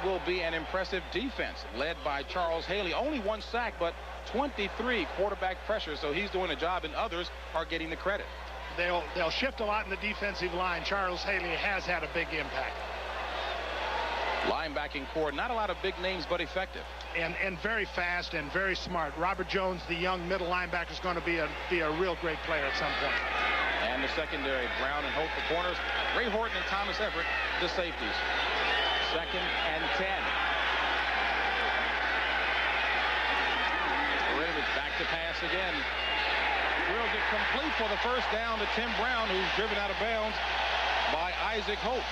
will be an impressive defense led by Charles Haley. Only 1 sack, but 23 quarterback pressure, so he's doing a job, and others are getting the credit. They'll shift a lot in the defensive line. Charles Haley has had a big impact. Linebacking core, not a lot of big names, but effective. And very fast and very smart. Robert Jones, the young middle linebacker, is going to be a real great player at some point. And the secondary, Brown and Hope for corners. Ray Horton and Thomas Everett, the safeties. 2nd and 10. Marinovich back to pass again. Drills it complete for the first down to Tim Brown, who's driven out of bounds by Isaac Hope.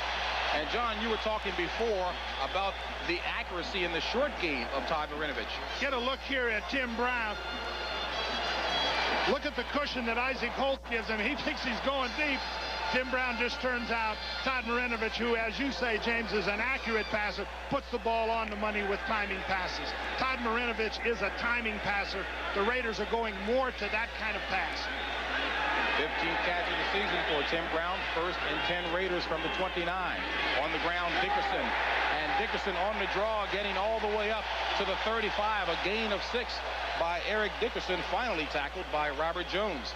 And, John, you were talking before about the accuracy in the short game of Todd Marinovich. Get a look here at Tim Brown. Look at the cushion that Isaac Holt gives him. He thinks he's going deep. Tim Brown just turns out Todd Marinovich, who, as you say, James, is an accurate passer, puts the ball on the money with timing passes. Todd Marinovich is a timing passer. The Raiders are going more to that kind of pass. 15th catch of the season for Tim Brown. 1st and 10 Raiders from the 29. On the ground, Dickerson. And Dickerson on the draw, getting all the way up to the 35. A gain of 6 by Eric Dickerson, finally tackled by Robert Jones.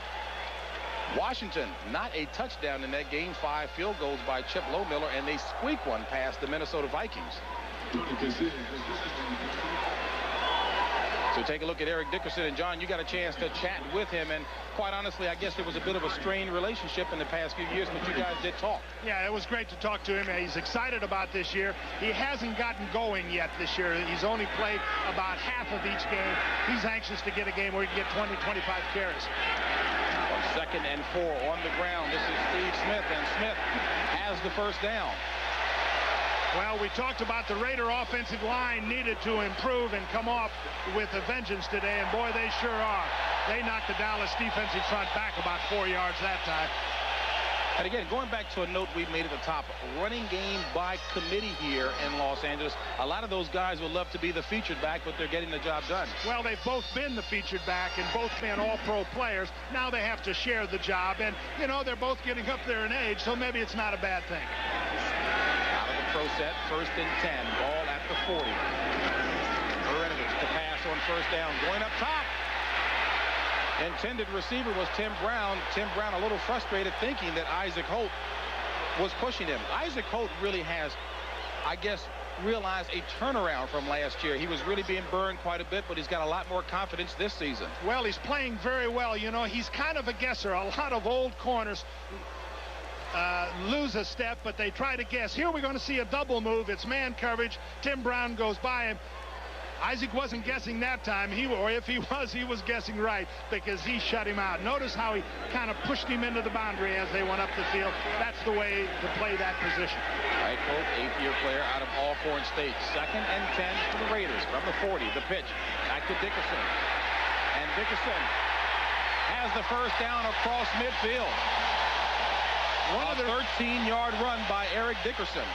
Washington, not a touchdown in that game. 5 field goals by Chip Lowmiller, and they squeak one past the Minnesota Vikings. So take a look at Eric Dickerson. And, John, you got a chance to chat with him. And quite honestly, I guess there was a bit of a strained relationship in the past few years, but you guys did talk. Yeah, it was great to talk to him. He's excited about this year. He hasn't gotten going yet this year. He's only played about half of each game. He's anxious to get a game where he can get 20, 25 carries. On 2nd and 4 on the ground, this is Steve Smith, and Smith has the first down. Well, we talked about the Raider offensive line needed to improve and come off with a vengeance today, and boy, they sure are. They knocked the Dallas defensive front back about 4 yards that time. And again, going back to a note we made at the top, running game by committee here in Los Angeles. A lot of those guys would love to be the featured back, but they're getting the job done. Well, they've both been the featured back and both been all-pro players. Now they have to share the job, and, you know, they're both getting up there in age, so maybe it's not a bad thing. Pro set, 1st and 10, ball at the 40. Marinovich to pass on 1st down, going up top. Intended receiver was Tim Brown. Tim Brown a little frustrated, thinking that Isaac Holt was pushing him. Isaac Holt really has, I guess, realized a turnaround from last year. He was really being burned quite a bit, but he's got a lot more confidence this season. Well, he's playing very well. You know, he's kind of a guesser. A lot of old corners lose a step, but they try to guess. Here we're going to see a double move. It's man coverage. Tim Brown goes by him. Isaac wasn't guessing that time. Or if he was guessing right, because he shut him out. Notice how he kind of pushed him into the boundary as they went up the field. That's the way to play that position. Right, Colt, 8th-year player out of Alcorn State. 2nd and 10 for the Raiders from the 40. The pitch back to Dickerson. And Dickerson has the first down across midfield. A 13-yard run by Eric Dickerson.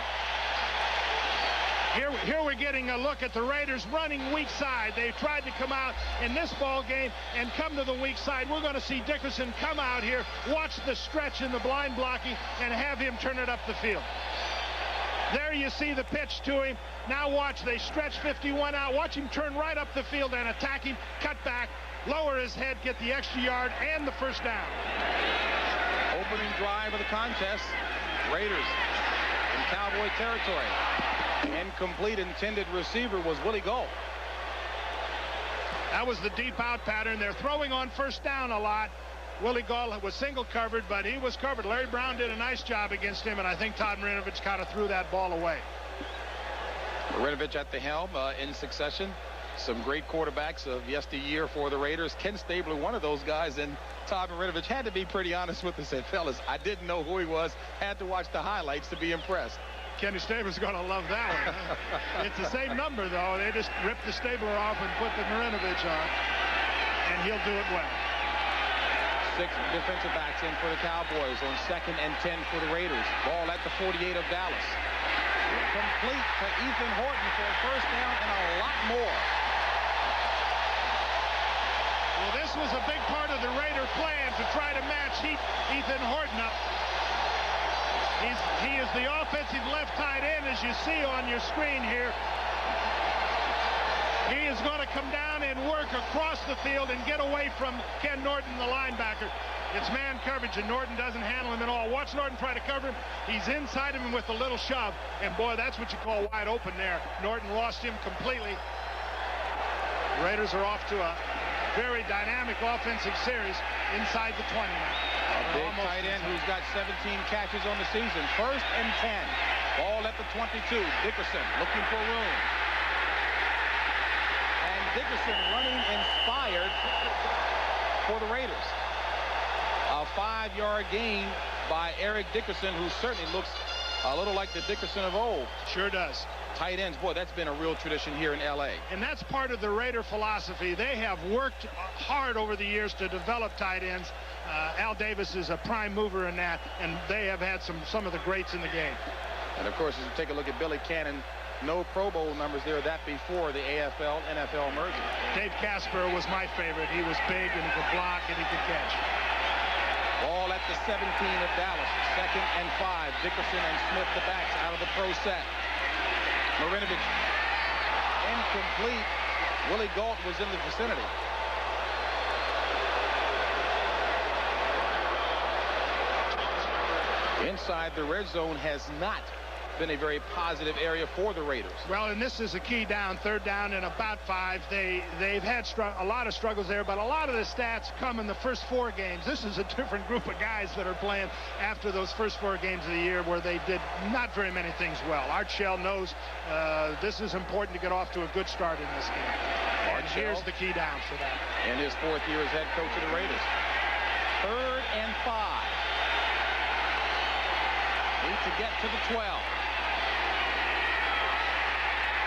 Here we're getting a look at the Raiders running weak side. They tried to come out in this ball game and come to the weak side. We're going to see Dickerson come out here, watch the stretch in the blind blocking, and have him turn it up the field. There you see the pitch to him. Now watch, they stretch 51 out. Watch him turn right up the field and attack him, cut back, lower his head, get the extra yard and the first down. Opening drive of the contest. Raiders in Cowboy territory. Incomplete. Intended receiver was Willie Galt. That was the deep out pattern. They're throwing on 1st down a lot. Willie Galt was single covered, but he was covered. Larry Brown did a nice job against him, and I think Todd Marinovich kind of threw that ball away. Marinovich at the helm in succession. Some great quarterbacks of yesteryear for the Raiders. Ken Stabler, one of those guys, and Todd Marinovich had to be pretty honest with us. Said, fellas, I didn't know who he was. Had to watch the highlights to be impressed. Kenny Stabler's going to love that one. Huh? It's the same number, though. They just ripped the Stabler off and put the Marinovich on, and he'll do it well. 6 defensive backs in for the Cowboys on 2nd and 10 for the Raiders. Ball at the 48 of Dallas. Complete to Ethan Horton for a first down and a lot more. Well, this was a big part of the Raider plan to try to match Ethan Horton up. He is the offensive left tight end, as you see on your screen here. He is going to come down and work across the field and get away from Ken Norton, the linebacker. It's man coverage, and Norton doesn't handle him at all. Watch Norton try to cover him. He's inside of him with a little shove, and boy, that's what you call wide open there. Norton lost him completely. The Raiders are off to a very dynamic offensive series inside the 20 now. A big tight end who's got 17 catches on the season. 1st and 10. Ball at the 22. Dickerson looking for room. And Dickerson running inspired for the Raiders. A 5-yard gain by Eric Dickerson, who certainly looks a little like the Dickerson of old. Sure does. Tight ends, boy, that's been a real tradition here in L.A. And that's part of the Raider philosophy. They have worked hard over the years to develop tight ends. Al Davis is a prime mover in that, and they have had some of the greats in the game. And, of course, as you take a look at Billy Cannon, no Pro Bowl numbers there, that before the AFL-NFL merger. Dave Casper was my favorite. He was big, and he could block, and he could catch. Ball at the 17 of Dallas. 2nd and 5. Dickerson and Smith, the backs, out of the pro set. Marinovich incomplete. Willie Gault was in the vicinity. Inside the red zone has not been a very positive area for the Raiders. Well, and this is a key down, 3rd down and about 5. They've had a lot of struggles there, but a lot of the stats come in the first 4 games. This is a different group of guys that are playing after those first 4 games of the year where they did not very many things well. Art Shell knows this is important to get off to a good start in this game. And here's the key down for that. In his 4th year as head coach of the Raiders. 3rd and 5. Need to get to the 12.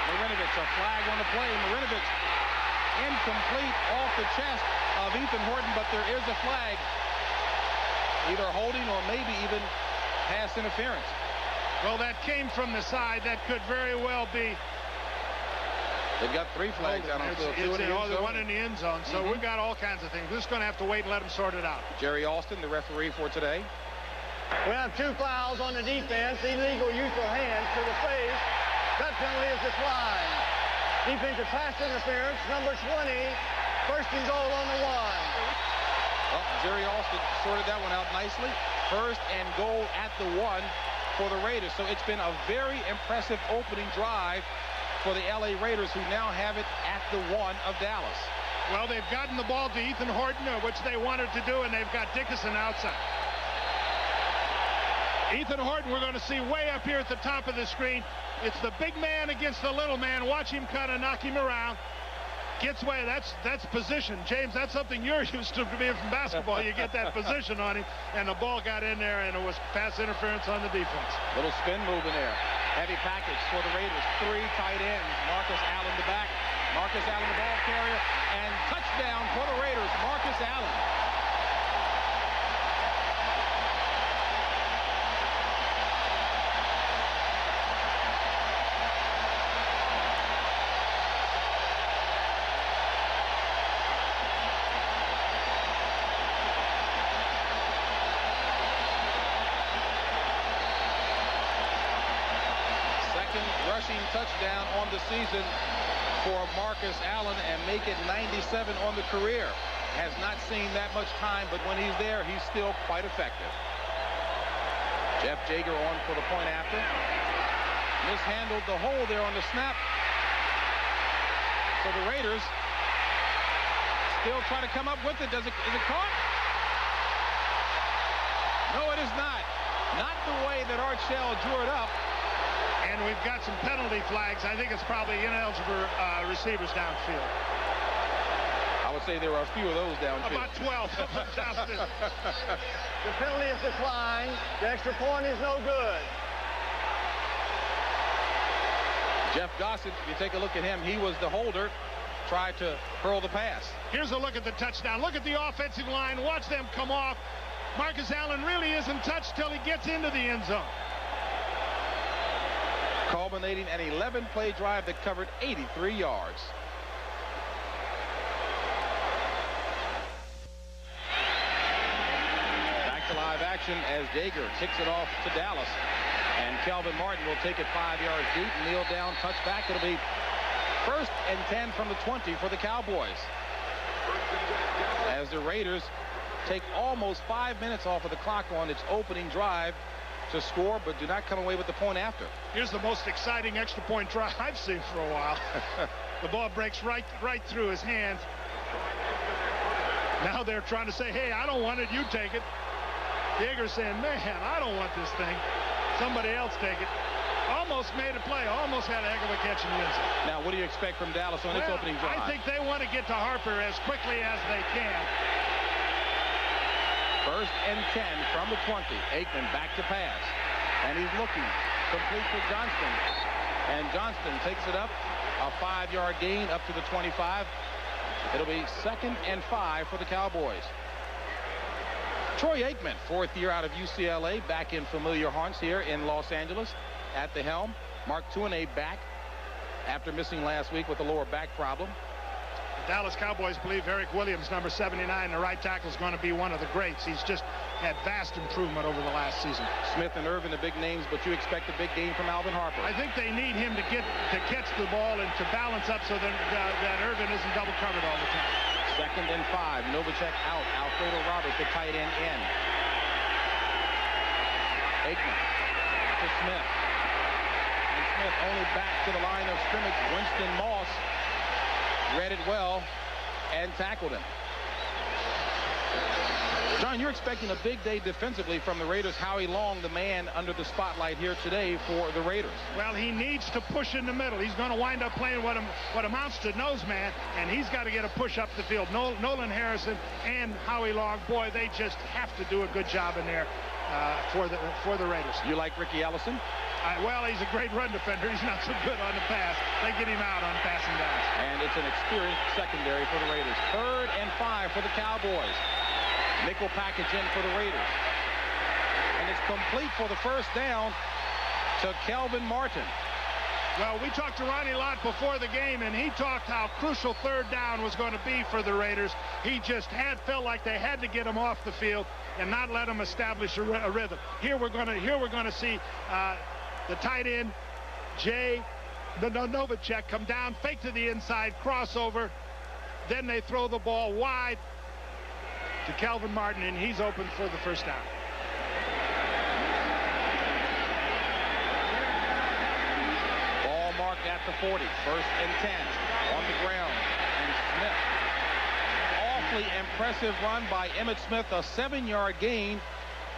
Marinovich, a flag on the play. Marinovich incomplete off the chest of Ethan Horton, but there is a flag. Either holding or maybe even pass interference. Well, that came from the side. That could very well be. They've got 3 flags out on the field. 2 in the end zone. 1 in the end zone. So we've got all kinds of things. We're just going to have to wait and let them sort it out. Jerry Austin, the referee for today. We have 2 fouls on the defense. Illegal use of hands to the face. That penalty is declined. Defensive pass interference, number 20. 1st and goal on the 1. Well, Jerry Austin sorted that one out nicely. 1st and goal at the 1 for the Raiders. So it's been a very impressive opening drive for the L.A. Raiders, who now have it at the 1 of Dallas. Well, they've gotten the ball to Ethan Horton, which they wanted to do, and they've got Dickerson outside. Ethan Horton, we're going to see way up here at the top of the screen. It's the big man against the little man. Watch him kind of knock him around. Gets away. That's position. James, that's something you're used to being from basketball. You get that position on him, and the ball got in there, and it was pass interference on the defense. Little spin move in there. Heavy package for the Raiders. 3 tight ends. Marcus Allen the back. Marcus Allen the ball carrier. And touchdown for the Raiders. Marcus Allen. Rushing touchdown on the season for Marcus Allen and make it 97 on the career. Has not seen that much time, but when he's there, he's still quite effective. Jeff Jager on for the point after. Mishandled the hole there on the snap. So the Raiders still trying to come up with it. Is it caught? No, it is not. Not the way that Art Shell drew it up. And we've got some penalty flags. I think it's probably ineligible receivers downfield. I would say there are a few of those downfield. About 12. The penalty is declined. The extra point is no good. Jeff Gossett, if you take a look at him, he was the holder, tried to hurl the pass. Here's a look at the touchdown. Look at the offensive line. Watch them come off. Marcus Allen really isn't touched till he gets into the end zone. Culminating an 11-play drive that covered 83 yards. Back to live action. motion as Dager kicks it off to Dallas. And Kelvin Martin will take it 5 yards deep, kneel down, touchback. It'll be 1st and 10 from the 20 for the Cowboys. As the Raiders take almost 5 minutes off of the clock on its opening drive to score, but do not come away with the point after. Here's the most exciting extra point drive I've seen for a while. The ball breaks right through his hands. Now they're trying to say, hey, I don't want it, you take it. Dager's saying, man, I don't want this thing. Somebody else take it. Almost made a play, almost had a heck of a catch in the end zone. Now, what do you expect from Dallas on its opening drive? I think they want to get to Harper as quickly as they can. 1st and 10 from the 20. Aikman back to pass. And he's looking. Complete for Johnston. And Johnston takes it up. A 5-yard gain up to the 25. It'll be 2nd and 5 for the Cowboys. Troy Aikman, 4th year out of UCLA, back in familiar haunts here in Los Angeles at the helm. Mark Tuinei back after missing last week with a lower back problem. The Dallas Cowboys believe Eric Williams, number 79, the right tackle, is going to be one of the greats. He's just had vast improvement over the last season. Smith and Irvin, the big names, but you expect a big game from Alvin Harper. I think they need him to catch the ball and to balance up so that Irvin isn't double covered all the time. 2nd and 5. Novacek out. Alfredo Roberts, the tight end, in. Aikman to Smith. And Smith only back to the line of scrimmage. Winston Moss read it well and tackled him. John, you're expecting a big day defensively from the Raiders. Howie Long, the man under the spotlight here today for the Raiders. Well, he needs to push in the middle. He's going to wind up playing what amounts to nose man, and he's got to get a push up the field. Nolan Harrison and Howie Long, boy, they just have to do a good job in there for the Raiders. You like Ricky Ellison? Well, he's a great run defender. He's not so good on the pass. They get him out on passing downs. And it's an experienced secondary for the Raiders. 3rd and 5 for the Cowboys. Nickel package in for the Raiders. And it's complete for the 1st down to Kelvin Martin. Well, we talked to Ronnie Lott before the game, and he talked how crucial 3rd down was going to be for the Raiders. He just felt like they had to get him off the field and not let him establish a rhythm. Here we're going to see the tight end, Novacek, come down, fake to the inside, crossover. Then they throw the ball wide to Kelvin Martin, and he's open for the 1st down. Ball marked at the 40. 1st and 10 on the ground. And Smith. Awfully impressive run by Emmitt Smith. A 7-yard gain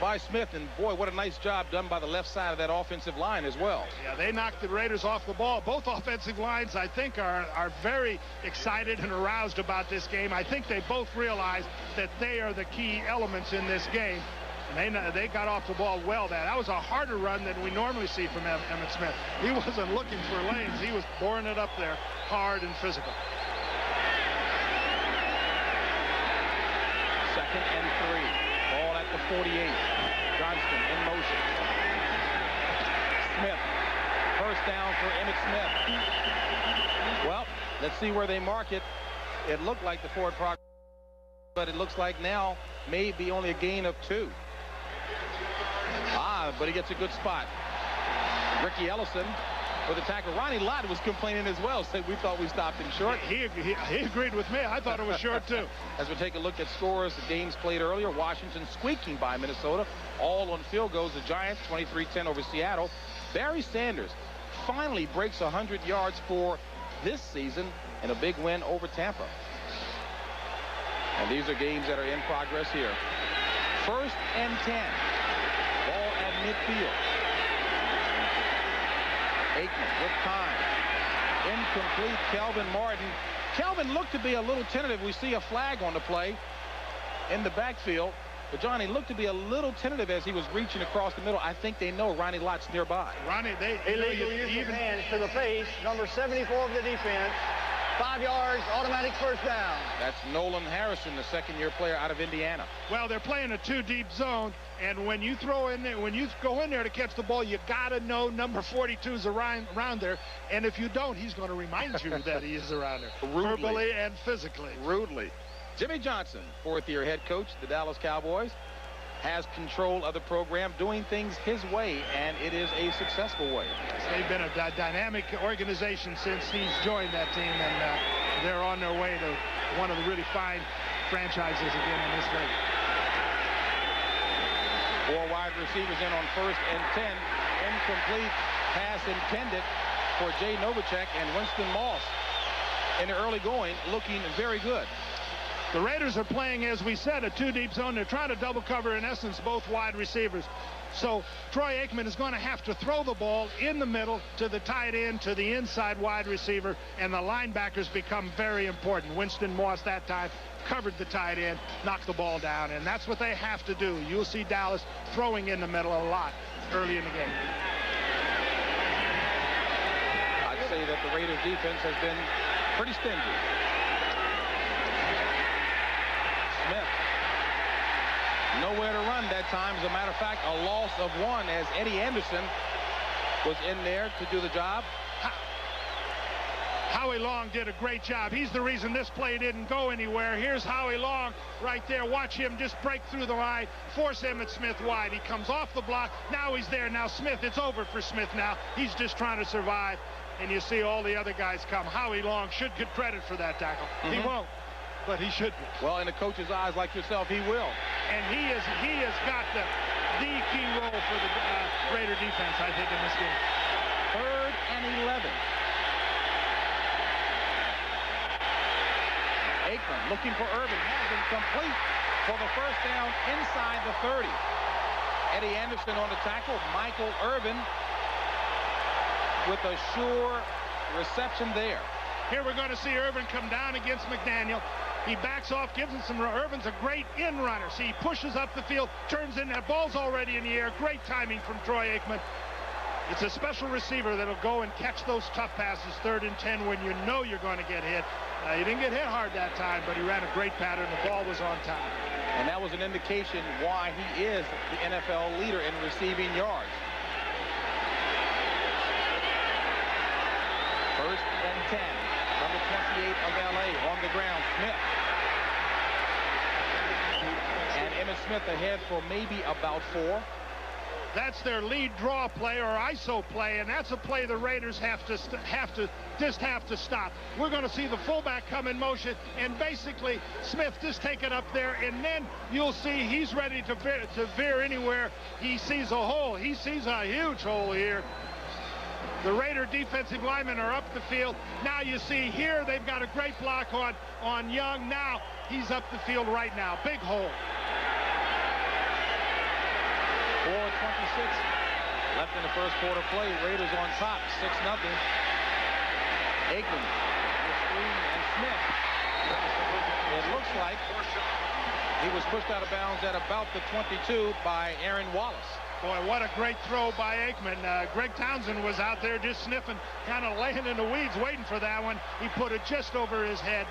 by Smith, and boy, what a nice job done by the left side of that offensive line as well. Yeah, they knocked the Raiders off the ball. Both offensive lines, I think, are very excited and aroused about this game. I think they both realize that they are the key elements in this game, and they got off the ball well. That was a harder run than we normally see from Emmitt Smith. He wasn't looking for lanes. He was boring it up there hard and physical. 2nd and 3. Ball at the 48. Johnston in motion. Smith. 1st down for Emmitt Smith. Well, let's see where they mark it. It looked like the forward progress, but it looks like now maybe only a gain of 2. But he gets a good spot. Ricky Ellison for the tackle. Ronnie Lott was complaining as well, said we thought we stopped him short. He agreed with me. I thought it was short too. As we take a look at scores, the games played earlier, Washington squeaking by Minnesota, all on field goals. The Giants 23-10 over Seattle. Barry Sanders finally breaks 100 yards for this season in a big win over Tampa. And these are games that are in progress here. 1st and 10. Ball at midfield. Aikman with time. Incomplete. Kelvin Martin. Kelvin looked to be a little tentative. We see a flag on the play in the backfield. But Johnny looked to be a little tentative as he was reaching across the middle. I think they know Ronnie Lott's nearby. Ronnie, illegal use of hands to the face. Number 74 of the defense. 5 yards, automatic 1st down. That's Nolan Harrison, the 2nd-year player out of Indiana. Well, they're playing a 2-deep zone, and when you throw in there, when you go in there to catch the ball, you got to know number 42's around there. And if you don't, he's going to remind you that he is around there, verbally and physically. Rudely. Jimmy Johnson, 4th-year head coach of the Dallas Cowboys. has control of the program, doing things his way, and it is a successful way. They've been a dynamic organization since he's joined that team, and they're on their way to one of the really fine franchises again in this league. 4 wide receivers in on 1st and 10. Incomplete pass intended for Jay Novacek, and Winston Moss in the early going looking very good. The Raiders are playing, as we said, a 2-deep zone. They're trying to double cover, in essence, both wide receivers. So Troy Aikman is going to have to throw the ball in the middle to the tight end, to the inside wide receiver, and the linebackers become very important. Winston Moss that time covered the tight end, knocked the ball down, and that's what they have to do. You'll see Dallas throwing in the middle a lot early in the game. I'd say that the Raiders defense has been pretty stingy. Smith nowhere to run that time. As a matter of fact, a loss of 1 as Eddie Anderson was in there to do the job. Howie Long did a great job. He's the reason this play didn't go anywhere. Here's Howie Long right there. Watch him just break through the line, force Emmitt Smith wide. He comes off the block. Now he's there. Now Smith, it's over for Smith now. He's just trying to survive. And you see all the other guys come. Howie Long should get credit for that tackle. He won't, but he should be. Well, in the coach's eyes, like yourself, he will. And he has got the key role for the Raider defense, I think, in this game. 3rd and 11. Aikman looking for Irvin, has been complete for the 1st down inside the 30. Eddie Anderson on the tackle. Michael Irvin with a sure reception there. Here we're going to see Irvin come down against McDaniel. He backs off, gives him some. Irvin's a great in runner. See, he pushes up the field, turns in. That ball's already in the air. Great timing from Troy Aikman. It's a special receiver that'll go and catch those tough passes, 3rd and 10, when you know you're going to get hit. He didn't get hit hard that time, but he ran a great pattern. The ball was on time. And that was an indication why he is the NFL leader in receiving yards. 1st and 10. Number 28 of LA on the ground. Smith. And Emmitt Smith ahead for maybe about 4. That's their lead draw play or ISO play, and that's a play the Raiders have to stop. We're going to see the fullback come in motion, and basically Smith just take it up there, and then you'll see he's ready to veer anywhere he sees a hole. He sees a huge hole here. The Raider defensive linemen are up the field. Now you see here they've got a great block on Young. Now he's up the field right now. Big hole. 4:26 left in the 1st quarter play. Raiders on top, 6-0. Aikman, the screen, and Smith. It looks like he was pushed out of bounds at about the 22 by Aaron Wallace. Boy, what a great throw by Aikman. Greg Townsend was out there just sniffing, kind of laying in the weeds, waiting for that one. He put it just over his head,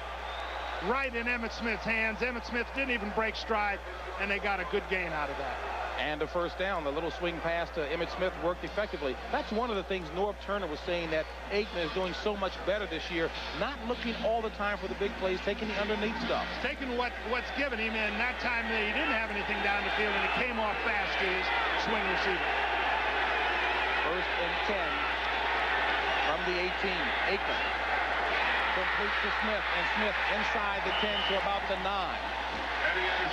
right in Emmitt Smith's hands. Emmitt Smith didn't even break stride, and they got a good gain out of that. And a 1st down. The little swing pass to Emmitt Smith worked effectively. That's one of the things Norv Turner was saying, that Aikman is doing so much better this year, not looking all the time for the big plays, taking the underneath stuff. Taking what's given him, and that time he didn't have anything down the field, and he came off fast to his swing receiver. 1st and 10 from the 18. Aikman complete to Smith, and Smith inside the 10 to about the 9.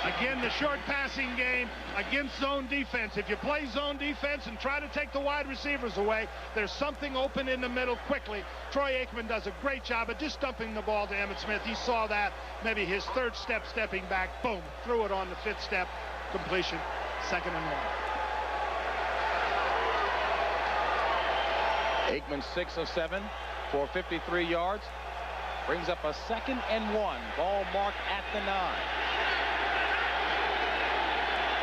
Again, the short passing game against zone defense. If you play zone defense and try to take the wide receivers away, there's something open in the middle quickly. Troy Aikman does a great job of just dumping the ball to Emmitt Smith. He saw that, maybe his 3rd step stepping back, boom, threw it on the 5th step, completion, 2nd and 1. Aikman 6 of 7 for 53 yards. Brings up a 2nd and 1. Ball marked at the 9.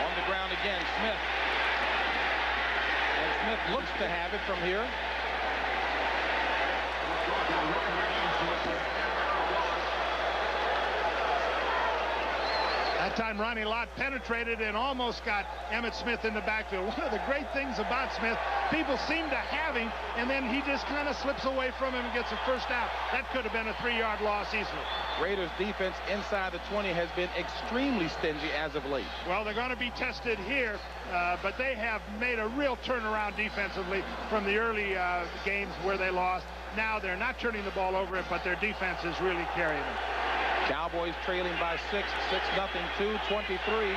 On the ground again, Smith. And Smith looks to have it from here. That time Ronnie Lott penetrated and almost got Emmitt Smith in the backfield. One of the great things about Smith, people seem to have him, and then he just kind of slips away from him and gets a 1st down. That could have been a 3-yard loss easily. Raiders defense inside the 20 has been extremely stingy as of late. Well, they're going to be tested here, but they have made a real turnaround defensively from the early games where they lost. Now they're not turning the ball over, but their defense is really carrying them. Cowboys trailing by 6, 6-0, 2:23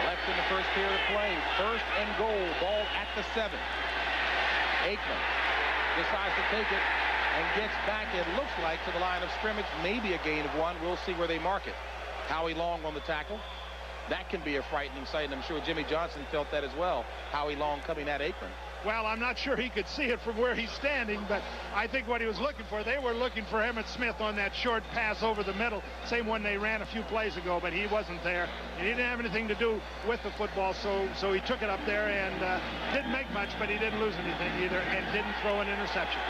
left in the first period of play. First and goal, ball at the 7. Aikman decides to take it and gets back, it looks like, to the line of scrimmage. Maybe a gain of 1. We'll see where they mark it. Howie Long on the tackle. That can be a frightening sight, and I'm sure Jimmy Johnson felt that as well. Howie Long coming at Aikman. Well, I'm not sure he could see it from where he's standing, but I think what he was looking for, they were looking for Emmitt Smith on that short pass over the middle, same one they ran a few plays ago, but he wasn't there. And he didn't have anything to do with the football, so he took it up there and didn't make much, but he didn't lose anything either and didn't throw an interception.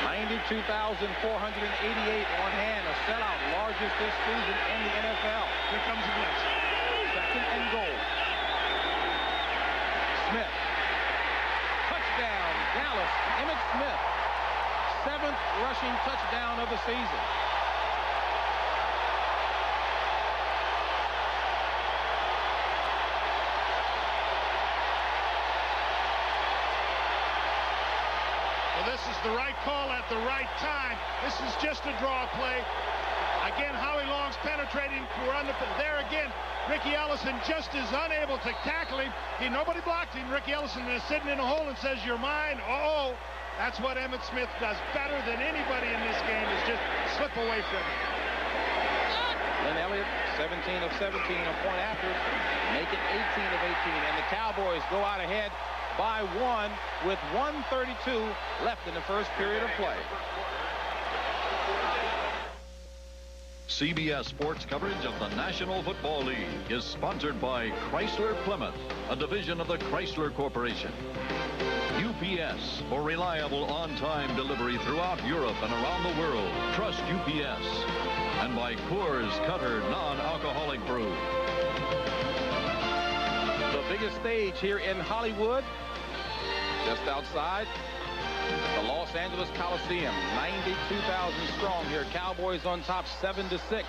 92,488 on hand, a sellout, largest this season in the NFL. Here comes the blitz. Second and goal. Smith. Touchdown, Dallas. Emmitt Smith. 7th rushing touchdown of the season. This is the right call at the right time. This is just a draw play. Again, Howie Long's penetrating. We're on there again. Ricky Ellison just is unable to tackle him. Nobody blocked him. Ricky Ellison is sitting in a hole and says, "You're mine." Oh, that's what Emmitt Smith does better than anybody in this game, is just slip away from him. Lynn Elliott, 17 of 17 on point after, make it 18 of 18, and the Cowboys go out ahead by 1 with 1:32 left in the first period of play. CBS Sports coverage of the National Football League is sponsored by Chrysler Plymouth, a division of the Chrysler Corporation. UPS, for reliable on-time delivery throughout Europe and around the world. Trust UPS. And by Coors Cutter non-alcoholic brew. The biggest stage here in Hollywood, just outside the Los Angeles Coliseum, 92,000 strong here. Cowboys on top 7-6.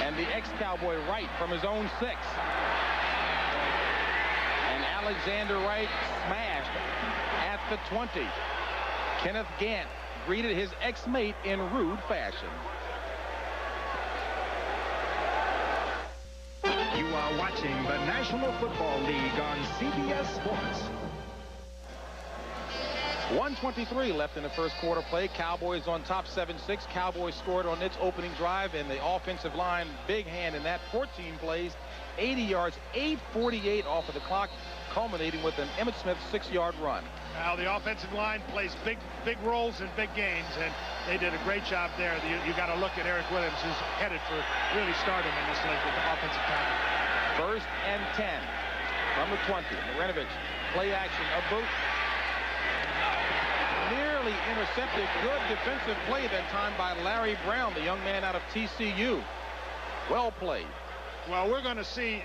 And the ex-Cowboy Wright from his own 6. And Alexander Wright smashed at the 20. Kenneth Gant greeted his ex-mate in rude fashion. You are watching the National Football League on CBS Sports. 1:23 left in the first quarter play. Cowboys on top 7-6. Cowboys scored on its opening drive, and the offensive line, big hand in that. 14 plays, 80 yards, 8:48 off of the clock, culminating with an Emmitt Smith 6-yard run. Now the offensive line plays big roles in big games, and they did a great job there. You got to look at Eric Williams, who's headed for really stardom in this league with the offensive tackle. First and 10 from the 20. Marinovich, play action, a boot. Nearly intercepted. Good defensive play that time by Larry Brown, the young man out of TCU. Well played. Well, we're going to see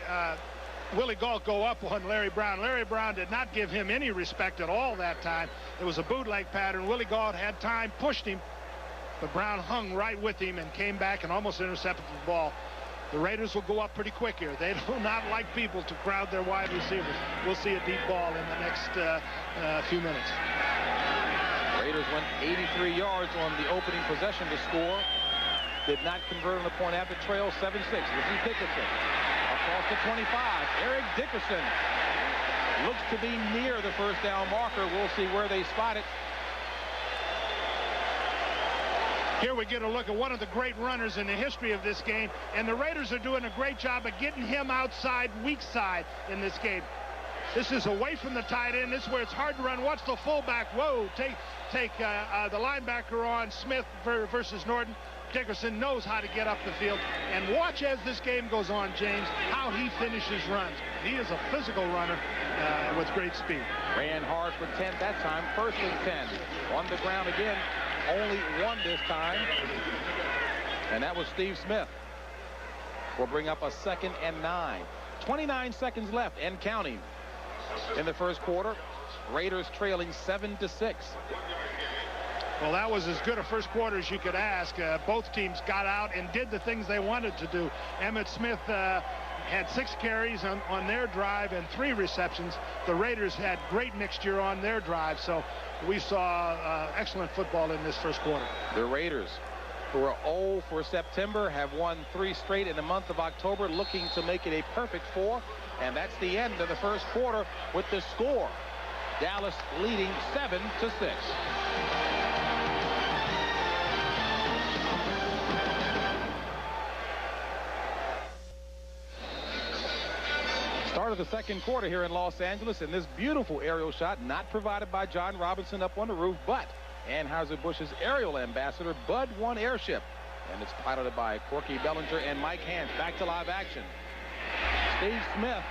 Willie Gault go up on Larry Brown. Larry Brown did not give him any respect at all that time. It was a bootleg pattern. Willie Gault had time, pushed him, but Brown hung right with him and came back and almost intercepted the ball. The Raiders will go up pretty quick here. They do not like people to crowd their wide receivers. We'll see a deep ball in the next few minutes. Raiders went 83 yards on the opening possession to score. Did not convert on the point after, trail 7-6. This is Dickerson. Across the 25. Eric Dickerson looks to be near the first down marker. We'll see where they spot it. Here we get a look at one of the great runners in the history of this game, and the Raiders are doing a great job of getting him outside, weak side in this game. This is away from the tight end. This is where it's hard to run. Watch the fullback. Whoa, take the linebacker on Smith versus Norton. Dickerson knows how to get up the field. And watch as this game goes on, James, how he finishes runs. He is a physical runner with great speed. Ran hard for 10 that time. First and 10. On the ground again. Only one this time. And that was Steve Smith. We'll bring up a 2nd and 9. 29 seconds left and counting in the first quarter. Raiders trailing 7-6. Well, that was as good a first quarter as you could ask. Both teams got out and did the things they wanted to do. Emmitt Smith had 6 carries on their drive and 3 receptions. The Raiders had great mixture on their drive, so we saw excellent football in this first quarter. The Raiders, who are 0 for September, have won 3 straight in the month of October, looking to make it a perfect 4. And that's the end of the first quarter with the score. Dallas leading 7-6. Start of the second quarter here in Los Angeles, and this beautiful aerial shot not provided by John Robinson up on the roof, but Anheuser-Busch's aerial ambassador, Bud 1 Airship, and it's piloted by Corky Bellinger and Mike Hance. Back to live action. Steve Smith,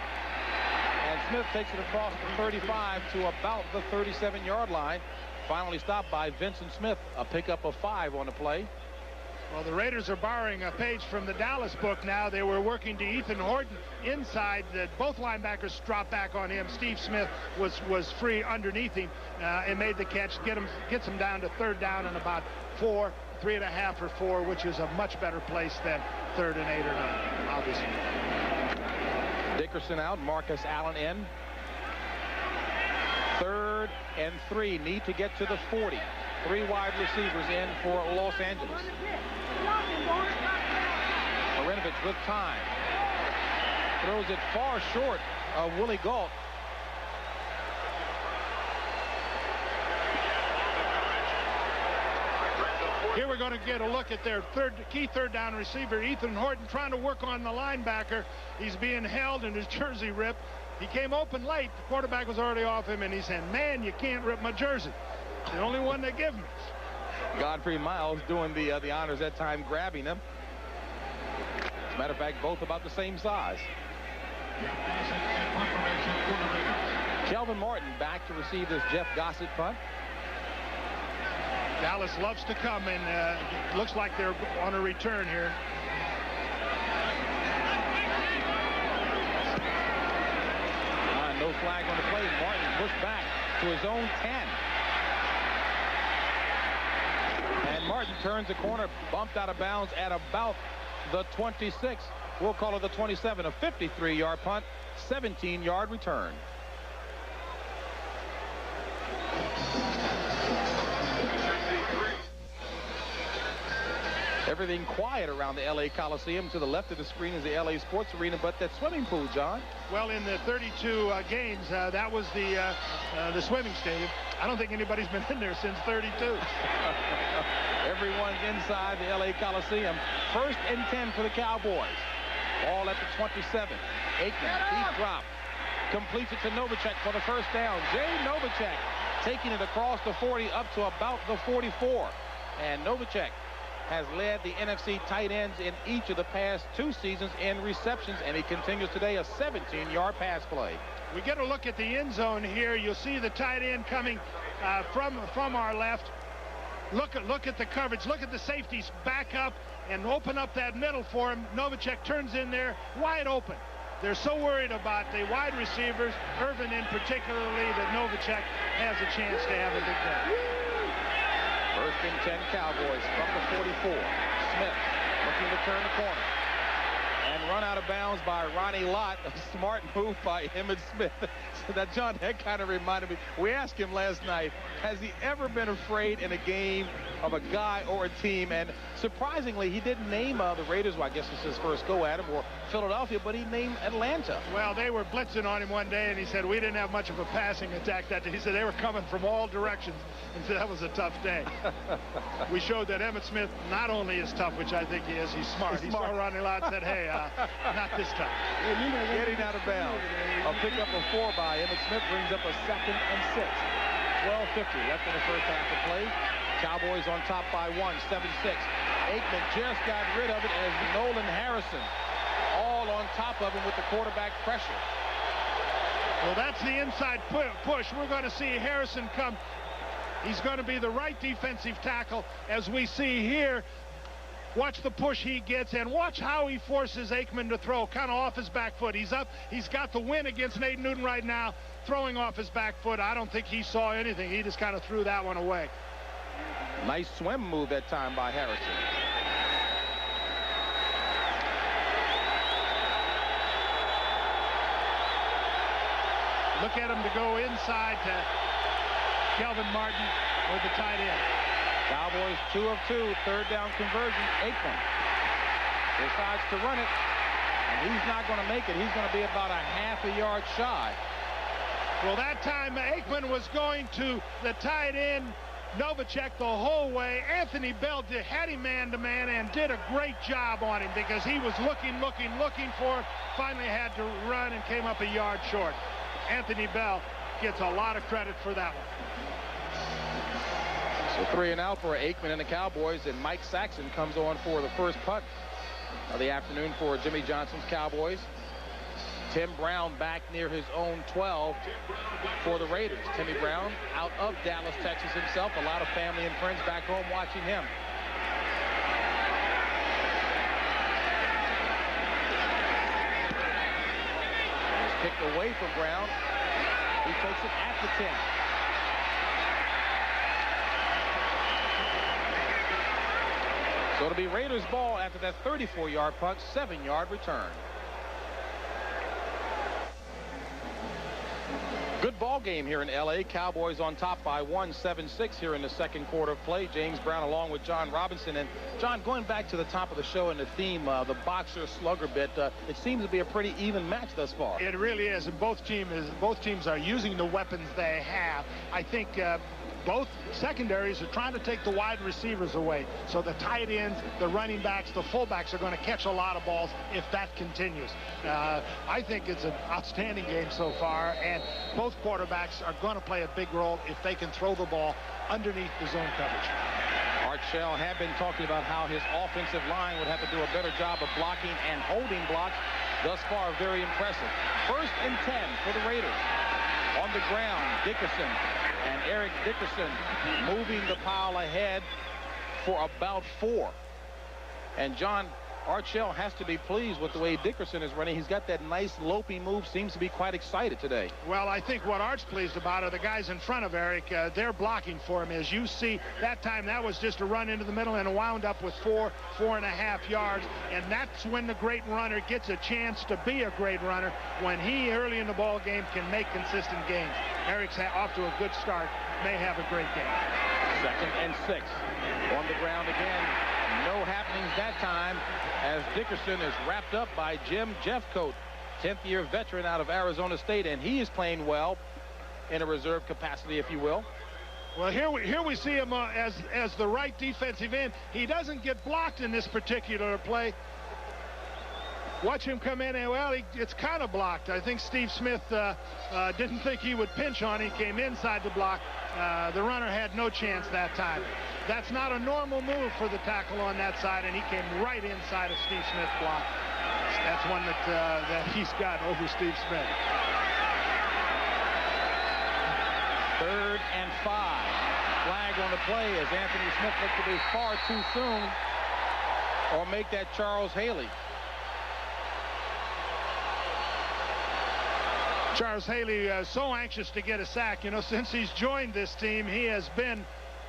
and Smith takes it across the 35 to about the 37-yard line. Finally stopped by Vincent Smith, a pickup of 5 on the play. Well, the Raiders are borrowing a page from the Dallas book now. They were working to Ethan Horton inside. Both linebackers dropped back on him. Steve Smith was free underneath him and made the catch, gets him down to 3rd down and about 4, 3.5 or 4, which is a much better place than 3rd and 8 or 9, obviously. Dickerson out, Marcus Allen in. 3rd and 3, need to get to the 40. 3 wide receivers in for Los Angeles. Marinovich with time. Throws it far short of Willie Gault. Here we're going to get a look at their key third down receiver, Ethan Horton, trying to work on the linebacker. He's being held and his jersey ripped. He came open late. The quarterback was already off him, and he said, "Man, you can't rip my jersey." The only one they give me. Godfrey Miles doing the honors that time, grabbing him. As a matter of fact, both about the same size. Kelvin Martin back to receive this Jeff Gossett punt. Dallas loves to come, and it looks like they're on a return here. No flag on the play. Martin pushed back to his own 10. And Martin turns the corner, bumped out of bounds at about the 26. We'll call it the 27. A 53-yard punt, 17-yard return. Everything quiet around the L.A. Coliseum. To the left of the screen is the L.A. Sports Arena, but that swimming pool, John. Well, in the 32 games, that was the swimming stadium. I don't think anybody's been in there since 32. Everyone's inside the L.A. Coliseum. 1st and 10 for the Cowboys. Ball at the 27. Aikman, deep drop. Completes it to Novacek for the 1st down. Jay Novacek taking it across the 40 up to about the 44. And Novacek has led the NFC tight ends in each of the past 2 seasons in receptions, and he continues today a 17-yard pass play. We get a look at the end zone here. You'll see the tight end coming from our left. Look at the coverage. Look at the safeties back up and open up that middle for him. Novacek turns in there wide open. They're so worried about the wide receivers, Irvin in particularly, that Novacek has a chance to have a big day. 1st and 10 Cowboys from the 44. Smith looking to turn the corner. And run out of bounds by Ronnie Lott. A smart move by Emmitt Smith. So that, John, that kind of reminded me. We asked him last night, has he ever been afraid in a game of a guy or a team? And surprisingly, he didn't name the Raiders. Well, I guess it's his first go at him, or Philadelphia, but he named Atlanta. Well, they were blitzing on him one day, and he said, we didn't have much of a passing attack that day. He said they were coming from all directions, and said that was a tough day. We showed that Emmitt Smith not only is tough, which I think he is, he's smart. He saw Ronnie Lott and said, hey, not this time. Getting out of bounds. A pickup of 4 by Emmitt Smith brings up a 2nd and 6. 12:50 left in the first half of play. Cowboys on top by 1, 7-6. Aikman just got rid of it as Nolan Harrison all on top of him with the quarterback pressure. Well, that's the inside push. We're going to see Harrison come. He's going to be the right defensive tackle, as we see here. Watch the push he gets, and watch how he forces Aikman to throw, kind of off his back foot. He's up. He's got the win against Nate Newton right now, throwing off his back foot. I don't think he saw anything. He just kind of threw that one away. Nice swim move that time by Harrison. Look at him to go inside to Kelvin Martin with the tight end. Cowboys 2 of 2, third down conversion. Aikman decides to run it, and he's not going to make it. He's going to be about a half a yard shy. Well, that time Aikman was going to the tight end, Novacek, the whole way. Anthony Bell had him man-to-man and did a great job on him because he was looking for it. Finally had to run and came up a yard short. Anthony Bell gets a lot of credit for that one. So 3 and out for Aikman and the Cowboys, and Mike Saxon comes on for the first punt of the afternoon for Jimmy Johnson's Cowboys. Tim Brown back near his own 12 for the Raiders. Timmy Brown out of Dallas, Texas himself. A lot of family and friends back home watching him. It's kicked away from Brown. He takes it at the 10. So it'll be Raiders ball after that 34-yard punt, 7-yard return. Good ball game here in L.A. Cowboys on top by 7-6 here in the second quarter of play. James Brown along with John Robinson. And John, going back to the top of the show and the theme, the boxer slugger bit, it seems to be a pretty even match thus far. It really is, and both teams are using the weapons they have. I think both secondaries are trying to take the wide receivers away. So the tight ends, the running backs, the fullbacks are going to catch a lot of balls if that continues. I think it's an outstanding game so far, and both quarterbacks are going to play a big role if they can throw the ball underneath the zone coverage. Art Shell had been talking about how his offensive line would have to do a better job of blocking and holding blocks. Thus far, very impressive. 1st and 10 for the Raiders. On the ground, Dickerson. And Eric Dickerson moving the pile ahead for about 4. And John, Art Shell has to be pleased with the way Dickerson is running. He's got that nice loping move, seems to be quite excited today. Well, I think what Art's pleased about are the guys in front of Eric. They're blocking for him. As you see, that time that was just a run into the middle and wound up with 4.5 yards. And that's when the great runner gets a chance to be a great runner, when he early in the ball game can make consistent gains. Eric's off to a good start, may have a great game. 2nd and 6 on the ground again. No happenings that time as Dickerson is wrapped up by Jim Jeffcoat, 10th year veteran out of Arizona State, and he is playing well in a reserve capacity, if you will. Well, here we see him as the right defensive end. He doesn't get blocked in this particular play. Watch him come in, and well, it's kind of blocked. I think Steve Smith didn't think he would pinch on him. He came inside the block. The runner had no chance that time. That's not a normal move for the tackle on that side, and he came right inside of Steve Smith's block. That's one that he's got over Steve Smith. 3rd and 5. Flag on the play as Anthony Smith looked to be far too soon, or make that Charles Haley. Charles Haley so anxious to get a sack. You know, since he's joined this team, he has been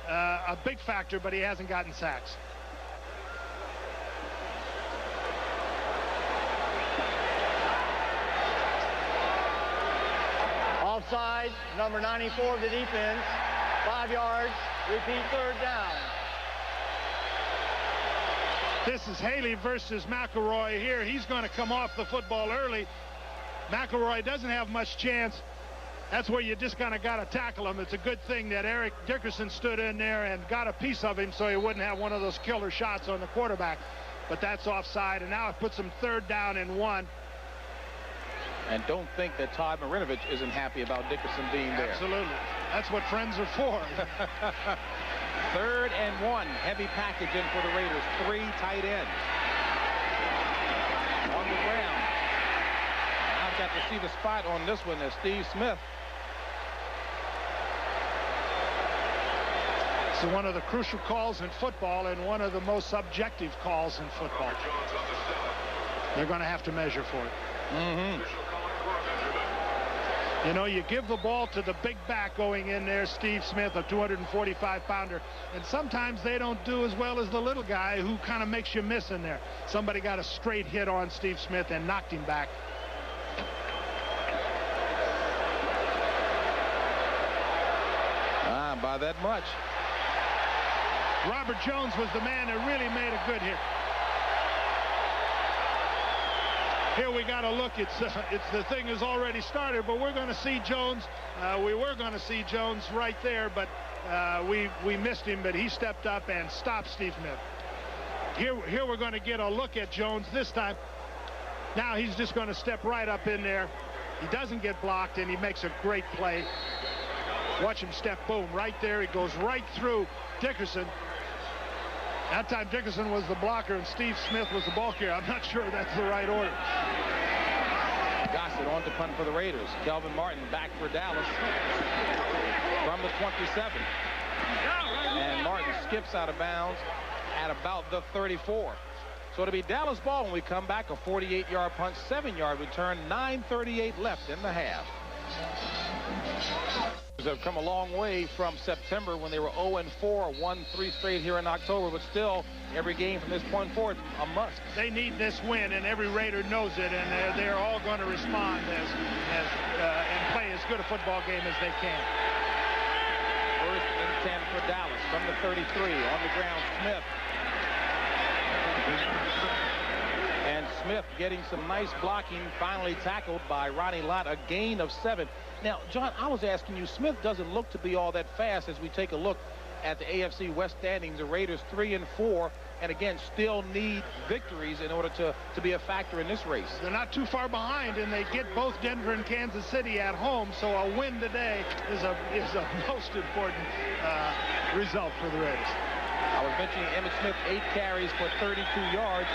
a big factor, but he hasn't gotten sacks. Offside, number 94 of the defense. 5 yards. Repeat, 3rd down. This is Haley versus McElroy here. He's going to come off the football early. McElroy doesn't have much chance. That's where you just kind of got to tackle him. It's a good thing that Eric Dickerson stood in there and got a piece of him so he wouldn't have one of those killer shots on the quarterback. But that's offside, and now it puts him 3rd down and 1. And don't think that Todd Marinovich isn't happy about Dickerson being there. Absolutely. That's what friends are for. 3rd and 1. Heavy package in for the Raiders. 3 tight ends. On the ground. I've got to see the spot on this one as Steve Smith. It's one of the crucial calls in football and one of the most subjective calls in football. They're going to have to measure for it. You know, you give the ball to the big back going in there, Steve Smith, a 245-pounder, and sometimes they don't do as well as the little guy who kind of makes you miss in there. Somebody got a straight hit on Steve Smith and knocked him back. By that much. Robert Jones was the man that really made a good hit. Here we got to look. It's the thing has already started, but we're going to see Jones. We were going to see Jones right there, but we missed him. But he stepped up and stopped Steve Smith. Here we're going to get a look at Jones this time. Now he's just going to step right up in there. He doesn't get blocked, and he makes a great play. Watch him step, boom, right there. He goes right through Dickerson. That time Dickerson was the blocker and Steve Smith was the ball carrier. I'm not sure that's the right order. Gossett on to punt for the Raiders. Kelvin Martin back for Dallas from the 27. And Martin skips out of bounds at about the 34. So it'll be Dallas ball when we come back. A 48-yard punt, 7-yard return, 9:38 left in the half. Have come a long way from September when they were 0-4, won 3 straight here in October, but still every game from this point forward a must. They need this win, and every Raider knows it, and they're all going to respond and play as good a football game as they can. First and 10 for Dallas from the 33. On the ground, Smith. And Smith getting some nice blocking, finally tackled by Ronnie Lott, a gain of 7. Now, John, I was asking you, Smith doesn't look to be all that fast as we take a look at the AFC West standings. The Raiders 3-4, and again, still need victories in order to be a factor in this race. They're not too far behind, and they get both Denver and Kansas City at home, so a win today is a most important result for the Raiders. I was mentioning Emmitt Smith, 8 carries for 32 yards.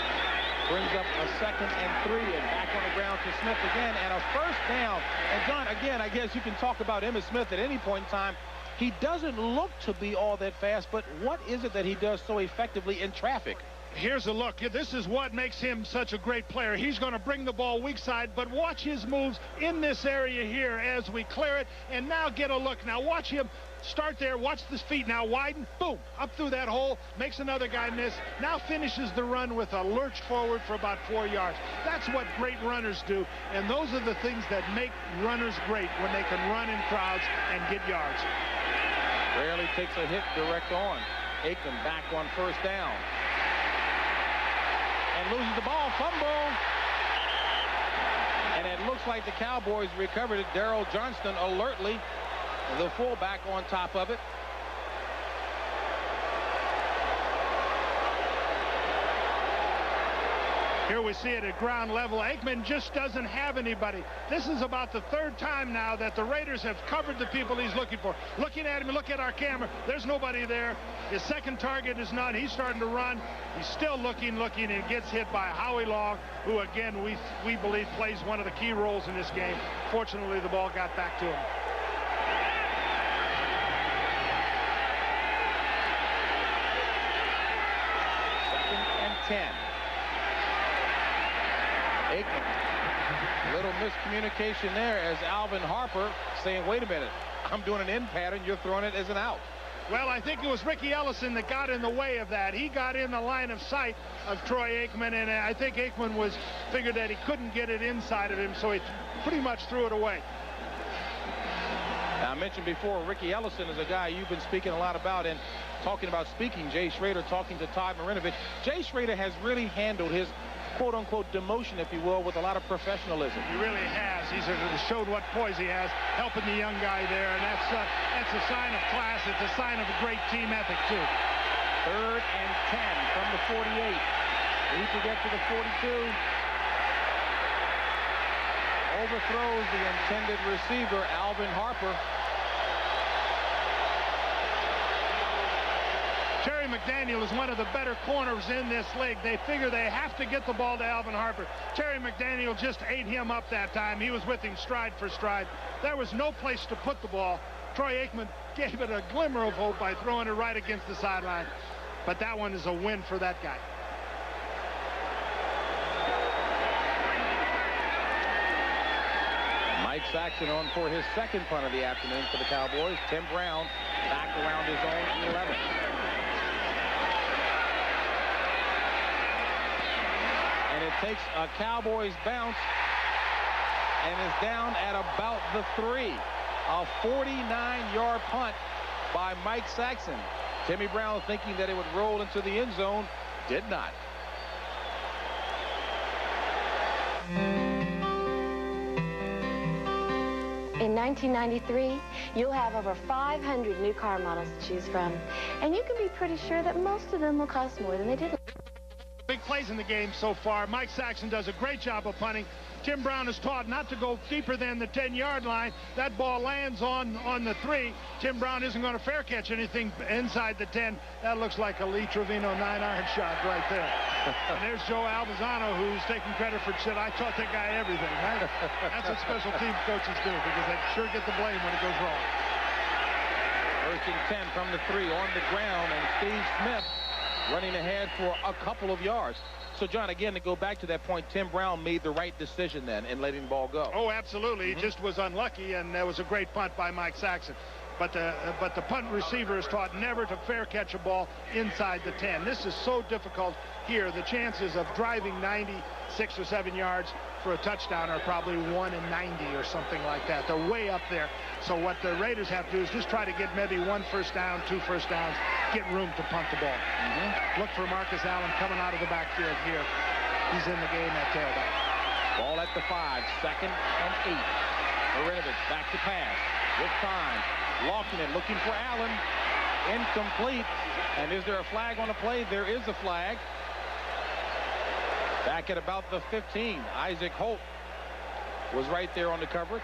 Brings up a 2nd and 3, and back on the ground to Smith again, and a first down. And John, again, I guess you can talk about Emmitt Smith at any point in time. He doesn't look to be all that fast, but what is it that he does so effectively in traffic? Here's a look. This is what makes him such a great player. He's going to bring the ball weak side, but watch his moves in this area here as we clear it. And now get a look. Now watch him start there. Watch his feet now widen. Boom. Up through that hole. Makes another guy miss. Now finishes the run with a lurch forward for about 4 yards. That's what great runners do. And those are the things that make runners great, when they can run in crowds and get yards. Rarely takes a hit direct on. Aikman back on first down. And loses the ball, fumble. And it looks like the Cowboys recovered it. Darrell Johnston alertly, the fullback, on top of it. Here we see it at ground level. Aikman just doesn't have anybody. This is about the 3rd time now that the Raiders have covered the people he's looking for. Looking at him, look at our camera. There's nobody there. His second target is not. He's starting to run. He's still looking, and gets hit by Howie Long, who, again, we believe plays one of the key roles in this game. Fortunately, the ball got back to him. Second and 10. Aikman. A little miscommunication there as Alvin Harper saying, wait a minute, I'm doing an in pattern, you're throwing it as an out. Well, I think it was Ricky Ellison that got in the way of that. He got in the line of sight of Troy Aikman, and I think Aikman figured that he couldn't get it inside of him, so he pretty much threw it away. Now, I mentioned before, Ricky Ellison is a guy you've been speaking a lot about, and talking about speaking, Jay Schrader talking to Todd Marinovich. Jay Schrader has really handled his quote-unquote demotion, if you will, with a lot of professionalism. He really has. He's showed what poise he has, helping the young guy there, and that's a sign of class. It's a sign of a great team ethic, too. 3rd and 10 from the 48. Need to get to the 42. Overthrows the intended receiver, Alvin Harper. Terry McDaniel is one of the better corners in this league. They figure they have to get the ball to Alvin Harper. Terry McDaniel just ate him up that time. He was with him stride for stride. There was no place to put the ball. Troy Aikman gave it a glimmer of hope by throwing it right against the sideline. But that one is a win for that guy. Mike Saxon on for his second punt of the afternoon for the Cowboys. Tim Brown back around his own 11. And it takes a Cowboys bounce and is down at about the 3. A 49-yard punt by Mike Saxon. Timmy Brown thinking that it would roll into the end zone. Did not. In 1993, you'll have over 500 new car models to choose from. And you can be pretty sure that most of them will cost more than they did. Big plays in the game so far. Mike Saxon does a great job of punting. Tim Brown is taught not to go deeper than the 10-yard line. That ball lands on the 3. Tim Brown isn't going to fair catch anything inside the 10. That looks like a Lee Trevino 9-iron shot right there. And there's Joe Albazano, who's taking credit for said, I taught that guy everything. Right? That's what special team coaches do, because they sure get the blame when it goes wrong. First and 10 from the 3 on the ground, and Steve Smith running ahead for a couple of yards. So, John, again, to go back to that point, Tim Brown made the right decision then in letting the ball go. Oh, absolutely. He just was unlucky, and that was a great punt by Mike Saxon. But the punt receiver is taught never to fair catch a ball inside the 10. This is so difficult here. The chances of driving 96 or 7 yards for a touchdown are probably 1 in 90 or something like that. They're way up there. So what the Raiders have to do is just try to get maybe 1 first down, 2 first downs, get room to punt the ball. Look for Marcus Allen coming out of the backfield here. He's in the game at tailback. Ball at the 5, 2nd and 8. Marinovich back to pass with time. Lofting it, looking for Allen. Incomplete. And is there a flag on the play? There is a flag. Back at about the 15. Isaac Holt was right there on the coverage.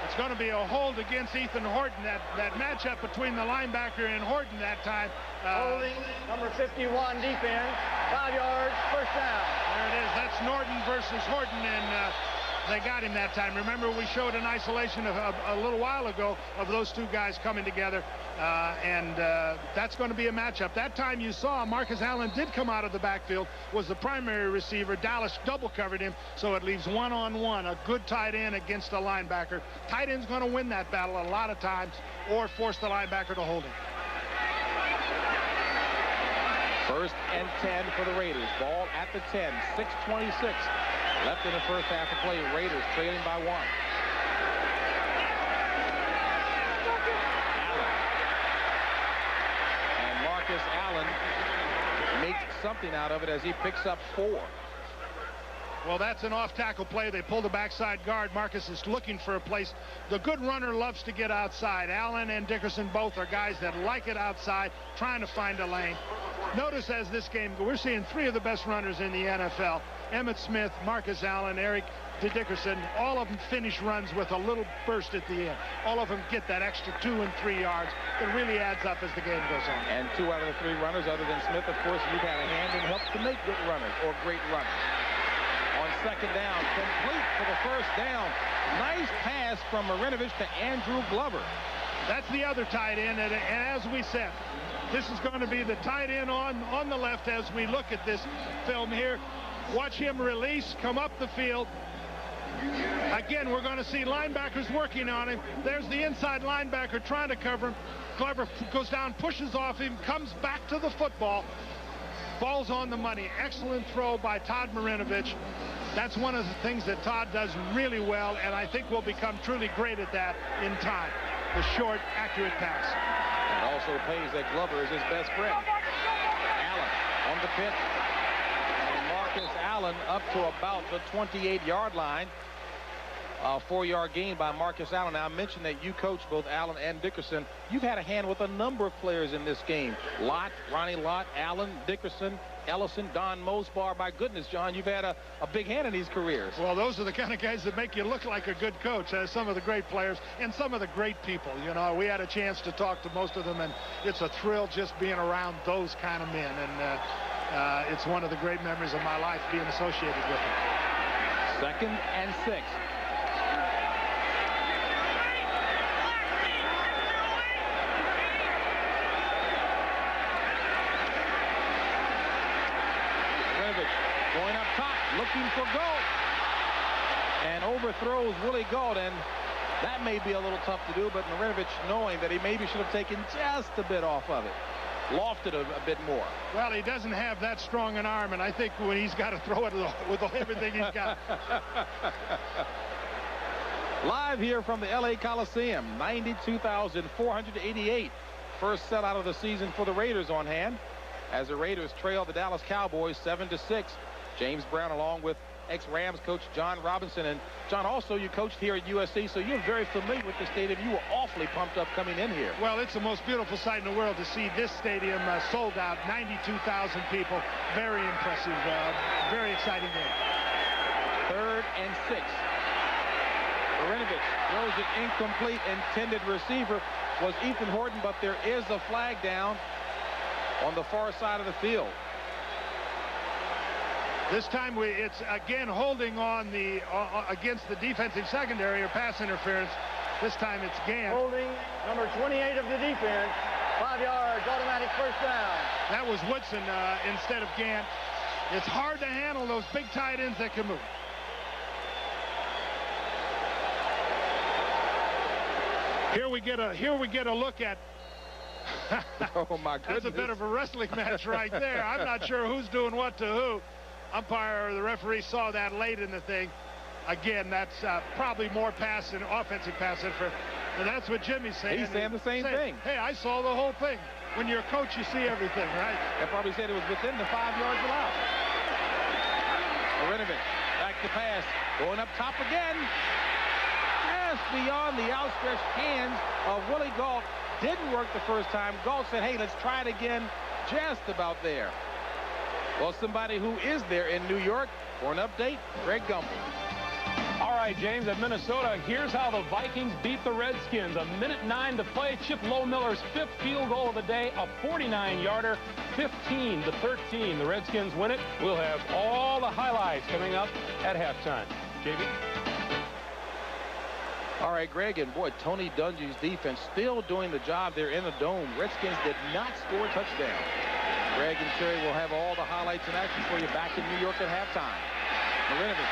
It's going to be a hold against Ethan Horton. That matchup between the linebacker and Horton that time. Holding, number 51 defense, 5 yards, first down. There it is. That's Norton versus Horton, and they got him that time. Remember, we showed an isolation of a little while ago of those two guys coming together, and that's going to be a matchup. That time you saw Marcus Allen did come out of the backfield, was the primary receiver. Dallas double covered him, so it leaves 1-on-1, a good tight end against a linebacker. Tight end's going to win that battle a lot of times, or force the linebacker to hold him. First and 10 for the Raiders. Ball at the 10, 6:26 left in the first half of play. Raiders trailing by 1. Allen. And Marcus Allen makes something out of it as he picks up 4. Well, that's an off-tackle play. They pull the backside guard. Marcus is looking for a place. The good runner loves to get outside. Allen and Dickerson both are guys that like it outside, trying to find a lane. Notice as this game, we're seeing 3 of the best runners in the NFL. Emmitt Smith, Marcus Allen, Eric Dickerson, all of them finish runs with a little burst at the end. All of them get that extra 2 and 3 yards. It really adds up as the game goes on. And 2 out of the 3 runners, other than Smith, of course, you've had a hand in help to make good runners or great runners. On second down, complete for the first down. Nice pass from Marinovich to Andrew Glover. That's the other tight end, and as we said, this is going to be the tight end on the left as we look at this film here. Watch him release, come up the field. Again, we're going to see linebackers working on him. There's the inside linebacker trying to cover him. Glover goes down, pushes off him, comes back to the football. Ball's on the money. Excellent throw by Todd Marinovich. That's one of the things that Todd does really well, and I think will become truly great at that in time. The short, accurate pass. It also pays that Glover is his best friend. Allen on the pitch. And Marcus Allen up to about the 28-yard line. A 4-yard gain by Marcus Allen. Now, I mentioned that you coach both Allen and Dickerson. You've had a hand with a number of players in this game. Lott, Ronnie Lott, Allen, Dickerson, Ellison, Don Mosbar. My goodness, John, you've had a big hand in these careers. Well, those are the kind of guys that make you look like a good coach. Some of the great players and some of the great people. You know, we had a chance to talk to most of them, and it's a thrill just being around those kind of men. And it's one of the great memories of my life being associated with them. 2nd and 6. Going up top, looking for Galt, and overthrows Willie Galt, and That may be a little tough to do, but Marinovich, knowing that he maybe should have taken just a bit off of it, lofted a bit more. Well, he doesn't have that strong an arm, and I think when he's got to throw it with everything he's got. Live here from the LA Coliseum, 92,488. First set out of the season for the Raiders on hand, as the Raiders trail the Dallas Cowboys 7-6. James Brown along with ex-Rams coach John Robinson. And John, also you coached here at USC, so you're very familiar with the stadium. You were awfully pumped up coming in here. Well, it's the most beautiful sight in the world to see this stadium sold out, 92,000 people. Very impressive, very exciting game. 3rd and 6. Marinovich throws it incomplete. Intended receiver was Ethan Horton, but there is a flag down on the far side of the field. This time it's again holding on the against the defensive secondary or pass interference. This time it's Gant. Holding number 28 of the defense. 5 yards, automatic first down. That was Woodson instead of Gant. It's hard to handle those big tight ends that can move. Here we get a look at. Oh my goodness. That's a bit of a wrestling match right there. I'm not sure who's doing what to who. Umpire or the referee saw that late in the thing. Again, that's probably more pass and offensive pass interference. And that's what Jimmy's saying. He's saying the same thing. Hey, I saw the whole thing. When you're a coach, you see everything, right? They probably said it was within the 5 yards allowed. Marinovich back to pass, going up top again. Just beyond the outstretched hands of Willie Gault. Didn't work the first time. Gault said, hey, let's try it again. Just about there. Well, somebody who is there in New York for an update, Greg Gumbel. All right, James, at Minnesota, here's how the Vikings beat the Redskins. 1:09 to play. Chip Lohmiller's 5th field goal of the day, a 49-yarder, 15-13. The Redskins win it. We'll have all the highlights coming up at halftime. JB? All right, Greg, and boy, Tony Dungy's defense still doing the job there in the dome. Redskins did not score a touchdown. Greg and Terry will have all the highlights and action for you back in New York at halftime. Marinovich.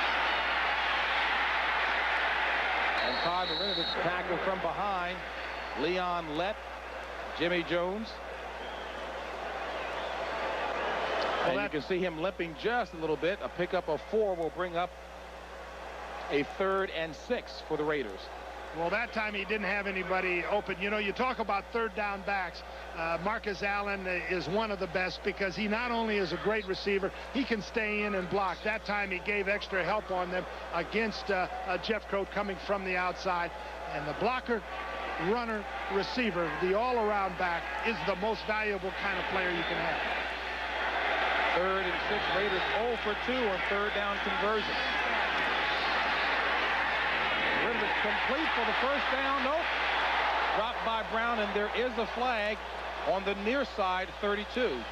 And Todd Marinovich tackled from behind. Leon Lett, Jimmy Jones. And you can see him limping just a little bit. A pickup of 4 will bring up a 3rd and 6 for the Raiders. Well, that time he didn't have anybody open. You know, you talk about third down backs. Marcus Allen is one of the best because he not only is a great receiver, he can stay in and block. That time he gave extra help on them against Jeff Croat coming from the outside. And the blocker, runner, receiver, the all-around back is the most valuable kind of player you can have. 3rd and 6, Raiders 0 for 2 on 3rd down conversion. Complete for the first down. Nope. Dropped by Brown, and there is a flag on the near side, 32.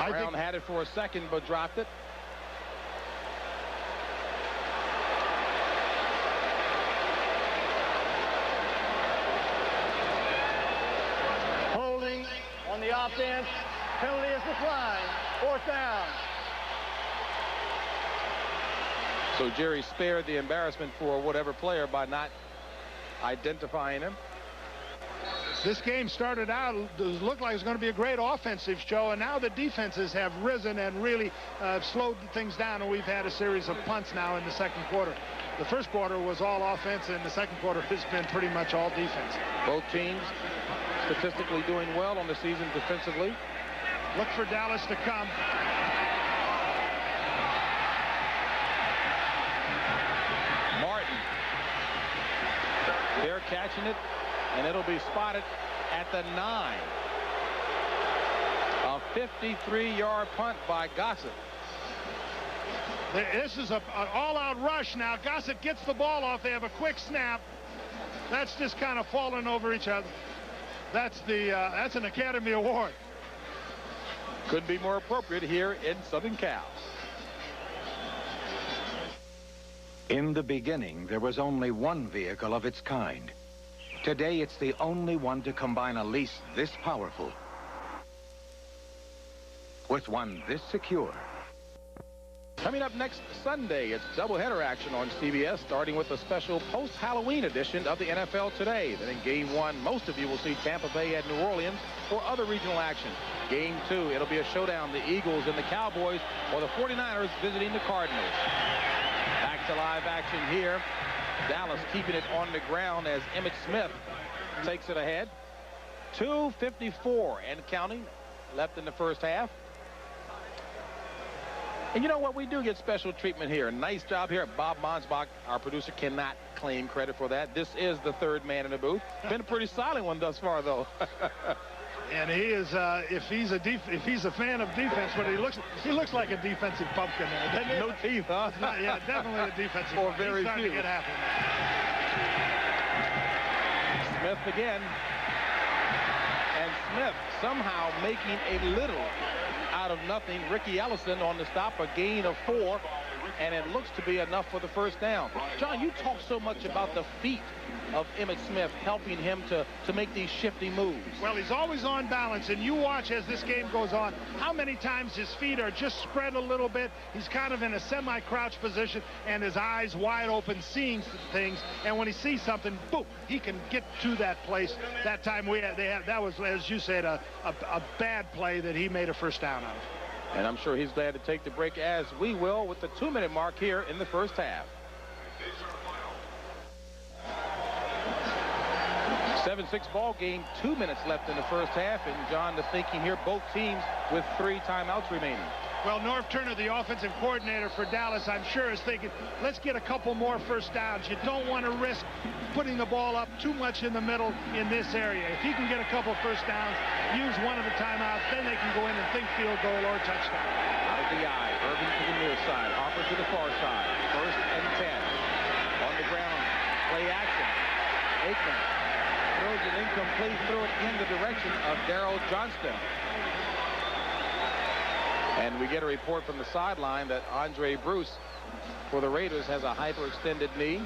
Brown had it for a second, but dropped it. Holding on the offense. Penalty is declined. 4th down. So Jerry spared the embarrassment for whatever player by not identifying him. This game started out, looked like it was going to be a great offensive show, and now the defenses have risen and really slowed things down, and we've had a series of punts now in the second quarter. The first quarter was all offense, and the second quarter has been pretty much all defense. Both teams statistically doing well on the season defensively. Look for Dallas to come. They're catching it, and it'll be spotted at the 9. A 53-yard punt by Gossett. This is an all-out rush now. Gossett gets the ball off. They have a quick snap. That's just kind of falling over each other. That's an Academy Award. Couldn't be more appropriate here in Southern Cal. In the beginning, there was only one vehicle of its kind. Today, it's the only one to combine a lease this powerful with one this secure. Coming up next Sunday, it's doubleheader action on CBS, starting with a special post-Halloween edition of the NFL Today. Then in Game 1, most of you will see Tampa Bay at New Orleans for other regional action. Game 2, it'll be a showdown, the Eagles and the Cowboys, or the 49ers visiting the Cardinals. Back to live action here. Dallas keeping it on the ground as Emmitt Smith takes it ahead. 2:54 and counting left in the first half. And you know what? We do get special treatment here. Nice job here. Bob Monsbach, our producer, cannot claim credit for that. This is the third man in the booth. Been a pretty solid one thus far, though. And he is, if he's a fan of defense, but he looks like a defensive pumpkin there. Doesn't No teeth, huh? Yeah, definitely a defensive Or pumpkin. very He's starting few. to get happy. Smith again. And Smith somehow making a little out of nothing. Ricky Ellison on the stop, a gain of 4, and it looks to be enough for the first down. John, you talk so much about the feet of Emmitt Smith helping him to make these shifty moves. Well, he's always on balance, and you watch as this game goes on how many times his feet are just spread a little bit. He's kind of in a semi-crouch position, and his eyes wide open, seeing things. And when he sees something, boom, he can get to that place. That time that was, as you said, a bad play that he made a first down out of. And I'm sure he's glad to take the break, as we will, with the 2-minute mark here in the first half. 7-6 ball game, 2 minutes left in the first half. And John, the thinking here, both teams with 3 timeouts remaining. Well, Norv Turner, the offensive coordinator for Dallas, I'm sure is thinking, let's get a couple more first downs. You don't want to risk putting the ball up too much in the middle in this area. If he can get a couple first downs, use one of the timeouts, then they can go in and think field goal or touchdown. Out of the eye, Irvin to the near side, Harper to the far side. 1st and 10. On the ground, play action. Aikman throws it incomplete, threw it in the direction of Darryl Johnston. And we get a report from the sideline that Andre Bruce for the Raiders has a hyperextended knee,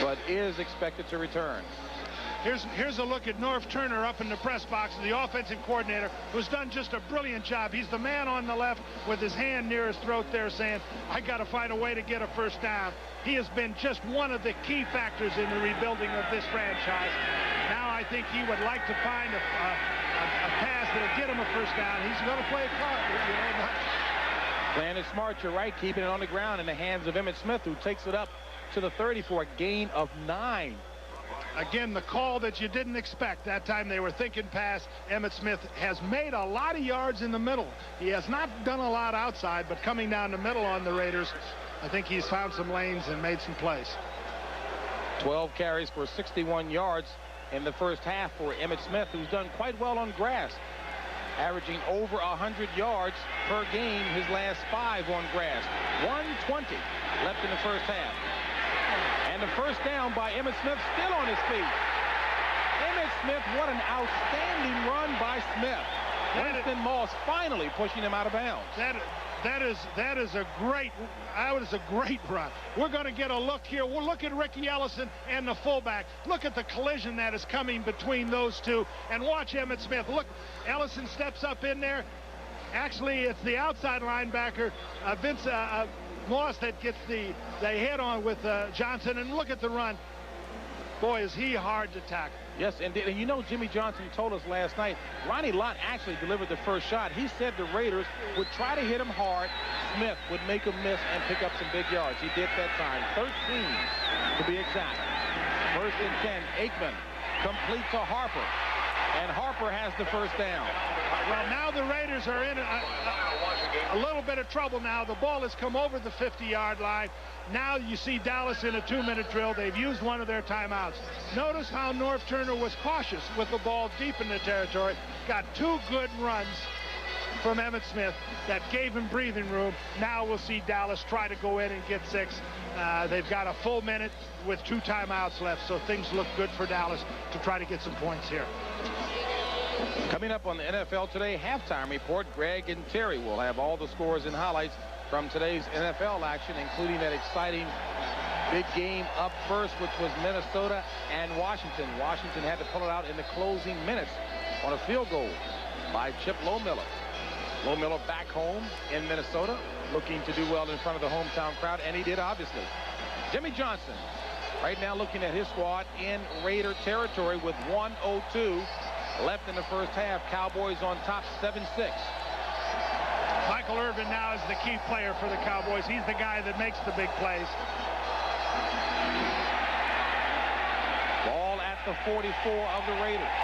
but is expected to return. Here's a look at Norv Turner up in the press box, the offensive coordinator, who's done just a brilliant job. He's the man on the left with his hand near his throat there saying, I got to find a way to get a first down. He has been just one of the key factors in the rebuilding of this franchise. Now I think he would like to find a pass that'll get him a first down. He's going to play a card. Playing it smart, you're right, keeping it on the ground in the hands of Emmitt Smith, who takes it up to the 30 for a gain of 9. Again, the call that you didn't expect. That time they were thinking pass. Emmitt Smith has made a lot of yards in the middle. He has not done a lot outside, but coming down the middle on the Raiders, I think he's found some lanes and made some plays. 12 carries for 61 yards in the first half for Emmitt Smith, who's done quite well on grass, averaging over 100 yards per game his last 5 on grass. 120 left in the first half. And the first down by Emmitt Smith, still on his feet. Emmitt Smith, what an outstanding run by Smith. Winston Moss finally pushing him out of bounds. That is a great run. We're going to get a look here. We'll look at Ricky Ellison and the fullback. Look at the collision that is coming between those two, and watch Emmitt Smith. Look, Ellison steps up in there. Actually, it's the outside linebacker, Vince Moss, that gets the head on with Johnson, and look at the run. Boy, is he hard to tackle. Yes, and you know, Jimmy Johnson told us last night, Ronnie Lott actually delivered the first shot. He said the Raiders would try to hit him hard. Smith would make him miss and pick up some big yards. He did that time. 13 to be exact. 1st and 10. Aikman complete to Harper. And Harper has the first down. Well, now the Raiders are in a little bit of trouble now. The ball has come over the 50-yard line. Now you see Dallas in a 2-minute drill. They've used one of their timeouts. Notice how Norv Turner was cautious with the ball deep in the territory. Got 2 good runs from Emmitt Smith that gave him breathing room. Now we'll see Dallas try to go in and get 6. They've got a full minute with 2 timeouts left, so things look good for Dallas to try to get some points here. Coming up on the NFL Today halftime report, Greg and Terry will have all the scores and highlights from today's NFL action, including that exciting big game up first, which was Minnesota and Washington. Washington had to pull it out in the closing minutes on a field goal by Chip Lomiller. Lo Miller back home in Minnesota, looking to do well in front of the hometown crowd, and he did, obviously. Jimmy Johnson, right now looking at his squad in Raider territory with 1:02 left in the first half. Cowboys on top 7-6. Michael Irvin now is the key player for the Cowboys. He's the guy that makes the big plays. Ball at the 44 of the Raiders.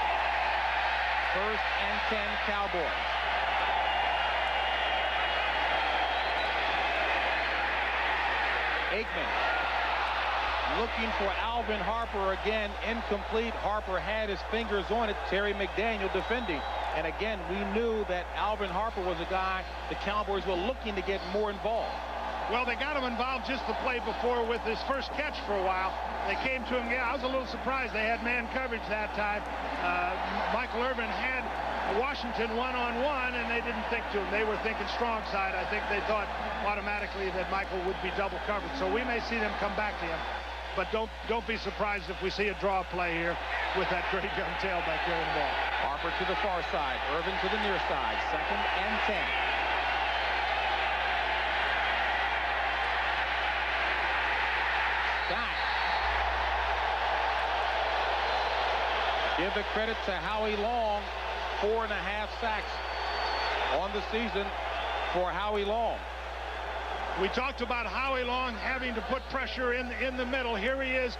1st and 10 Cowboys. Aikman looking for Alvin Harper again. Incomplete. Harper had his fingers on it. Terry McDaniel defending. And again, we knew that Alvin Harper was a guy the Cowboys were looking to get more involved. Well, they got him involved just the play before with his first catch for a while. They came to him. Yeah, I was a little surprised they had man coverage that time. Michael Irvin had Washington one-on-one, and they didn't think to him. They were thinking strong side. I think they thought automatically that Michael would be double covered. So we may see them come back to him. But don't be surprised if we see a draw play here with that great young tailback carrying the ball. Harper to the far side. Irvin to the near side. 2nd and 10. Scott. Give the credit to Howie Long. 4.5 sacks on the season for Howie Long. We talked about Howie Long having to put pressure in the middle. Here he is.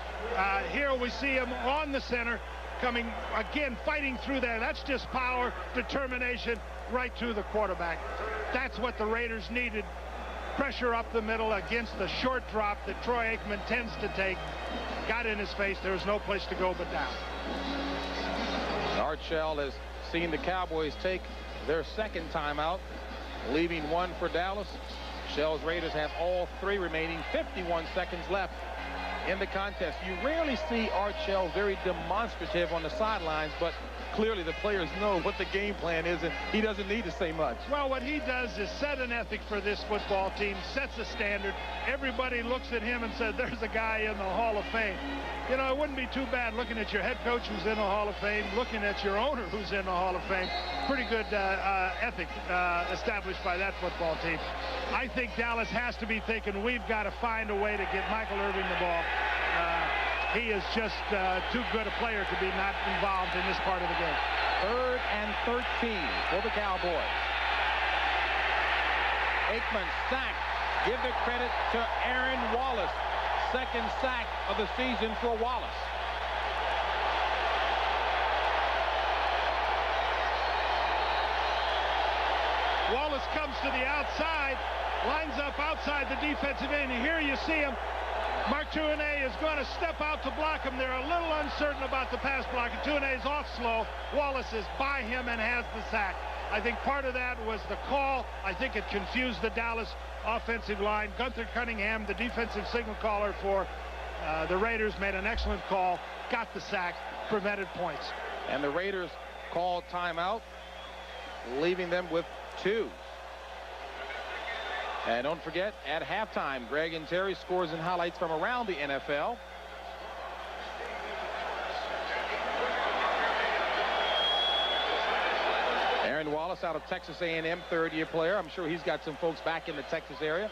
Here we see him on the center, coming again, fighting through there. That's just power, determination, right to the quarterback. That's what the Raiders needed. Pressure up the middle against the short drop that Troy Aikman tends to take. Got in his face. There's no place to go but down. Art Shell has seen the Cowboys take their 2nd timeout, leaving 1 for Dallas. Shell's Raiders have all 3 remaining. 51 seconds left in the contest. You rarely see Art Shell very demonstrative on the sidelines, but clearly the players know what the game plan is, and he doesn't need to say much. Well, what he does is set an ethic for this football team, sets a standard. Everybody looks at him and says, there's a guy in the Hall of Fame. You know, it wouldn't be too bad looking at your head coach who's in the Hall of Fame, looking at your owner who's in the Hall of Fame. Pretty good ethic established by that football team. I think Dallas has to be thinking, we've got to find a way to get Michael Irvin the ball. He is just too good a player to be not involved in this part of the game. 3rd and 13 for the Cowboys. Aikman sacked. Give the credit to Aaron Wallace. 2nd sack of the season for Wallace. Wallace comes to the outside, lines up outside the defensive end, and here you see him. Mark Tuinei is going to step out to block him. They're a little uncertain about the pass block. Tuinei's off slow. Wallace is by him and has the sack. I think part of that was the call. I think it confused the Dallas offensive line. Gunther Cunningham, the defensive signal caller for the Raiders, made an excellent call, got the sack, prevented points. And the Raiders called timeout, leaving them with 2. And don't forget, at halftime, Greg and Terry scores and highlights from around the NFL. Aaron Wallace out of Texas A&M, 3rd-year player. I'm sure he's got some folks back in the Texas area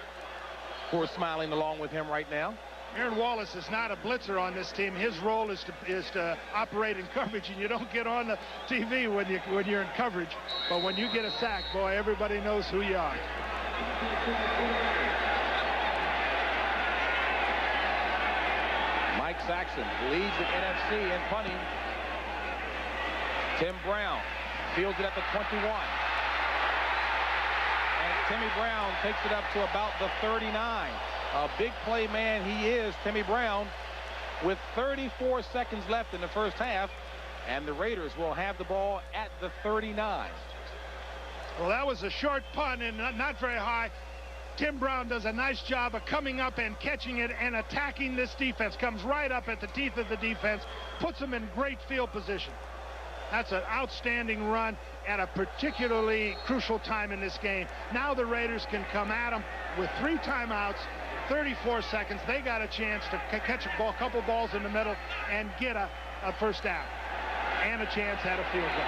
who are smiling along with him right now. Aaron Wallace is not a blitzer on this team. His role is to operate in coverage, and you don't get on the TV when you're in coverage. But when you get a sack, boy, everybody knows who you are. Mike Saxon leads the NFC in punting. Tim Brown fields it at the 21. And Timmy Brown takes it up to about the 39. A big play man he is, Timmy Brown, with 34 seconds left in the first half. And the Raiders will have the ball at the 39. Well, that was a short punt and not very high. Tim Brown does a nice job of coming up and catching it and attacking this defense. Comes right up at the teeth of the defense, puts them in great field position. That's an outstanding run at a particularly crucial time in this game. Now the Raiders can come at them with 3 timeouts, 34 seconds. They got a chance to catch a couple balls in the middle and get a first down and a chance at a field goal.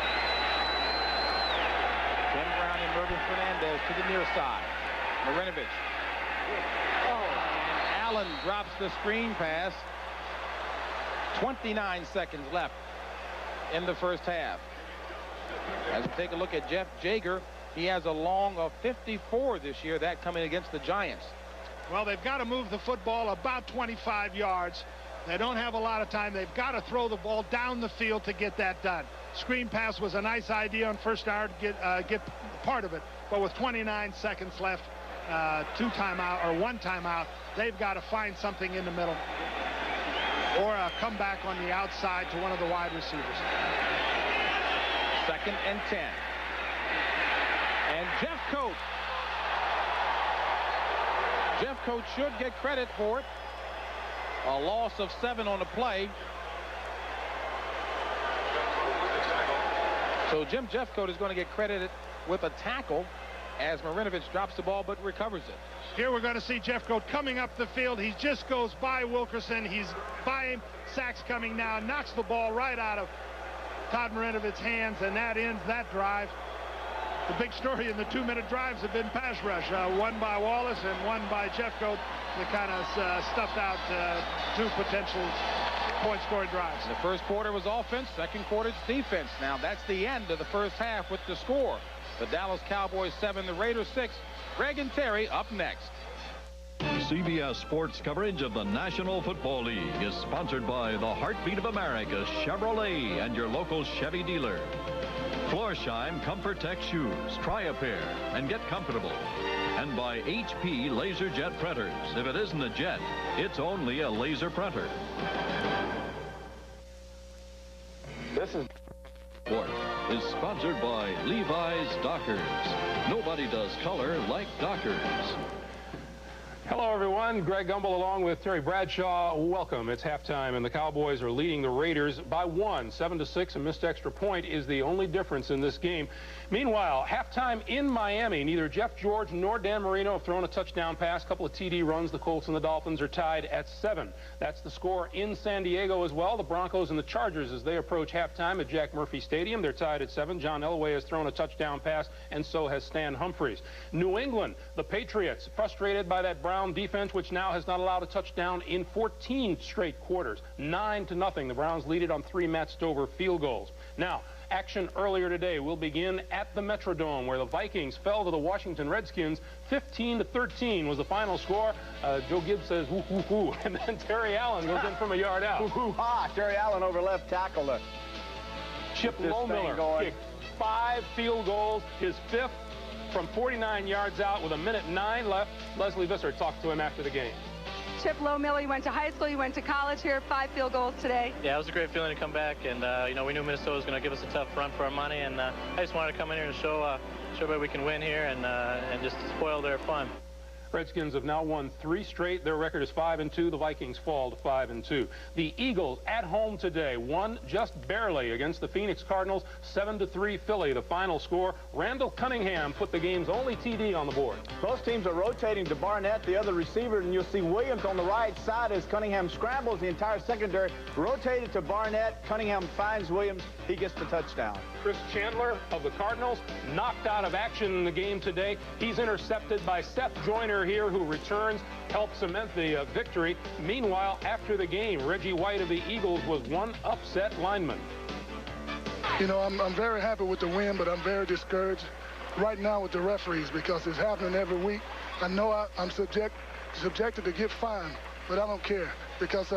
Tim Brown in Mervin Fernandez to the near side. Marinovich. And Allen drops the screen pass. 29 seconds left in the first half. As we take a look at Jeff Jager, he has a long of 54 this year, that coming against the Giants. Well, they've got to move the football about 25 yards. They don't have a lot of time. They've got to throw the ball down the field to get that done. Screen pass was a nice idea on first down to get part of it. But with 29 seconds left, one timeout, they've got to find something in the middle or a comeback on the outside to one of the wide receivers. 2nd and 10. And Jeff Coate should get credit for it. A loss of 7 on the play. So Jeff Coate is going to get credited with a tackle as Marinovich drops the ball but recovers it. Here we're going to see Jeff Coate coming up the field. He just goes by Wilkerson. He's by him. Sacks coming now. Knocks the ball right out of Todd Marinovich's hands, and that ends that drive. The big story in the 2-minute drives have been pass rush. One by Wallace and one by Jeff Coate that kind of stuffed out 2 potential point-scoring drives. The first quarter was offense. Second quarter is defense. Now that's the end of the first half with the score. The Dallas Cowboys 7, the Raiders 6. Greg and Terry up next. CBS Sports coverage of the National Football League is sponsored by the Heartbeat of America, Chevrolet, and your local Chevy dealer. Florsheim Comfort Tech shoes. Try a pair and get comfortable. And by HP LaserJet printers. If it isn't a jet, it's only a laser printer. This is sponsored by Levi's Dockers. Nobody does color like Dockers. Hello, everyone. Greg Gumbel along with Terry Bradshaw. Welcome. It's halftime, and the Cowboys are leading the Raiders by 1, 7-6. A missed extra point is the only difference in this game. Meanwhile, halftime in Miami, neither Jeff George nor Dan Marino have thrown a touchdown pass. A couple of TD runs. The Colts and the Dolphins are tied at 7. That's the score in San Diego as well. The Broncos and the Chargers, as they approach halftime at Jack Murphy Stadium, they're tied at 7. John Elway has thrown a touchdown pass, and so has Stan Humphries. New England, the Patriots, frustrated by that Brown defense, which now has not allowed a touchdown in 14 straight quarters. 9-0. The Browns lead it on 3 Matt Stover field goals. Now, action earlier today will begin at the Metrodome, where the Vikings fell to the Washington Redskins. 15-13 was the final score. Joe Gibbs says, whoo, whoo, whoo. And then Terry Allen goes in from a yard out. Whoo, ha. Terry Allen over left tackle to Chip Lohmiller kicked 5 field goals, his 5th from 49 yards out with 1:09 left. Leslie Visser talked to him after the game. Chip Lohmiller, you went to high school, you went to college here, 5 field goals today. Yeah, it was a great feeling to come back, and we knew Minnesota was going to give us a tough run for our money, and I just wanted to come in here and show everybody we can win here and just spoil their fun. Redskins have now won 3 straight. Their record is 5-2. The Vikings fall to 5-2. The Eagles at home today won just barely against the Phoenix Cardinals. 7-3 Philly, the final score. Randall Cunningham put the game's only TD on the board. Both teams are rotating to Barnett, the other receiver, and you'll see Williams on the right side as Cunningham scrambles. The entire secondary rotated to Barnett. Cunningham finds Williams. He gets the touchdown. Chris Chandler of the Cardinals knocked out of action in the game today. He's intercepted by Seth Joyner here, who returns, helps cement the victory. Meanwhile, after the game, Reggie White of the Eagles was one upset lineman. You know, I'm very happy with the win, but I'm very discouraged right now with the referees because it's happening every week. I know I'm subjected to get fined, but I don't care because,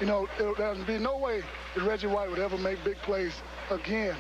you know, there'll be no way that Reggie White would ever make big plays again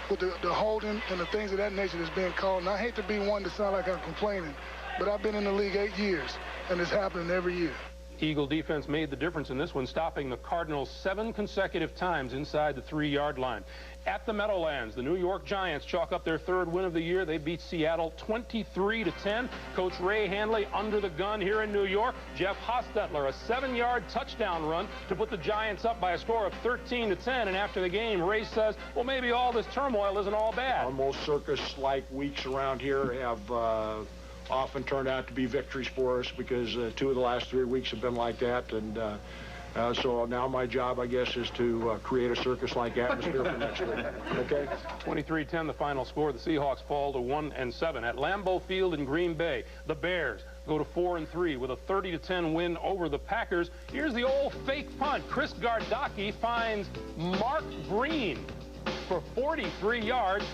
with the holding and the things of that nature that's being called. And I hate to be one to sound like I'm complaining, but I've been in the league 8 years, and it's happening every year. Eagle defense made the difference in this one, stopping the Cardinals 7 consecutive times inside the 3-yard line. At the Meadowlands, the New York Giants chalk up their 3rd win of the year. They beat Seattle 23-10. Coach Ray Handley under the gun here in New York. Jeff Hostetler, a 7-yard touchdown run to put the Giants up by a score of 13-10. And after the game, Ray says, well, maybe all this turmoil isn't all bad. Almost circus-like weeks around here have often turned out to be victories for us because 2 of the last 3 weeks have been like that. And So now my job, I guess, is to create a circus-like atmosphere for next week. Okay? 23-10 the final score. The Seahawks fall to 1-7 at Lambeau Field in Green Bay. The Bears go to 4-3 with a 30-10 win over the Packers. Here's the old fake punt. Chris Gardocki finds Mark Green for 43 yards.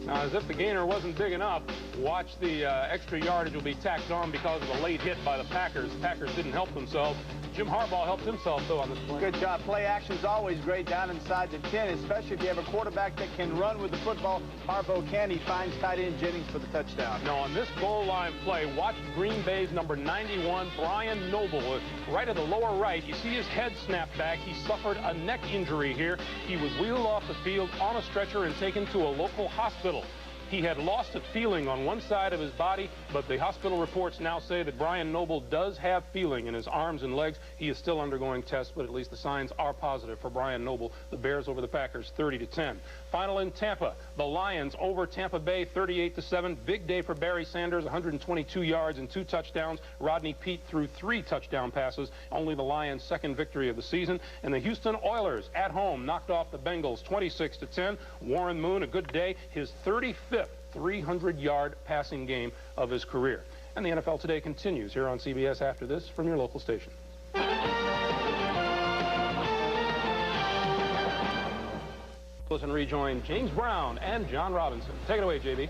Now, as if the gainer wasn't big enough, watch the extra yardage will be tacked on because of the late hit by the Packers. The Packers didn't help themselves. Jim Harbaugh helped himself, though, on this play. Good job. Play action's always great down inside the 10, especially if you have a quarterback that can run with the football. Harbaugh can. He finds tight end Jennings for the touchdown. Now, on this goal line play, watch Green Bay's number 91, Brian Noble, right at the lower right. You see his head snap back. He suffered a neck injury here. He was wheeled off the field on a stretcher and taken to a local hospital. He had lost a feeling on one side of his body, but the hospital reports now say that Brian Noble does have feeling in his arms and legs. He is still undergoing tests, but at least the signs are positive for Brian Noble. The Bears over the Packers 30-10. Final in Tampa, the Lions over Tampa Bay 38-7. Big day for Barry Sanders, 122 yards and 2 touchdowns. Rodney Peete threw 3 touchdown passes, only the Lions' second victory of the season. And the Houston Oilers at home knocked off the Bengals 26-10. Warren Moon, a good day, his 35th 300-yard passing game of his career. And the NFL Today continues here on CBS after this from your local station. Listen, rejoin James Brown and John Robinson. Take it away, JB.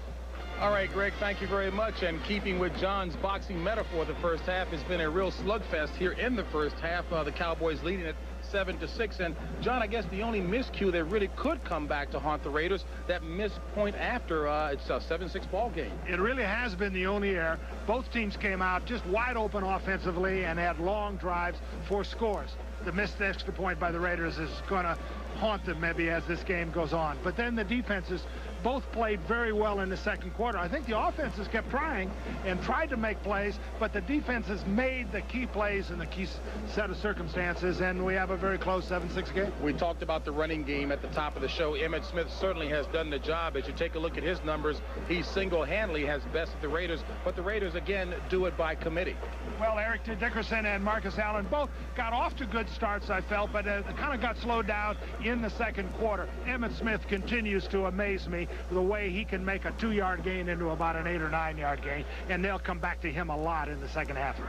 All right, Greg, thank you very much. And keeping with John's boxing metaphor, the first half has been a real slugfest here in the first half. The Cowboys leading it 7-6. And John, I guess the only miscue that really could come back to haunt the Raiders, that missed point after it's a 7-6 ball game. It really has been the only error. Both teams came out just wide open offensively and had long drives for scores. The missed extra point by the Raiders is going to haunt them maybe as this game goes on. But then the defenses both played very well in the second quarter. I think the offenses kept trying and tried to make plays, but the defenses made the key plays in the key set of circumstances, and we have a very close 7-6 game. We talked about the running game at the top of the show. Emmitt Smith certainly has done the job. As you take a look at his numbers, he single-handedly has bested the Raiders, but the Raiders, again, do it by committee. Well, Eric Dickerson and Marcus Allen both got off to good starts, I felt, but kind of got slowed down in the second quarter. Emmitt Smith continues to amaze me the way he can make a 2-yard gain into about an 8 or 9 yard gain, and they'll come back to him a lot in the second half.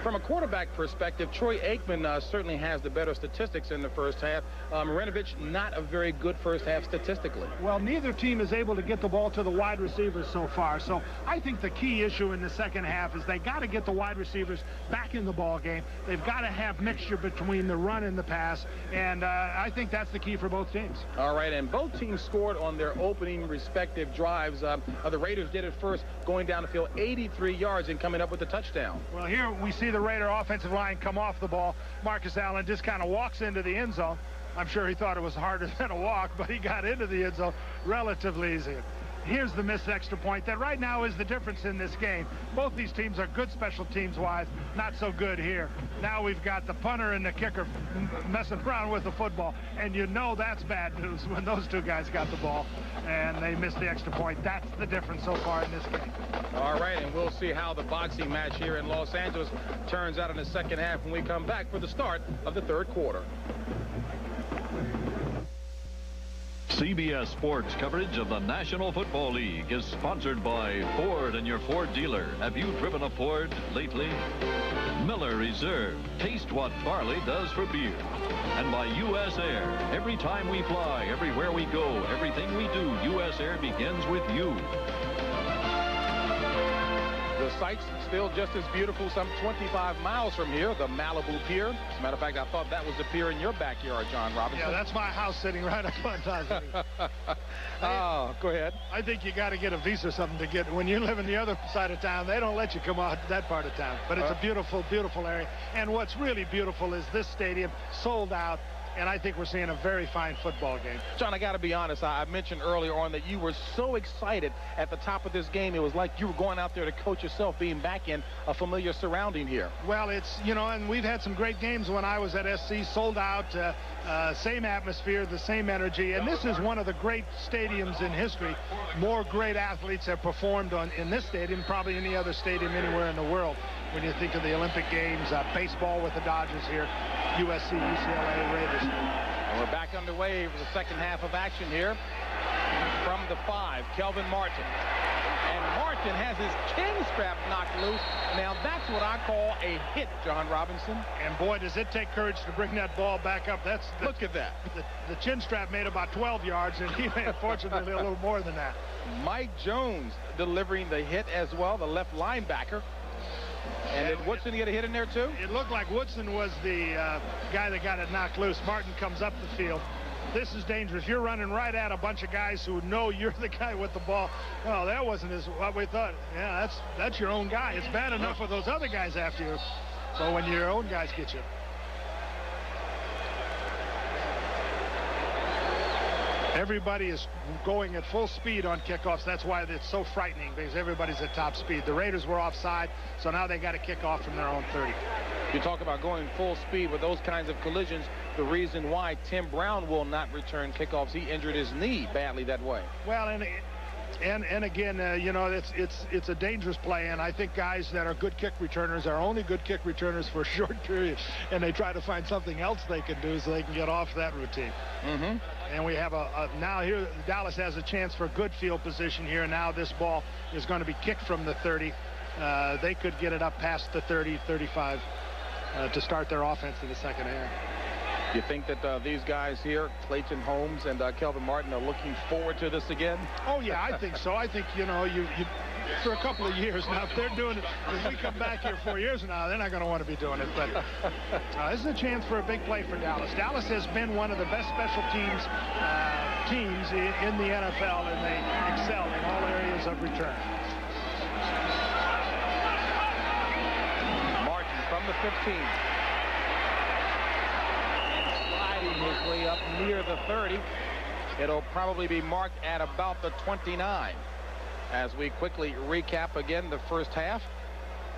From a quarterback perspective, Troy Aikman certainly has the better statistics in the first half. Marinovich, not a very good first half statistically. Well, neither team is able to get the ball to the wide receivers so far, so I think the key issue in the second half is they got to get the wide receivers back in the ball game. They've got to have mixture between the run and the pass, and I think that's the key for both teams. All right, and both teams scored on their opening respective drives. The Raiders did it first, going down the field 83 yards and coming up with a touchdown. Well, here we see the Raider offensive line come off the ball. Marcus Allen just kind of walks into the end zone. I'm sure he thought it was harder than a walk, but he got into the end zone relatively easy. Here's the missed extra point that right now is the difference in this game. Both these teams are good special teams-wise, not so good here. Now we've got the punter and the kicker messing around with the football, and you know that's bad news when those two guys got the ball and they missed the extra point. That's the difference so far in this game. All right, and we'll see how the boxing match here in Los Angeles turns out in the second half when we come back for the start of the third quarter. CBS Sports coverage of the National Football League is sponsored by Ford and your Ford dealer. Have you driven a Ford lately? Miller Reserve. Taste what barley does for beer. And by U.S. Air. Every time we fly, everywhere we go, everything we do, U.S. Air begins with you. The site's still just as beautiful some 25 miles from here, the Malibu Pier. As a matter of fact, I thought that was the pier in your backyard, John Robinson. Yeah, that's my house sitting right up on top of me. Oh, go ahead. I think you got to get a visa or something to get. When you live in the other side of town, they don't let you come out that part of town. But it's a beautiful, beautiful area. And what's really beautiful is this stadium sold out. And I think we're seeing a very fine football game. John, I got to be honest. I mentioned earlier on that you were so excited at the top of this game. It was like you were going out there to coach yourself, being back in a familiar surrounding here. Well, it's, you know, and we've had some great games when I was at SC, sold out, same atmosphere, the same energy. And this is one of the great stadiums in history. More great athletes have performed in this stadium, probably any other stadium anywhere in the world. When you think of the Olympic Games, baseball with the Dodgers here. USC UCLA Raiders. And we're back underway for the second half of action here. From the 5, Kelvin Martin. And Martin has his chin strap knocked loose. Now that's what I call a hit, John Robinson. And boy, does it take courage to bring that ball back up. Look at that. The chin strap made about 12 yards, and he made, fortunately, a little more than that. Mike Jones delivering the hit as well, the left linebacker. And did Woodson get a hit in there, too? It looked like Woodson was the guy that got it knocked loose. Martin comes up the field. This is dangerous. You're running right at a bunch of guys who know you're the guy with the ball. Oh, that wasn't what we thought. Yeah, that's your own guy. It's bad enough with those other guys after you. So when your own guys get you. Everybody is going at full speed on kickoffs. That's why it's so frightening, because everybody's at top speed. The Raiders were offside, so now they got to kick off from their own 30. You talk about going full speed with those kinds of collisions. The reason why Tim Brown will not return kickoffs, he injured his knee badly that way. Well, and again, you know, it's a dangerous play, and I think guys that are good kick returners are only good kick returners for a short period, and they try to find something else they can do so they can get off that routine. Mm-hmm. And we have now here Dallas has a chance for good field position here. Now this ball is going to be kicked from the 30. They could get it up past the 30, 35 to start their offense in the second half. You think that these guys here, Clayton Holmes and Kelvin Martin, are looking forward to this again? Oh, yeah, I think so. I think, you know, you for a couple of years now, if they're doing it, if we come back here 4 years from now, they're not going to want to be doing it. But this is a chance for a big play for Dallas. Dallas has been one of the best special teams in the NFL, and they excel in all areas of return. Martin from the 15. His way up near the 30. It'll probably be marked at about the 29. As we quickly recap again the first half,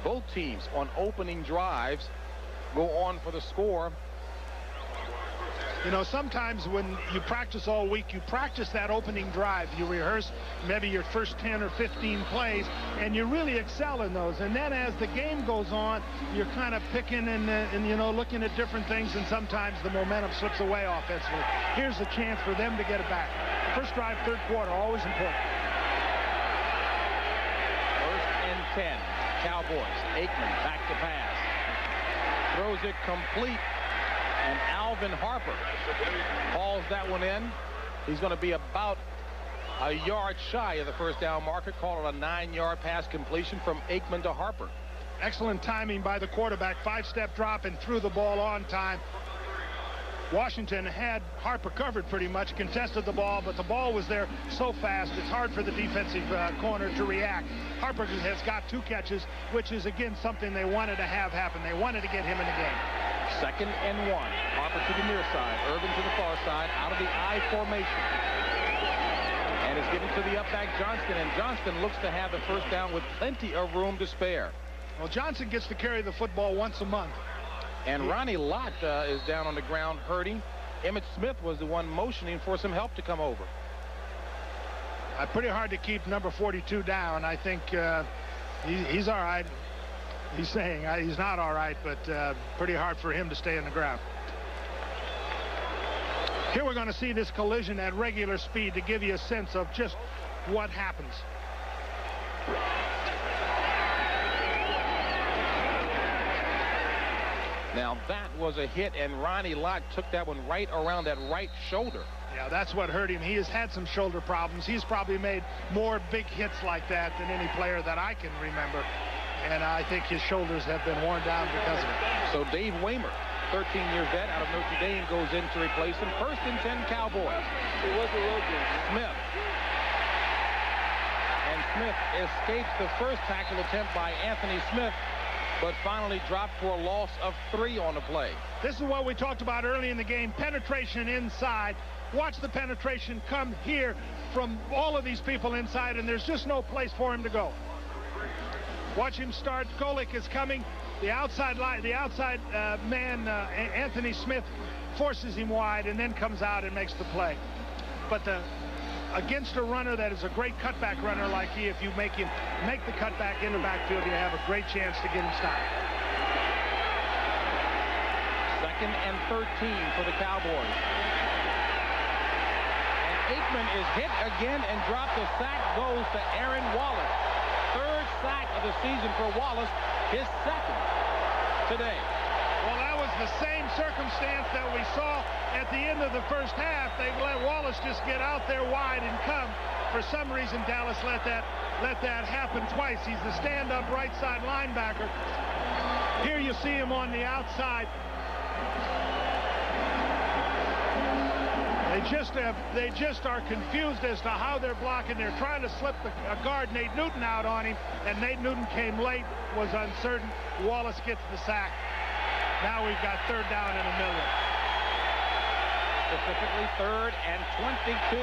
both teams on opening drives go on for the score. You know, sometimes when you practice all week, you practice that opening drive. You rehearse maybe your first 10 or 15 plays, and you really excel in those. And then as the game goes on, you're kind of picking and you know, looking at different things, and sometimes the momentum slips away offensively. Here's a chance for them to get it back. First drive, third quarter, always important. First and 10. Cowboys. Aikman back to pass. Throws it complete. And Alvin Harper hauls that one in. He's going to be about a yard shy of the first down marker. Call it a 9-yard pass completion from Aikman to Harper. Excellent timing by the quarterback. 5-step drop and threw the ball on time. Washington had Harper covered pretty much, contested the ball, but the ball was there so fast it's hard for the defensive corner to react. Harper has got 2 catches, which is again something they wanted to have happen. They wanted to get him in the game. Second and 1. Harper to the near side. Irvin to the far side. Out of the I formation. And is given to the up back Johnston. And Johnston looks to have the first down with plenty of room to spare. Well, Johnson gets to carry the football once a month. And Ronnie Lott is down on the ground hurting. Emmitt Smith was the one motioning for some help to come over. Pretty hard to keep number 42 down. I think he's all right. He's saying he's not all right, but pretty hard for him to stay on the ground. Here we're going to see this collision at regular speed to give you a sense of just what happens. Now that was a hit, and Ronnie Lott took that one right around that right shoulder. Yeah, that's what hurt him. He has had some shoulder problems. He's probably made more big hits like that than any player that I can remember. And I think his shoulders have been worn down because of it. So Dave Waymer, 13-year vet out of Notre Dame, goes in to replace him. First and 10 Cowboys. Smith. And Smith escapes the first tackle attempt by Anthony Smith, but finally dropped for a loss of 3 on the play. This is what we talked about early in the game. Penetration inside. Watch the penetration come here from all of these people inside, and there's just no place for him to go. Watch him start. Golick is coming. The outside line, the outside man, Anthony Smith, forces him wide and then comes out and makes the play. But against a runner that is a great cutback runner like he, if you make the cutback in the backfield, you have a great chance to get him stopped. Second 2nd and 13 for the Cowboys. And Aikman is hit again and dropped. The sack goes to Aaron Wallace. 3rd sack of the season for Wallace, his 2nd today. Well, that was the same circumstance that we saw at the end of the first half. They let Wallace just get out there wide and come. For some reason, Dallas let that happen twice. He's the stand-up right side linebacker. Here you see him on the outside. They just are confused as to how they're blocking. They're trying to slip a guard, Nate Newton, out on him, and Nate Newton came late, was uncertain. Wallace gets the sack. Now we've got 3rd down and 1 million. Specifically 3rd and 22.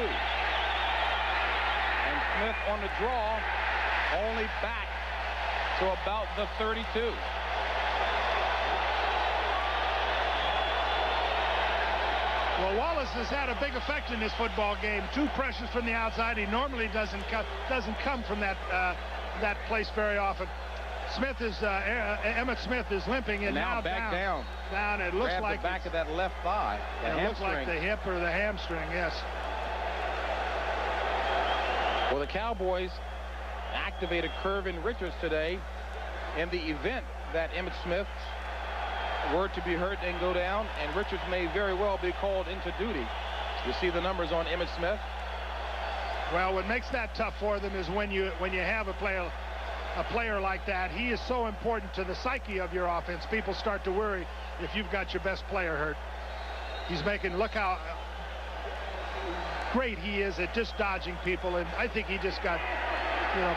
And Smith on the draw, only back to about the 32. Well, Wallace has had a big effect in this football game. 2 pressures from the outside. He normally doesn't come from that place very often. Emmitt Smith is limping, and now back down. It looks Grab like the back of that left thigh. It looks like the hip or the hamstring. Yes. Well, the Cowboys activated Curvin Richards today in the event that Emmitt Smith's were to be hurt and go down, and Richards may very well be called into duty. You see the numbers on Emmitt Smith. Well, what makes that tough for them is when you have a player like that. He is so important to the psyche of your offense. People start to worry if you've got your best player hurt. He's making, look how great he is at just dodging people, and I think he just got,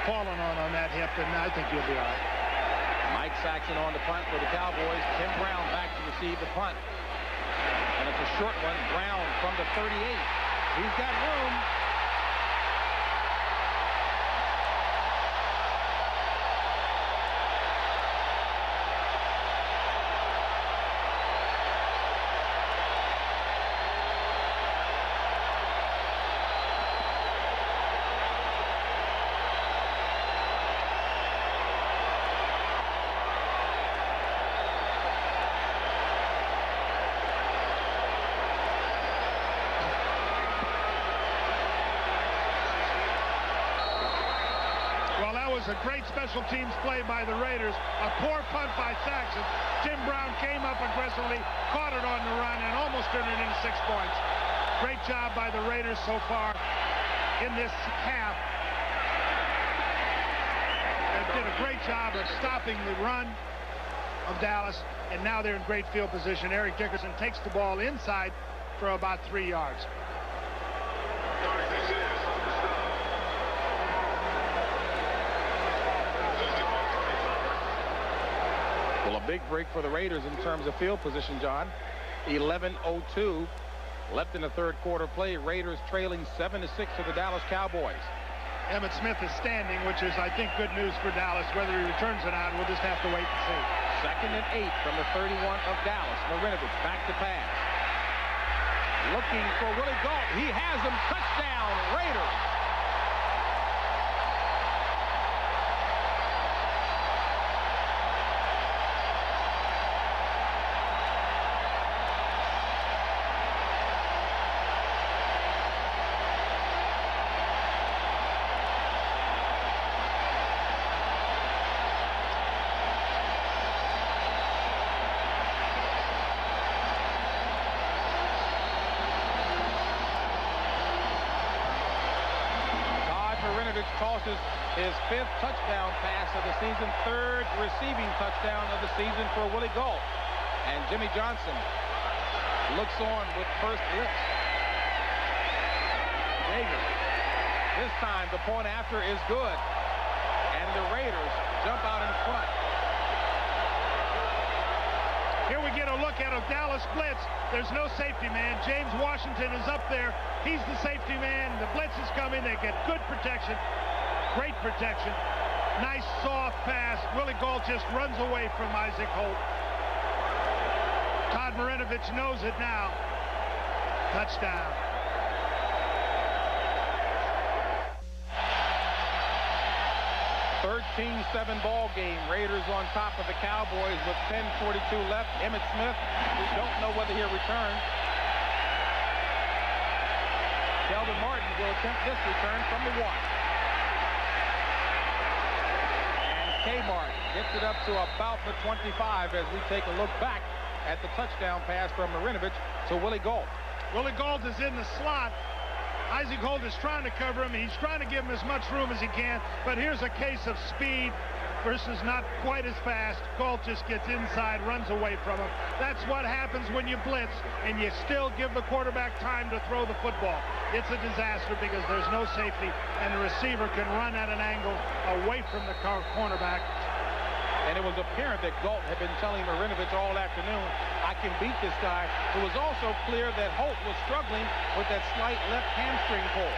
fallen on that hip, and I think he'll be all right. Mike Saxon on the punt for the Cowboys. Tim Brown back to receive the punt. And it's a short one. Brown from the 38. He's got room. A great special teams play by the Raiders. A poor punt by Saxon. Tim Brown came up aggressively, caught it on the run, and almost turned it into 6 points. Great job by the Raiders so far in this half. They did a great job of stopping the run of Dallas, and now they're in great field position. Eric Dickerson takes the ball inside for about 3 yards. Well, a big break for the Raiders in terms of field position, John. 11:02 left in the 3rd quarter play. Raiders trailing 7-6 to the Dallas Cowboys. Emmitt Smith is standing, which is, I think, good news for Dallas. Whether he returns or not, we'll just have to wait and see. 2nd and 8 from the 31 of Dallas. Marinovich back to pass. Looking for Willie Gault. He has him. Touchdown, Raiders. Tosses his 5th touchdown pass of the season, 3rd receiving touchdown of the season for Willie Gault. And Jimmy Johnson looks on with first lips. Davis. This time the point after is good. And the Raiders jump out in front. Here we get a look at a Dallas blitz. There's no safety man. James Washington is up there. He's the safety man. The blitz is coming. They get good protection. Great protection. Nice soft pass. Willie Gault just runs away from Isaac Holt. Todd Marinovich knows it now. Touchdown. 13-7 ball game. Raiders on top of the Cowboys with 10:42 left. Emmitt Smith, we don't know whether he'll return. Kelvin Martin will attempt this return from the 1. And Kmart gets it up to about the 25 as we take a look back at the touchdown pass from Marinovich to Willie Gault. Willie Gault is in the slot. Isaac Holt is trying to cover him. He's trying to give him as much room as he can. But here's a case of speed versus not quite as fast. Gault just gets inside, runs away from him. That's what happens when you blitz and you still give the quarterback time to throw the football. It's a disaster because there's no safety and the receiver can run at an angle away from the cornerback. And it was apparent that Gault had been telling Marinovich all afternoon, I can beat this guy. It was also clear that Holt was struggling with that slight left hamstring pull.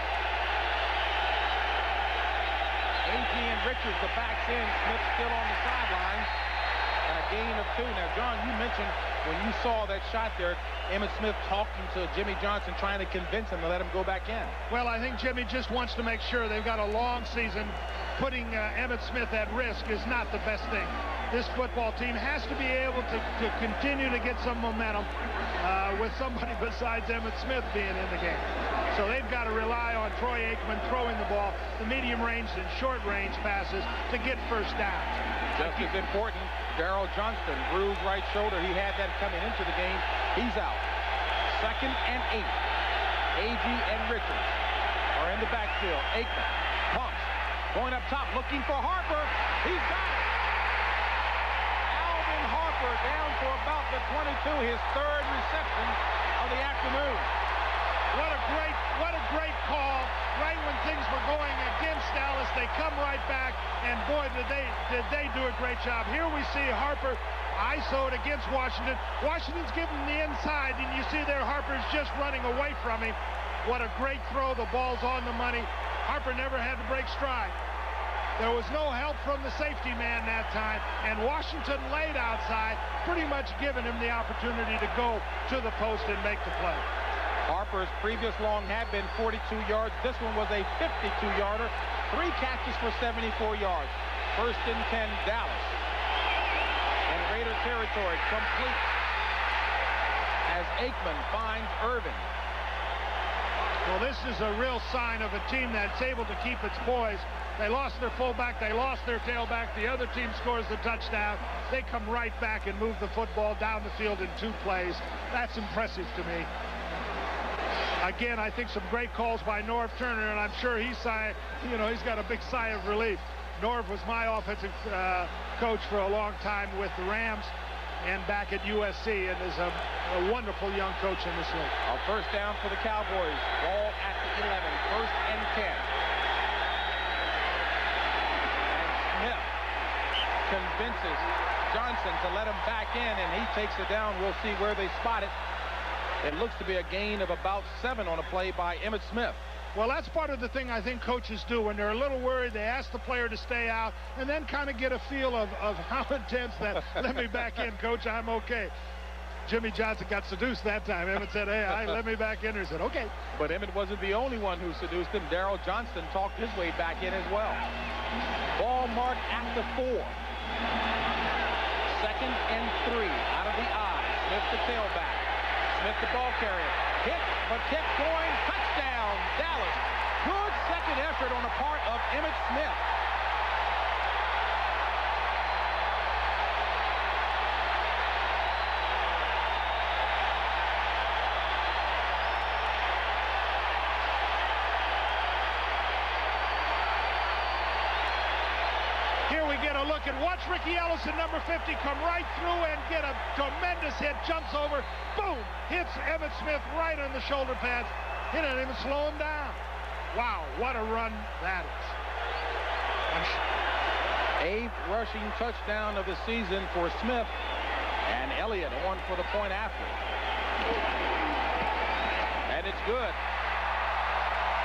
A.G. and Richards, the backs in. Smith still on the sideline. And a gain of 2. Now, John, you mentioned when you saw that shot there, Emmitt Smith talking to Jimmy Johnson, trying to convince him to let him go back in. Well, I think Jimmy just wants to make sure they've got a long season. Putting Emmitt Smith at risk is not the best thing. This football team has to be able to continue to get some momentum with somebody besides Emmitt Smith being in the game. So they've got to rely on Troy Aikman throwing the ball, the medium range and short range passes to get first down. Just as important, Darrell Johnston, bruised right shoulder. He had that coming into the game. He's out. 2nd and 8. A.G. and Richards are in the backfield. Aikman pumps. Going up top, looking for Harper. He's got it. Alvin Harper down for about the 22, his 3rd reception of the afternoon. What a great call. Right when things were going against Dallas, they come right back, and boy, did they do a great job. Here we see Harper ISO'd against Washington. Washington's giving the inside, and you see there Harper's just running away from him. What a great throw. The ball's on the money. Harper never had to break stride. There was no help from the safety man that time, and Washington laid outside, pretty much giving him the opportunity to go to the post and make the play. Harper's previous long had been 42 yards. This one was a 52-yarder. 3 catches for 74 yards. 1st and 10, Dallas. In Raider territory, complete as Aikman finds Irvin. Well, this is a real sign of a team that's able to keep its poise. They lost their fullback. They lost their tailback. The other team scores the touchdown. They come right back and move the football down the field in 2 plays. That's impressive to me. Again, I think some great calls by Norv Turner, and I'm sure he's got a big sigh of relief. Norv was my offensive coach for a long time with the Rams and back at USC, and is a wonderful young coach in this league. A first down for the Cowboys. Ball at the 11. 1st and 10. And Smith convinces Johnson to let him back in, and he takes it down. We'll see where they spot it. It looks to be a gain of about 7 on a play by Emmitt Smith. Well, that's part of the thing I think coaches do. When they're a little worried, they ask the player to stay out and then kind of get a feel of how intense that, let me back in, coach, I'm okay. Jimmy Johnson got seduced that time. Emmitt said, hey, let me back in. He said, okay. But Emmitt wasn't the only one who seduced him. Darrell Johnston talked his way back in as well. Ball marked at the 4. 2nd and 3 out of the I. Smith the tailback. Smith the ball carrier. Hit, but kept going. Touchdown, Dallas. Good second effort on the part of Emmitt Smith. Here we get a look and watch Ricky Ellison, number 50, come right through and get a tremendous hit. Jumps over, boom, hits Emmitt Smith right on the shoulder pads. He didn't even slow him down. Wow, what a run that is. 8th rushing touchdown of the season for Smith. And Elliott on for the point after. And it's good.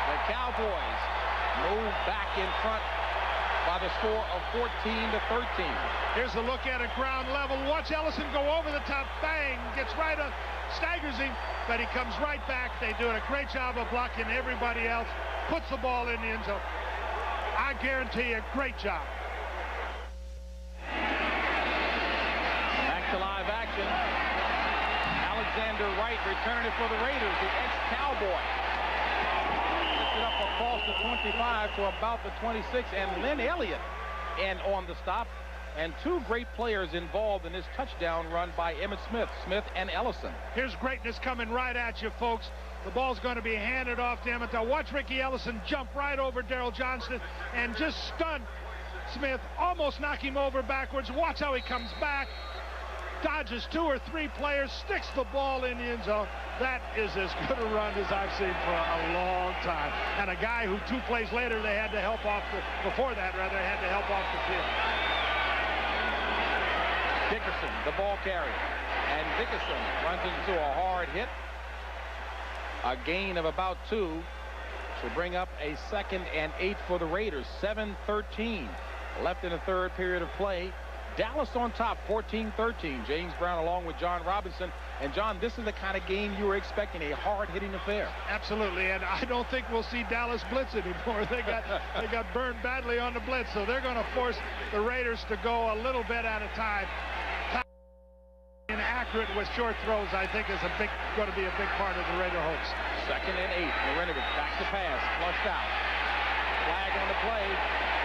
The Cowboys move back in front by the score of 14-13. Here's a look at it ground level. Watch Ellison go over the top. Bang! Gets right on, staggers him, but he comes right back. They do a great job of blocking everybody else. Puts the ball in the end zone. I guarantee you, great job. to live action. Alexander Wright returning it for the Raiders, the ex-Cowboy. Gets it up across the 25 to about the 26, and Lynn Elliott and on the stop. And two great players involved in this touchdown run by Emmitt Smith and Ellison. Here's greatness coming right at you, folks. The ball's going to be handed off to Emmitt. Now watch Ricky Ellison jump right over Daryl Johnston and just stun Smith, almost knock him over backwards. Watch how he comes back, dodges 2 or 3 players, sticks the ball in the end zone. That is as good a run as I've seen for a long time. And a guy who 2 plays later they had to help off before that rather, had to help off the field. Dickerson, the ball carrier, and Dickerson runs into a hard hit. A gain of about 2 to bring up a 2nd and 8 for the Raiders. 7:13 left in the third period of play. Dallas on top, 14-13. James Brown along with John Robinson. And John, this is the kind of game you were expecting, a hard-hitting affair. Absolutely, and I don't think we'll see Dallas blitz anymore. They got burned badly on the blitz, so they're going to force the Raiders to go a little bit at a time. Inaccurate with short throws, I think, is going to be a big part of the Raider hopes. 2nd and 8. Marinovich back to pass, flushed out. Flag on the play.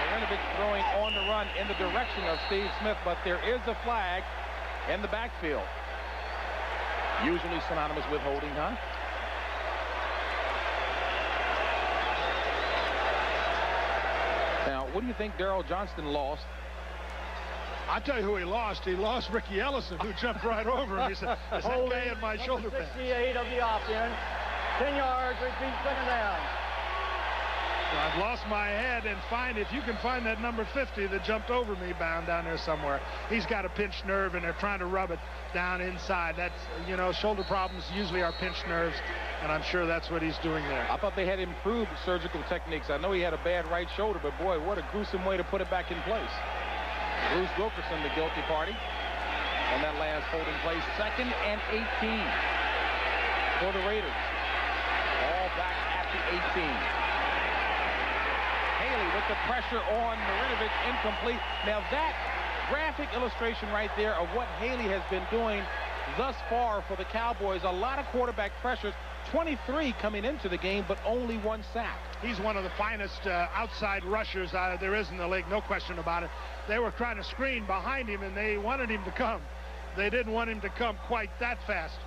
Marinovich throwing on the run in the direction of Steve Smith, but there is a flag in the backfield. Usually synonymous with holding, huh? Now, what do you think Daryl Johnston lost? I'll tell you who he lost. He lost Ricky Ellison, who jumped right over him. He said, "Is that guy in my shoulder pad?" 68 of the offense. 10 yards, repeat, 2nd down. I've lost my head, and if you can find that number 50 that jumped over me bound down there somewhere. He's got a pinched nerve, and they're trying to rub it down inside. That's, you know, shoulder problems usually are pinched nerves, and I'm sure that's what he's doing there. I thought they had improved surgical techniques. I know he had a bad right shoulder, but boy, what a gruesome way to put it back in place. Bruce Wilkerson, the guilty party, on that last holding play. 2nd and 18 for the Raiders. All back at the 18. Haley with the pressure on Marinovich, incomplete. Now that graphic illustration right there of what Haley has been doing thus far for the Cowboys. A lot of quarterback pressures. 23 coming into the game, but only 1 sack. He's one of the finest outside rushers there is in the league, no question about it. They were trying to screen behind him, and they wanted him to come. They didn't want him to come quite that fast.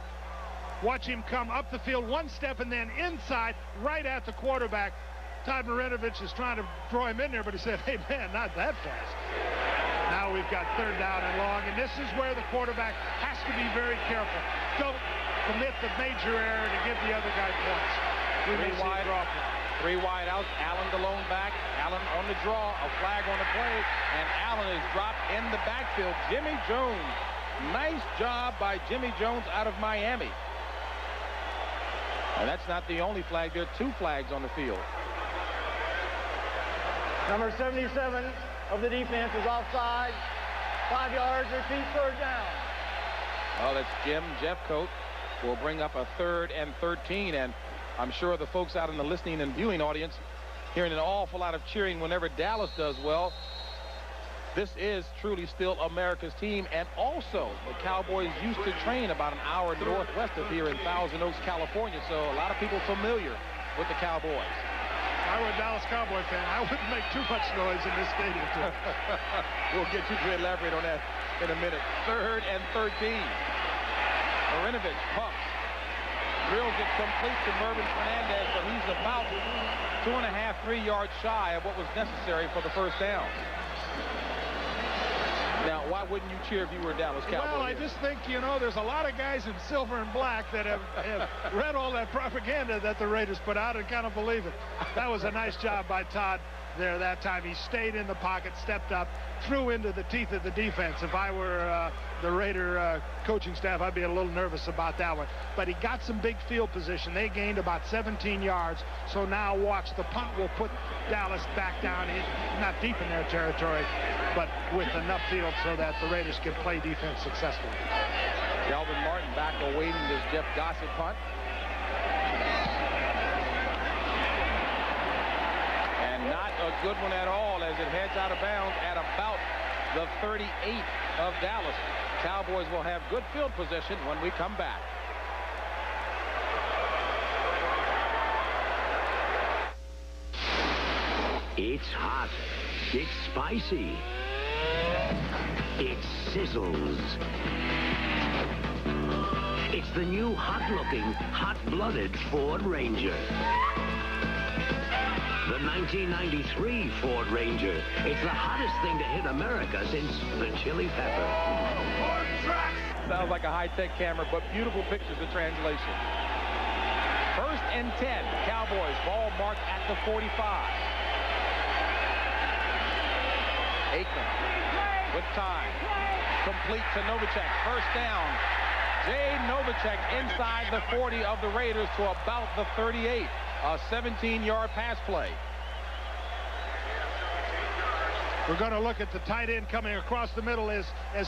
Watch him come up the field 1 step and then inside right at the quarterback. Todd Marinovich is trying to throw him in there, but he said, "Hey, man, not that fast." Now we've got 3rd down and long, and this is where the quarterback has to be very careful. Don't commit the major error to give the other guy points. 3 wide out. Allen the lone back. Allen on the draw. A flag on the play. And Allen is dropped in the backfield. Jimmy Jones. Nice job by Jimmy Jones out of Miami. And that's not the only flag. There are 2 flags on the field. Number 77 of the defense is offside. 5 yards, repeat, 3rd down. Well, that's Jim Jeffcoat. Will bring up a 3rd and 13, and I'm sure the folks out in the listening and viewing audience hearing an awful lot of cheering whenever Dallas does well. This is truly still America's team, and also the Cowboys used to train about an hour northwest of here in Thousand Oaks, California, so a lot of people familiar with the Cowboys. If I were a Dallas Cowboy fan, I wouldn't make too much noise in this stadium. We'll get you to elaborate on that in a minute. 3rd and 13. Marinovich pumps. Drills it complete to Mervin Fernandez, but he's about 2.5, 3 yards shy of what was necessary for the 1st down. Now, why wouldn't you cheer if you were a Dallas Cowboy? Well, I just think, you know, there's a lot of guys in silver and black that have read all that propaganda that the Raiders put out and kind of believe it. That was a nice job by Todd there that time. He stayed in the pocket, stepped up, threw into the teeth of the defense. If I were the Raider coaching staff, I'd be a little nervous about that one. But he got some big field position. They gained about 17 yards. So now watch, the punt will put Dallas back down in, not deep in their territory, but with enough field so that the Raiders can play defense successfully. Calvin Martin back awaiting this Jeff Gossett punt. And not a good one at all as it heads out of bounds at about the 38 of Dallas. Cowboys will have good field position when we come back. It's hot. It's spicy. It sizzles. It's the new hot-looking, hot-blooded Ford Ranger. The 1993 Ford Ranger. It's the hottest thing to hit America since the chili pepper. Sounds like a high-tech camera, but beautiful pictures of translation. 1st and 10. Cowboys, ball marked at the 45. Aikman with time. Complete to Novacek. 1st down. Jay Novacek inside the 40 of the Raiders to about the 38. A 17-yard pass play. We're going to look at the tight end coming across the middle. As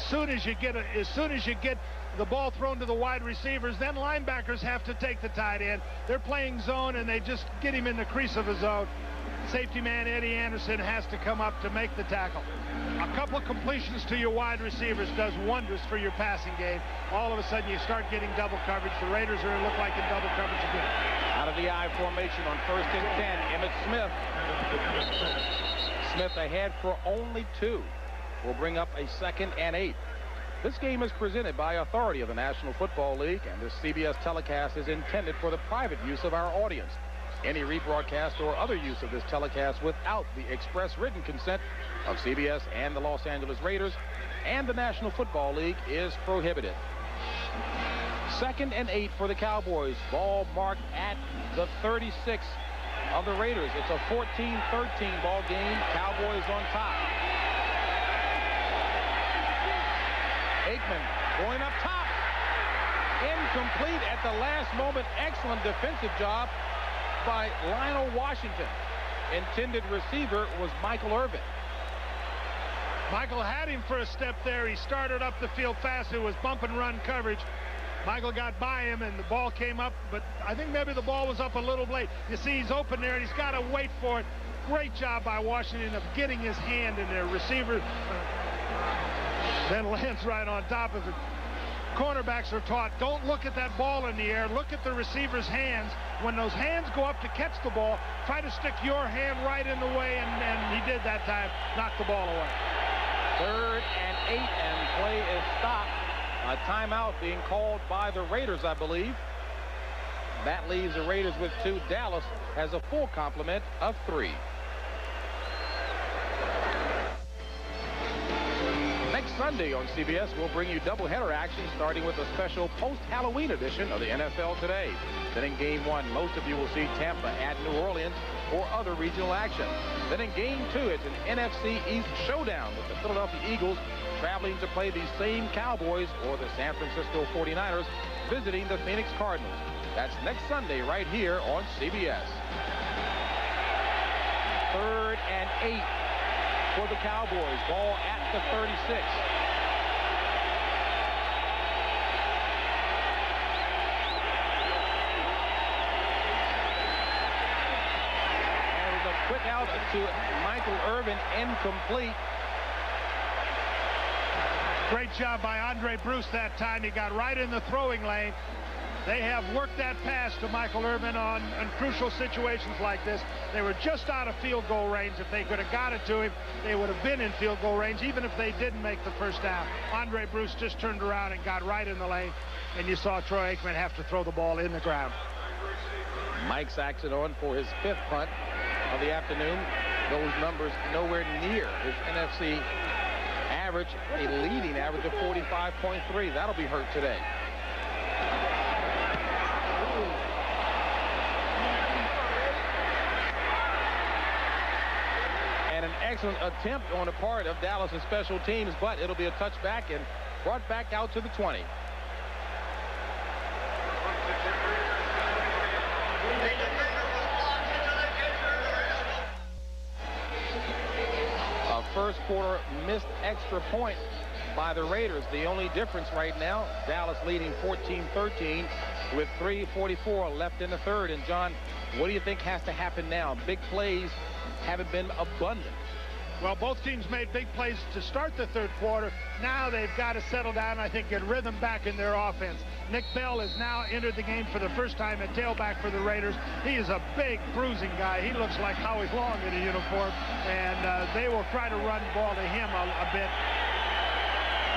soon as you get the ball thrown to the wide receivers, then linebackers have to take the tight end. They're playing zone, and they just get him in the crease of his zone. Safety man Eddie Anderson has to come up to make the tackle. A couple of completions to your wide receivers does wonders for your passing game. All of a sudden, you start getting double coverage. The Raiders are look like in double coverage again. Out of the I formation on 1st and 10, Emmitt Smith. Smith ahead for only 2. Will bring up a 2nd and 8. This game is presented by authority of the National Football League, and this CBS telecast is intended for the private use of our audience. Any rebroadcast or other use of this telecast without the express written consent of CBS and the Los Angeles Raiders and the National Football League is prohibited. 2nd and 8 for the Cowboys. Ball marked at the 36 of the Raiders. It's a 14-13 ball game. Cowboys on top. Aikman going up top. Incomplete at the last moment. Excellent defensive job by Lionel Washington. Intended receiver was Michael Irvin. Michael had him for a step there. He started up the field fast. It was bump and run coverage. Michael got by him, and the ball came up, but I think maybe the ball was up a little late. You see, he's open there, and he's got to wait for it. Great job by Washington of getting his hand in there. Receiver then lands right on top of it. Cornerbacks are taught, don't look at that ball in the air. Look at the receiver's hands. When those hands go up to catch the ball, try to stick your hand right in the way, and he did that time, knocked the ball away. 3rd and 8, and play is stopped. A timeout being called by the Raiders, I believe. That leaves the Raiders with 2. Dallas has a full complement of 3. Next Sunday on CBS, we'll bring you doubleheader action, starting with a special post-Halloween edition of the NFL Today. Then in Game 1, most of you will see Tampa at New Orleans or other regional action. Then in Game 2, it's an NFC East showdown with the Philadelphia Eagles traveling to play the same Cowboys or the San Francisco 49ers visiting the Phoenix Cardinals. That's next Sunday right here on CBS. 3rd and 8 for the Cowboys. Ball at the 36. And it was a quick out to Michael Irvin, incomplete. Great job by Andre Bruce that time. He got right in the throwing lane. They have worked that pass to Michael Irvin on crucial situations like this. They were just out of field goal range. If they could have got it to him, they would have been in field goal range, even if they didn't make the first down. Andre Bruce just turned around and got right in the lane, and you saw Troy Aikman have to throw the ball in the ground. Mike Saxon on for his 5th punt of the afternoon. Those numbers nowhere near his NFC average, a leading average of 45.3. That'll be hurt today. And an excellent attempt on the part of Dallas' special teams, but it'll be a touchback and brought back out to the 20. First quarter missed extra point by the Raiders. The only difference right now, Dallas leading 14-13 with 3:44 left in the 3rd. And John, what do you think has to happen now? Big plays haven't been abundant. Well, both teams made big plays to start the third quarter. Now they've got to settle down, I think, get rhythm back in their offense. Nick Bell has now entered the game for the first time at tailback for the Raiders. He is a big, bruising guy. He looks like Howie Long in a uniform, and they will try to run the ball to him a bit.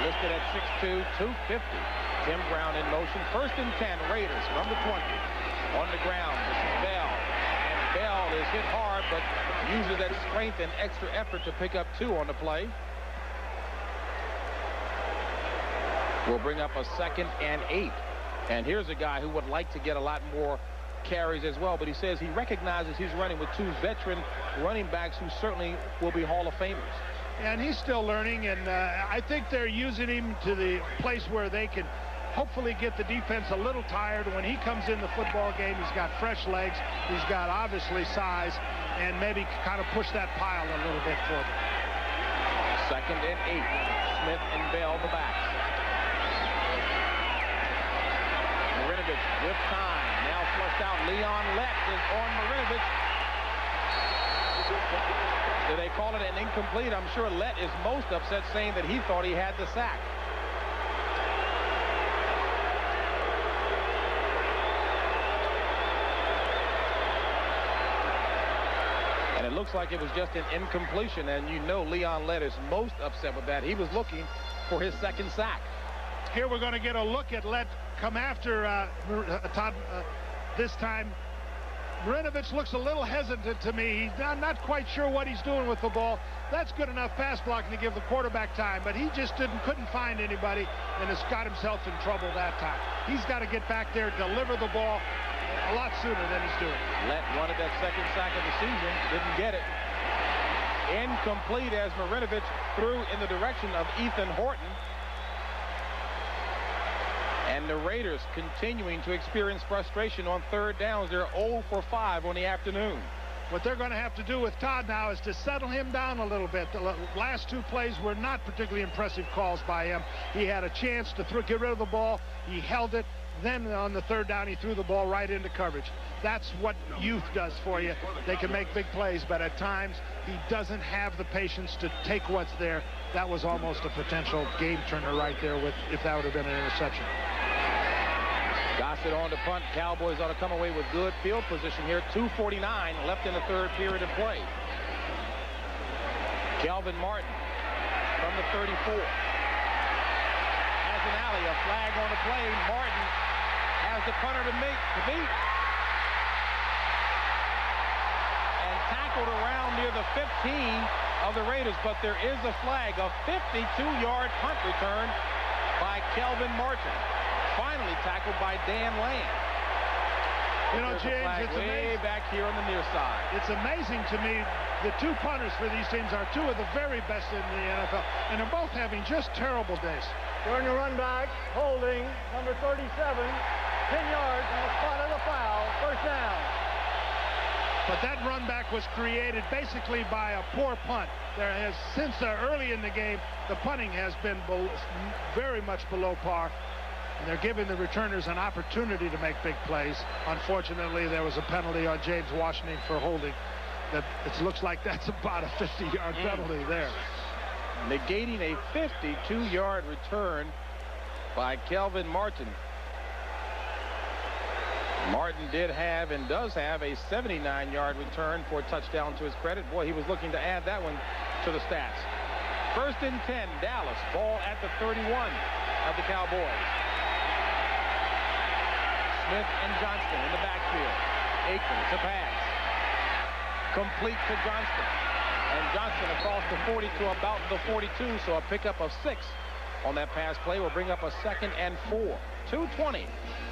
Listed at 6'2", 250. Tim Brown in motion. First and 10, Raiders from the 20. On the ground, this is Bell. And Bell is hit hard, but uses that strength and extra effort to pick up 2 on the play. We'll bring up a 2nd and 8. And here's a guy who would like to get a lot more carries as well, but he says he recognizes he's running with 2 veteran running backs who certainly will be Hall of Famers. And he's still learning, and I think they're using him to the place where they can hopefully get the defense a little tired. When he comes in the football game, he's got fresh legs, he's got obviously size, and maybe kind of push that pile a little bit for them. 2nd and 8. Smith and Bell the backs. Marinovich with time. Now flushed out. Leon Lett is on Marinovich. Do they call it an incomplete? I'm sure Lett is most upset, saying that he thought he had the sack. And it looks like it was just an incompletion, and you know Leon Lett is most upset with that. He was looking for his 2nd sack. Here we're going to get a look at Lett come after Todd this time. Marinovich looks a little hesitant to me. He's not quite sure what he's doing with the ball. That's good enough pass blocking to give the quarterback time, but he just couldn't find anybody and has got himself in trouble that time. He's got to get back there, deliver the ball a lot sooner than he's doing. Lett wanted that 2nd sack of the season, didn't get it. Incomplete as Marinovich threw in the direction of Ethan Horton. And the Raiders continuing to experience frustration on 3rd downs. They're 0 for 5 on the afternoon. What they're going to have to do with Todd now is to settle him down a little bit. The last 2 plays were not particularly impressive calls by him. He had a chance to get rid of the ball. He held it. Then on the 3rd down, he threw the ball right into coverage. That's what youth does for you. They can make big plays, but at times he doesn't have the patience to take what's there. That was almost a potential game turner right there if that would have been an interception. Gossett on the punt. Cowboys ought to come away with good field position here. 2:49 left in the 3rd period of play. Kelvin Martin from the 34. Has an alley, a flag on the play. Martin has the punter to beat. And tackled around near the 15 of the Raiders, but there is a flag, a 52-yard punt return by Kelvin Martin. Finally tackled by Dan Lamb. You know, James, it's way back here on the near side. It's amazing to me. The 2 punters for these teams are 2 of the very best in the NFL, and they're both having just terrible days. During the run back, holding number 37, 10 yards on the spot of the foul, 1st down. But that run back was created basically by a poor punt. There has, since early in the game, the punting has been very much below par. And they're giving the returners an opportunity to make big plays. Unfortunately, there was a penalty on James Washington for holding. It looks like that's about a 50-yard penalty there. Negating a 52-yard return by Kelvin Martin. Martin did have and does have a 79-yard return for a touchdown to his credit. Boy, he was looking to add that one to the stats. 1st and 10, Dallas. Ball at the 31 of the Cowboys. Smith and Johnston in the backfield. Aikman to pass. Complete to Johnston. And Johnston across the 40 to about the 42, so a pickup of 6 on that pass play will bring up a 2nd and 4. 2:20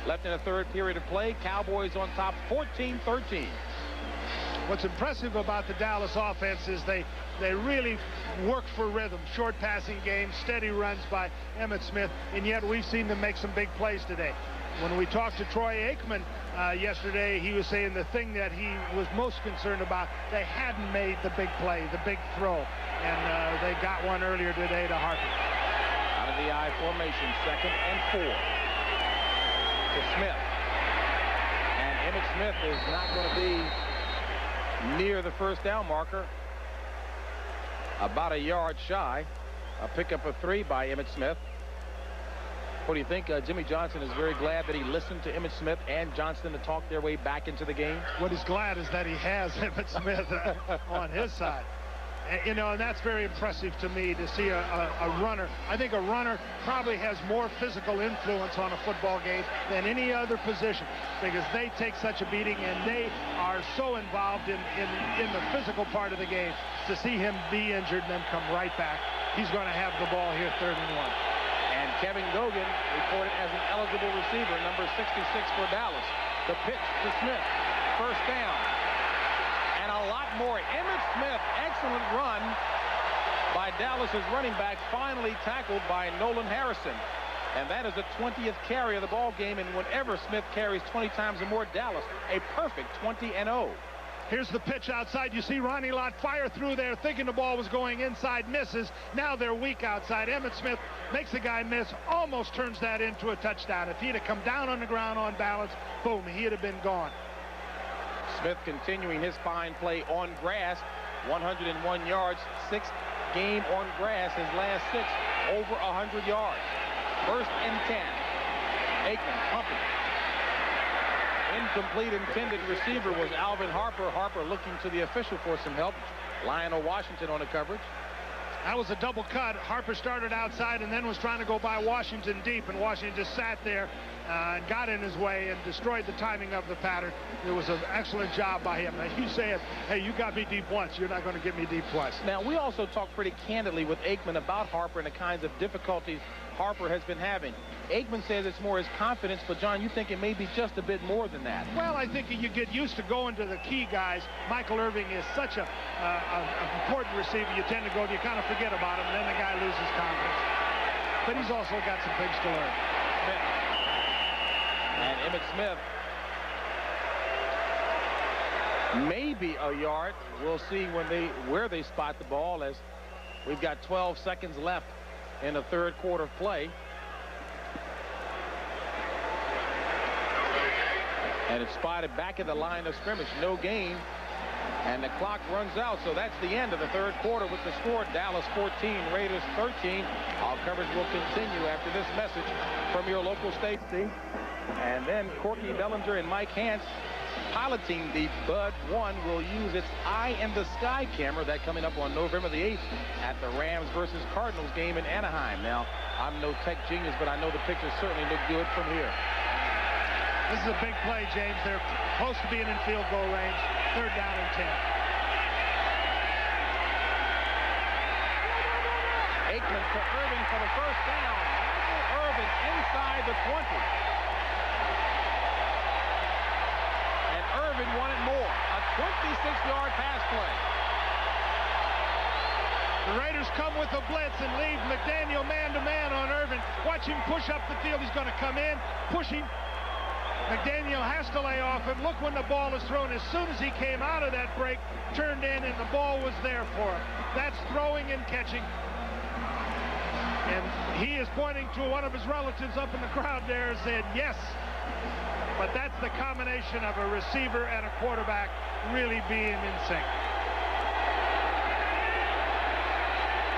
left in the 3rd period of play. Cowboys on top 14-13. What's impressive about the Dallas offense is they really work for rhythm. Short passing game, steady runs by Emmitt Smith, and yet we've seen them make some big plays today. When we talked to Troy Aikman yesterday, he was saying the thing that he was most concerned about, they hadn't made the big play, the big throw, and they got one earlier today to Harper. Out of the I formation, 2nd and 4 to Smith. And Emmitt Smith is not going to be near the 1st down marker. about a yard shy. A pickup of 3 by Emmitt Smith. What do you think? Jimmy Johnson is very glad that he listened to Emmitt Smith and Johnston to talk their way back into the game. What he's glad is that he has Emmitt Smith on his side. And that's very impressive to me to see a runner. I think a runner probably has more physical influence on a football game than any other position, because they take such a beating and they are so involved in the physical part of the game. To see him be injured and then come right back, he's going to have the ball here, 3rd and 1. And Kevin Gogan reported as an eligible receiver, number 66 for Dallas. The pitch to Smith, 1st down. And a lot more. Emmitt Smith, excellent run by Dallas's running back, finally tackled by Nolan Harrison. And that is the 20th carry of the ball game. And whenever Smith carries 20 times or more, Dallas, a perfect 20-0. Here's the pitch outside. You see Ronnie Lott fire through there thinking the ball was going inside, misses. Now they're weak outside. Emmitt Smith makes the guy miss, almost turns that into a touchdown. If he'd have come down on the ground on balance, boom, he'd have been gone. Smith continuing his fine play on grass, 101 yards, 6th game on grass. His last 6, over 100 yards. 1st and 10. Aikman pumping. Incomplete intended receiver was Alvin Harper. Harper looking to the official for some help. Lionel Washington on the coverage. That was a double cut. Harper started outside and then was trying to go by Washington deep, and Washington just sat there and got in his way and destroyed the timing of the pattern. It was an excellent job by him. Now, you say, hey, you got me deep once, you're not going to get me deep twice. Now, we also talked pretty candidly with Aikman about Harper and the kinds of difficulties Harper has been having. Aikman says it's more his confidence, but John, you think it may be just a bit more than that? Well, I think you get used to going to the key guys. Michael Irving is such an important receiver. You tend to go, you kind of forget about him, and then the guy loses confidence. But he's also got some things to learn. And Emmitt Smith, maybe a yard. We'll see where they spot the ball, as we've got 12 seconds left in the 3rd quarter of play. And it's spotted back at the line of scrimmage. No gain. And the clock runs out. So that's the end of the 3rd quarter with the score. Dallas 14, Raiders 13. Our coverage will continue after this message from your local station. And then Corky Bellinger and Mike Hance piloting the Bud 1 will use its Eye in the Sky camera. That coming up on November the 8th at the Rams versus Cardinals game in Anaheim. Now, I'm no tech genius, but I know the pictures certainly look good from here. This is a big play, James. They're close to being in field goal range. 3rd down and 10. Aikman to Irving for the 1st down. Irving inside the 20. And Irving wanted more. A 26-yard pass play. The Raiders come with a blitz and leave McDaniel man-to-man on Irving. Watch him push up the field. He's going to come in, push him. McDaniel has to lay off him. Look when the ball is thrown. As soon as he came out of that break, turned in, and the ball was there for him. That's throwing and catching. And he is pointing to one of his relatives up in the crowd there and said, yes. But that's the combination of a receiver and a quarterback really being in sync.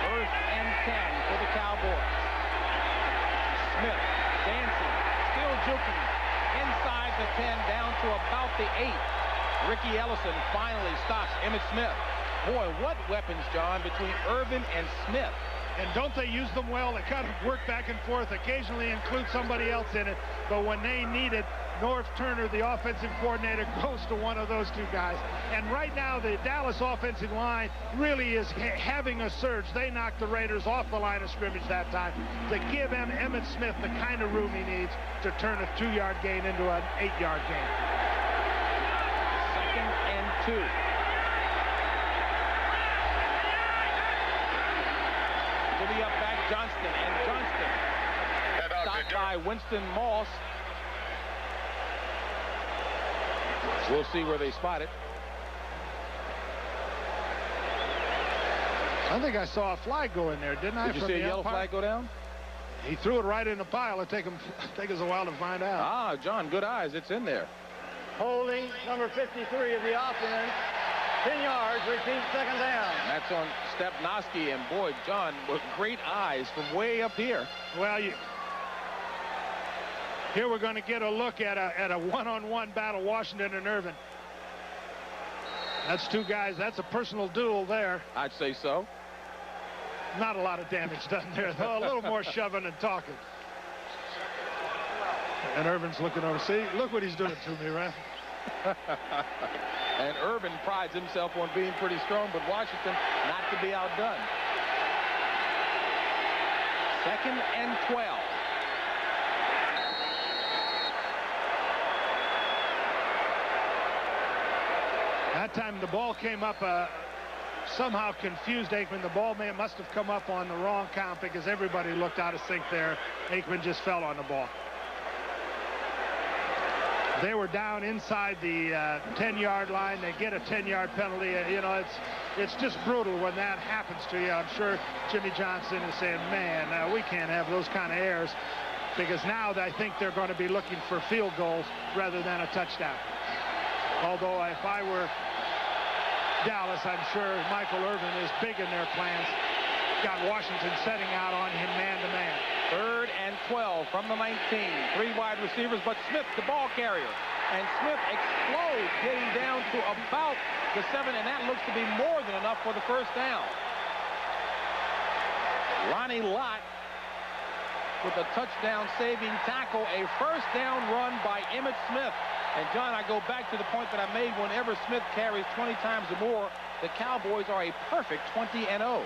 1st and 10 for the Cowboys. Smith dancing, still juking. Inside the 10, down to about the 8. Ricky Ellison finally stops Emmitt Smith. Boy, what weapons, John, between Irvin and Smith. And don't they use them well? They kind of work back and forth, occasionally include somebody else in it. But when they need it, Norv Turner, the offensive coordinator, goes to one of those two guys. And right now, the Dallas offensive line really is having a surge. They knocked the Raiders off the line of scrimmage that time to give Emmitt Smith the kind of room he needs to turn a 2-yard gain into an 8-yard gain. 2nd and 2. To the up back, Johnston. And Johnston stopped by Winston Moss. We'll see where they spot it. I think I saw a flag go in there, didn't I? Did you see a yellow flag go down? He threw it right in the pile. It'll take us a while to find out. Ah, John, good eyes. It's in there. Holding number 53 of the offense. 10 yards, repeat, second down. And that's on Stepnoski, and boy, John, with great eyes from way up here. Well, here we're going to get a look at a one-on-one battle, Washington and Irvin. That's two guys. That's a personal duel there. I'd say so. Not a lot of damage done there, though. A little more shoving and talking. And Irvin's looking over. See, look what he's doing to me, Ref. And Irvin prides himself on being pretty strong, but Washington not to be outdone. 2nd and 12. That time the ball came up, somehow confused Aikman. The ball must have come up on the wrong count because everybody looked out of sync there. Aikman just fell on the ball. They were down inside the 10-yard line. They get a 10-yard penalty. You know, it's just brutal when that happens to you. I'm sure Jimmy Johnson is saying, man, we can't have those kind of errors, because now I think they're going to be looking for field goals rather than a touchdown. Although if I were Dallas, I'm sure Michael Irvin is big in their plans. Got Washington setting out on him man-to-man. 3rd and 12 from the 19. 3 wide receivers, but Smith, the ball carrier. And Smith explodes, getting down to about the 7, and that looks to be more than enough for the first down. Ronnie Lott with a touchdown-saving tackle, a first down run by Emmitt Smith. And, John, I go back to the point that I made. Whenever Smith carries 20 times or more, the Cowboys are a perfect 20-0.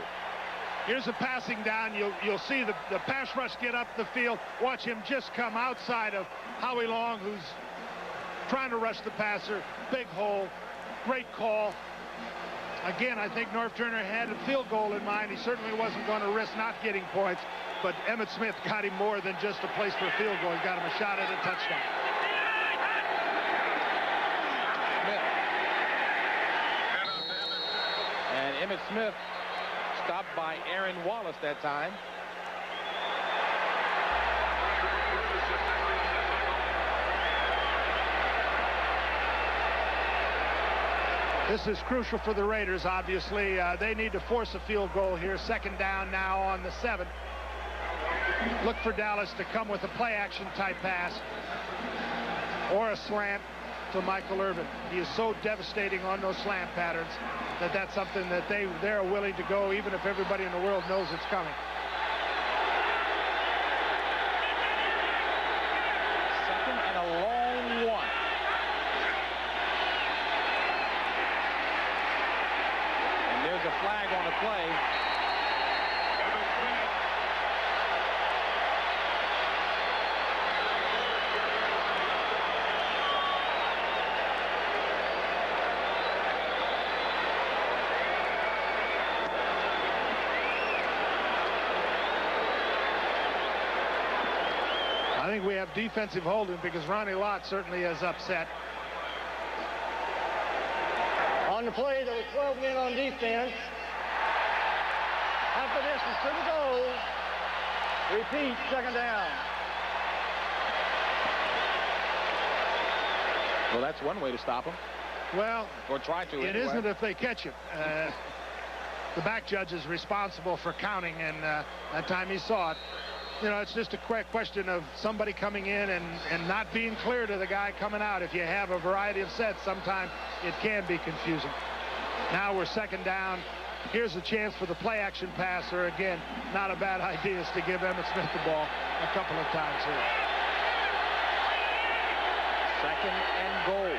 Here's a passing down. You'll see the pass rush get up the field. Watch him just come outside of Howie Long, who's trying to rush the passer. Big hole. Great call. Again, I think Norv Turner had a field goal in mind. He certainly wasn't going to risk not getting points. But Emmitt Smith got him more than just a place for a field goal. He got him a shot at a touchdown. And Emmitt Smith stopped by Aaron Wallace that time. This is crucial for the Raiders, obviously. They need to force a field goal here. 2nd down now on the 7. Look for Dallas to come with a play-action type pass or a slant to Michael Irvin. He is so devastating on those slant patterns that that's something that they're willing to go even if everybody in the world knows it's coming. 2nd and a long 1. And there's a flag on the play. I think we have defensive holding because Ronnie Lott certainly is upset. On the play, there were 12 men on defense. Half the distance to the goal. Repeat, 2nd down. Well, that's one way to stop him. Well, or try to. It isn't if they catch him. The back judge is responsible for counting, and that time he saw it. You know, it's just a quick question of somebody coming in and not being clear to the guy coming out. If you have a variety of sets, sometimes it can be confusing. Now we're 2nd down. Here's a chance for the play-action passer. Again, not a bad idea is to give Emmitt Smith the ball a couple of times here. 2nd and goal.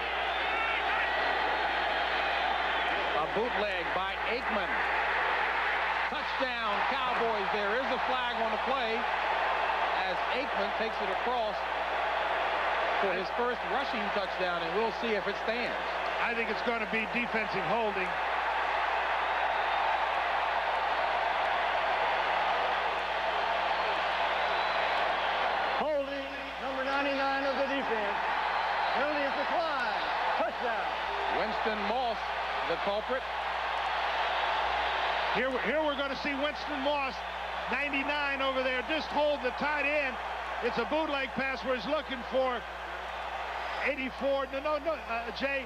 A bootleg by Aikman. Touchdown, Cowboys. There is a flag on the play as Aikman takes it across for his first rushing touchdown, and we'll see if it stands. I think it's going to be defensive holding. Holding, number 99 of the defense. Penalty is declined. Touchdown. Winston Moss, the culprit. Here we're going to see Winston Moss, 99 over there, just hold the tight end. It's a bootleg pass where he's looking for 84. No, Jay.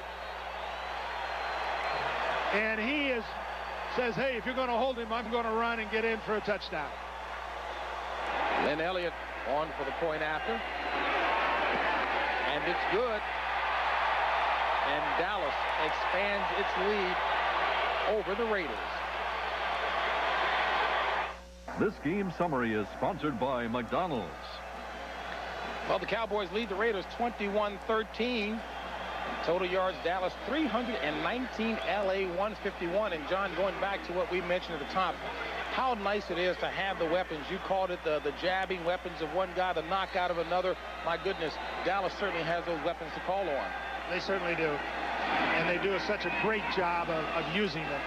And he says, hey, if you're going to hold him, I'm going to run and get in for a touchdown. Lynn Elliott on for the point after. And it's good. And Dallas expands its lead over the Raiders. This game summary is sponsored by McDonald's. Well, the Cowboys lead the Raiders 21-13. Total yards, Dallas 319, LA 151. And John, going back to what we mentioned at the top, how nice it is to have the weapons. You called it the jabbing weapons of one guy, the knockout of another. My goodness, Dallas certainly has those weapons to call on. They certainly do. And they do such a great job of using them,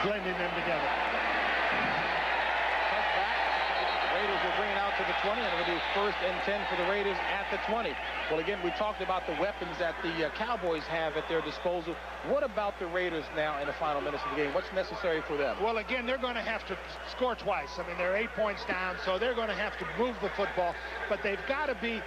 blending them together. Raiders will bring it out to the 20, and it'll be 1st and 10 for the Raiders at the 20. Well, again, we talked about the weapons that the Cowboys have at their disposal. What about the Raiders now in the final minutes of the game? What's necessary for them? Well, again, they're going to have to score twice. I mean, they're 8 points down, so they're going to have to move the football. But they've got to be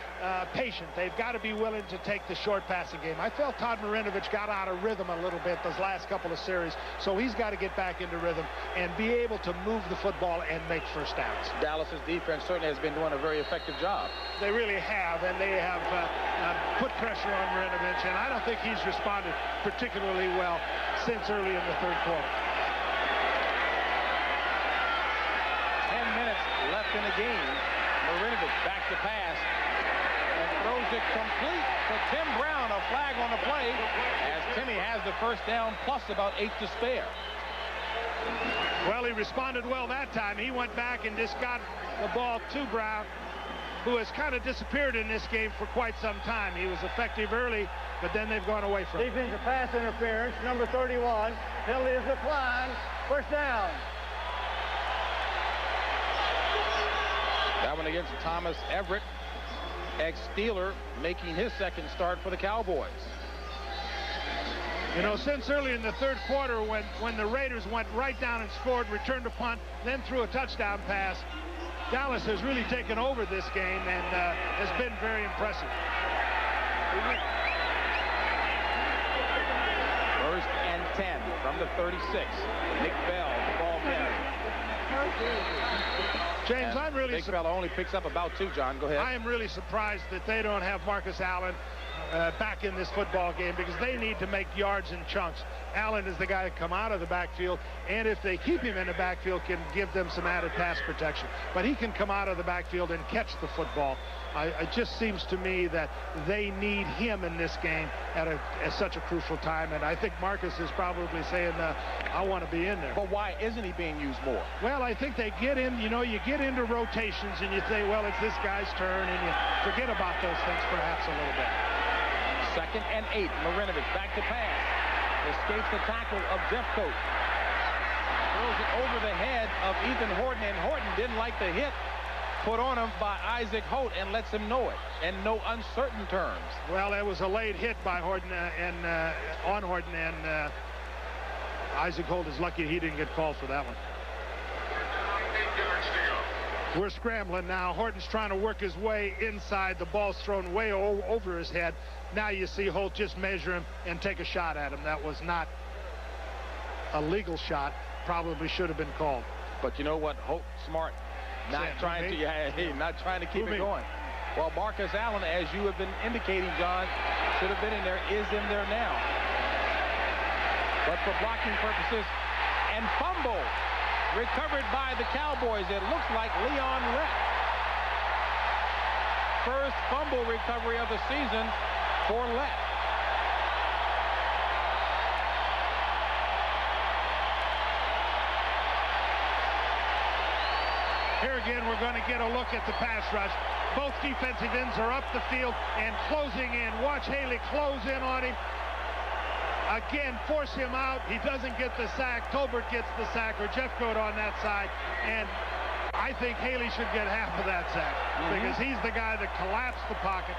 patient. They've got to be willing to take the short passing game. I felt Todd Marinovich got out of rhythm a little bit those last couple of series, so he's got to get back into rhythm and be able to move the football and make first downs. Dallas's defense certainly has been doing a very effective job. They really have, and they have put pressure on Marinovich, and I don't think he's responded particularly well since early in the third quarter. 10 minutes left in the game. Marinovich back to pass and throws it complete to Tim Brown. A flag on the play as Timmy has the first down plus about 8 to spare. Well, he responded well that time. He went back and just got the ball to Brown, who has kind of disappeared in this game for quite some time. He was effective early, but then they've gone away from it. Defensive pass interference, number 31. Penalty is declined. First down. That one against Thomas Everett, ex-Steeler, making his second start for the Cowboys. You know, since early in the third quarter when the Raiders went right down and scored, returned a punt, then threw a touchdown pass, Dallas has really taken over this game and has been very impressive. 1st and 10 from the 36. Nick Bell, the ball carrier. James, I'm really Nick Bell only picks up about 2, John. Go ahead. I am really surprised that they don't have Marcus Allen back in this football game, because they need to make yards in chunks. Allen is the guy that come out of the backfield, and if they keep him in the backfield, can give them some added pass protection. But he can come out of the backfield and catch the football. It just seems to me that they need him in this game at such a crucial time, and I think Marcus is probably saying, I want to be in there. But why isn't he being used more? Well, I think they get in, you know, you get into rotations and you say, well, it's this guy's turn, and you forget about those things perhaps a little bit. 2nd and 8. Marinovich back to pass. Escapes the tackle of Jeffcoat. Throws it over the head of Ethan Horton, and Horton didn't like the hit put on him by Isaac Holt and lets him know it in no uncertain terms. Well, it was a late hit by Horton on Horton, and Isaac Holt is lucky he didn't get called for that one. We're scrambling now. Horton's trying to work his way inside. The ball's thrown way over his head. Now you see Holt just measure him and take a shot at him. That was not a legal shot. Probably should have been called. But you know what? Holt smart. Not trying to keep it going. Well, Marcus Allen, as you have been indicating, John, should have been in there, is in there now. But for blocking purposes, and fumble recovered by the Cowboys. It looks like Leon Rett. First fumble recovery of the season for Lett. Here again, we're going to get a look at the pass rush. Both defensive ends are up the field and closing in. Watch Haley close in on him. Again, force him out. He doesn't get the sack. Tolbert gets the sack, or Jeffcoat on that side. And I think Haley should get half of that sack because he's the guy that collapsed the pocket,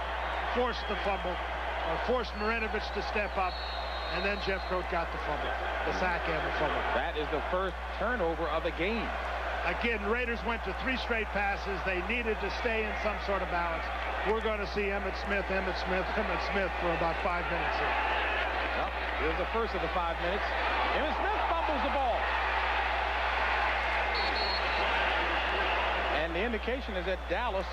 forced the fumble, or forced Marinovich to step up, and then Jeffcoat got the fumble, the sack and the fumble. That is the first turnover of the game. Again, Raiders went to 3 straight passes. They needed to stay in some sort of balance. We're going to see Emmitt Smith for about 5 minutes here. Well, here's the first of the 5 minutes. Emmitt Smith fumbles the ball. And the indication is that Dallas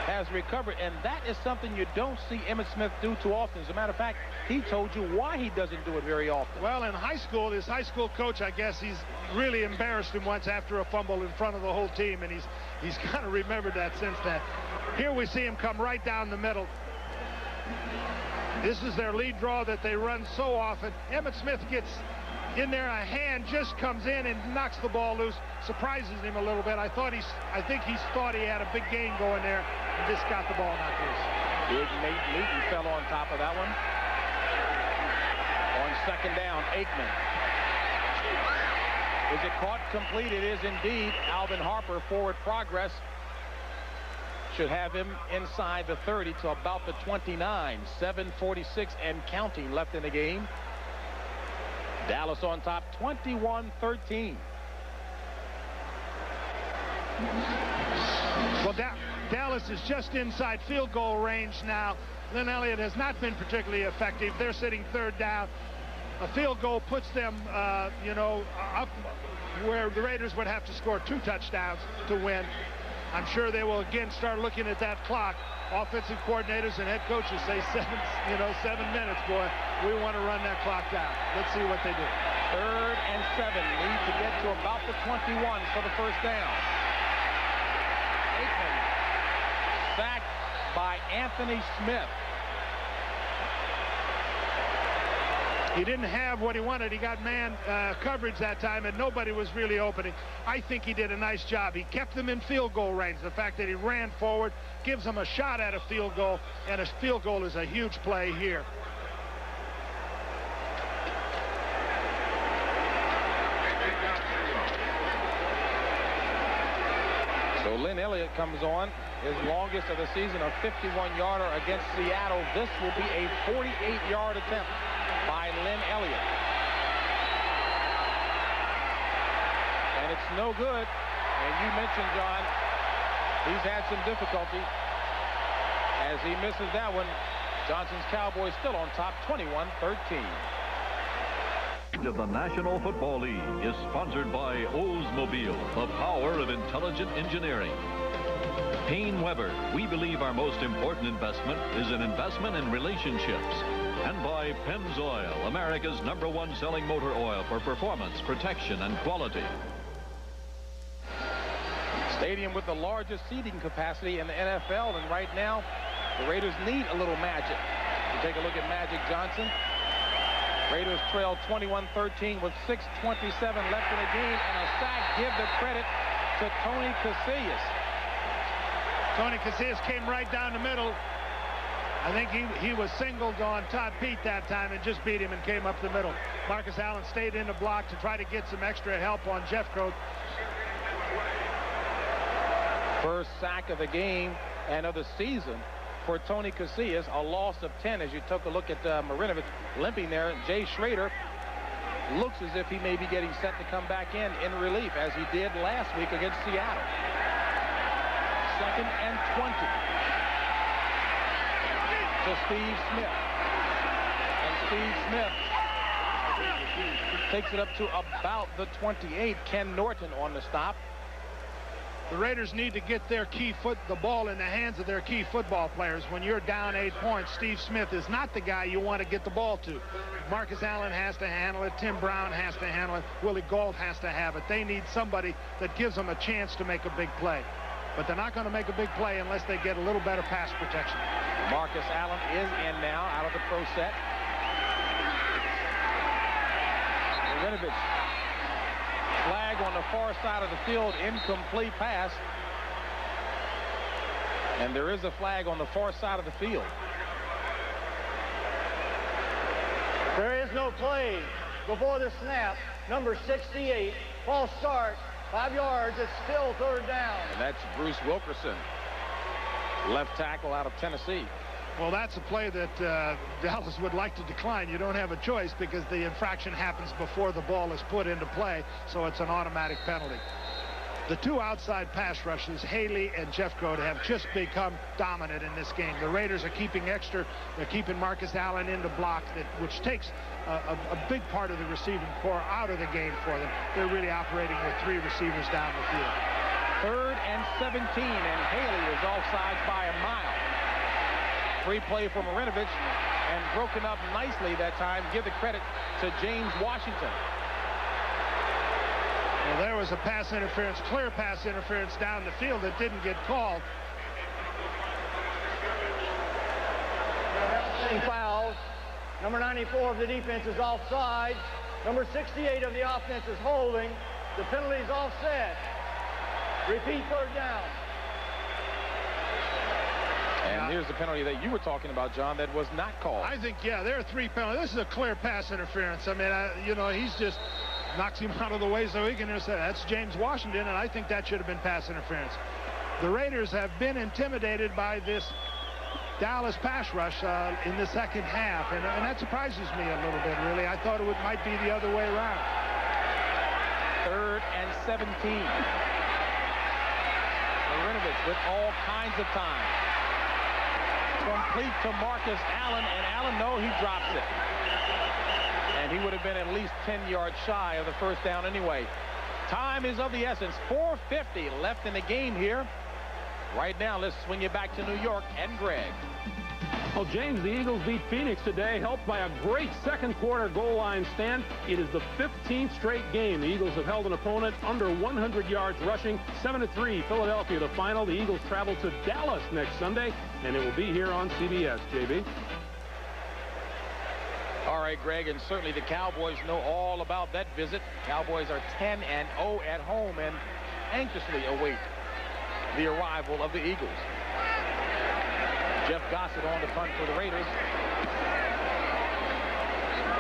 has recovered, and that is something you don't see Emmitt Smith do too often. As a matter of fact, he told you why he doesn't do it very often. Well, in high school, his high school coach, I guess, he's really embarrassed him once after a fumble in front of the whole team, and he's kind of remembered that since then. Here we see him come right down the middle. This is their lead draw that they run so often. Emmitt Smith gets in there, a hand just comes in and knocks the ball loose, surprises him a little bit. I think he thought he had a big gain going there and just got the ball knocked loose. Big Nate Newton fell on top of that one. On second down, Aikman. Is it caught complete? It is indeed. Alvin Harper, forward progress. Should have him inside the 30 to about the 29. 7:46 and counting left in the game. Dallas on top, 21-13. Well, Dallas is just inside field goal range now. Lynn Elliott has not been particularly effective. They're sitting third down. A field goal puts them, up where the Raiders would have to score 2 touchdowns to win. I'm sure they will again start looking at that clock. Offensive coordinators and head coaches say 7 minutes, boy. We want to run that clock down. Let's see what they do. 3rd and 7. Need to get to about the 21 for the first down. Aikman sacked by Anthony Smith. He didn't have what he wanted. He got man coverage that time, and nobody was really opening. I think he did a nice job. He kept them in field goal range. The fact that he ran forward gives them a shot at a field goal, and a field goal is a huge play here. So Lynn Elliott comes on, his longest of the season, a 51-yarder against Seattle. This will be a 48-yard attempt by Lynn Elliott. And it's no good. And you mentioned, John, he's had some difficulty. As he misses that one, Johnson's Cowboys still on top, 21-13. Of the National Football League is sponsored by Oldsmobile, the power of intelligent engineering. Payne Weber, we believe our most important investment is an investment in relationships. And by Pennzoil, America's #1 selling motor oil for performance, protection, and quality. Stadium with the largest seating capacity in the NFL, and right now, the Raiders need a little magic. You take a look at Magic Johnson. Raiders trail 21-13 with 6:27 left in the game, and a sack. Give the credit to Tony Casillas. Tony Casillas came right down the middle. I think he was singled on Todd Pete that time and just beat him and came up the middle. Marcus Allen stayed in the block to try to get some extra help on Jeffcoat. First sack of the game and of the season for Tony Casillas. A loss of 10 as you took a look at Marinovich limping there. Jay Schrader looks as if he may be getting set to come back in relief, as he did last week against Seattle. 2nd and 20. To Steve Smith. And Steve Smith takes it up to about the 28. Ken Norton on the stop. The Raiders need to get the ball in the hands of their key football players. When you're down 8 points, Steve Smith is not the guy you want to get the ball to. Marcus Allen has to handle it. Tim Brown has to handle it. Willie Gault has to have it. They need somebody that gives them a chance to make a big play. But they're not going to make a big play unless they get a little better pass protection. Marcus Allen is in now out of the pro set. Marinovich. Flag on the far side of the field, incomplete pass. And there is a flag on the far side of the field. There is no play before the snap. Number 68, false start, 5 yards. It's still 3rd down. And that's Bruce Wilkerson, left tackle out of Tennessee. Well, that's a play that Dallas would like to decline. You don't have a choice because the infraction happens before the ball is put into play, so it's an automatic penalty. The two outside pass rushes, Haley and Jeffcoat, have just become dominant in this game. The Raiders are keeping extra. They're keeping Marcus Allen in the block, which takes a big part of the receiving core out of the game for them. They're really operating with 3 receivers down the field. 3rd and 17, and Haley is offsides by a mile. Free play for Marinovich, and broken up nicely that time. Give the credit to James Washington. Well, there was a pass interference, clear pass interference down the field that didn't get called. Fouls. Number 94 of the defense is offside. Number 68 of the offense is holding. The penalty is offset. Repeat, 3rd down. And here's the penalty that you were talking about, John, that was not called. I think, yeah, there are 3 penalties. This is a clear pass interference. I mean, you know, he's just knocks him out of the way so he can intercept. That's James Washington, and I think that should have been pass interference. The Raiders have been intimidated by this Dallas pass rush in the second half, and that surprises me a little bit, really. I thought it might be the other way around. 3rd and 17. Marinovich with all kinds of time. Complete to Marcus Allen, and Allen, no, he drops it. And he would have been at least 10 yards shy of the first down anyway. Time is of the essence. 4:50 left in the game here. Right now, let's swing it back to New York and Greg. Well, James, the Eagles beat Phoenix today, helped by a great second quarter goal line stand. It is the 15th straight game the Eagles have held an opponent under 100 yards rushing. 7-3, Philadelphia, the final. The Eagles travel to Dallas next Sunday, and it will be here on CBS, JB. All right, Greg, and certainly the Cowboys know all about that visit. Cowboys are 10-0 at home and anxiously await the arrival of the Eagles. Jeff Gossett on the punt for the Raiders.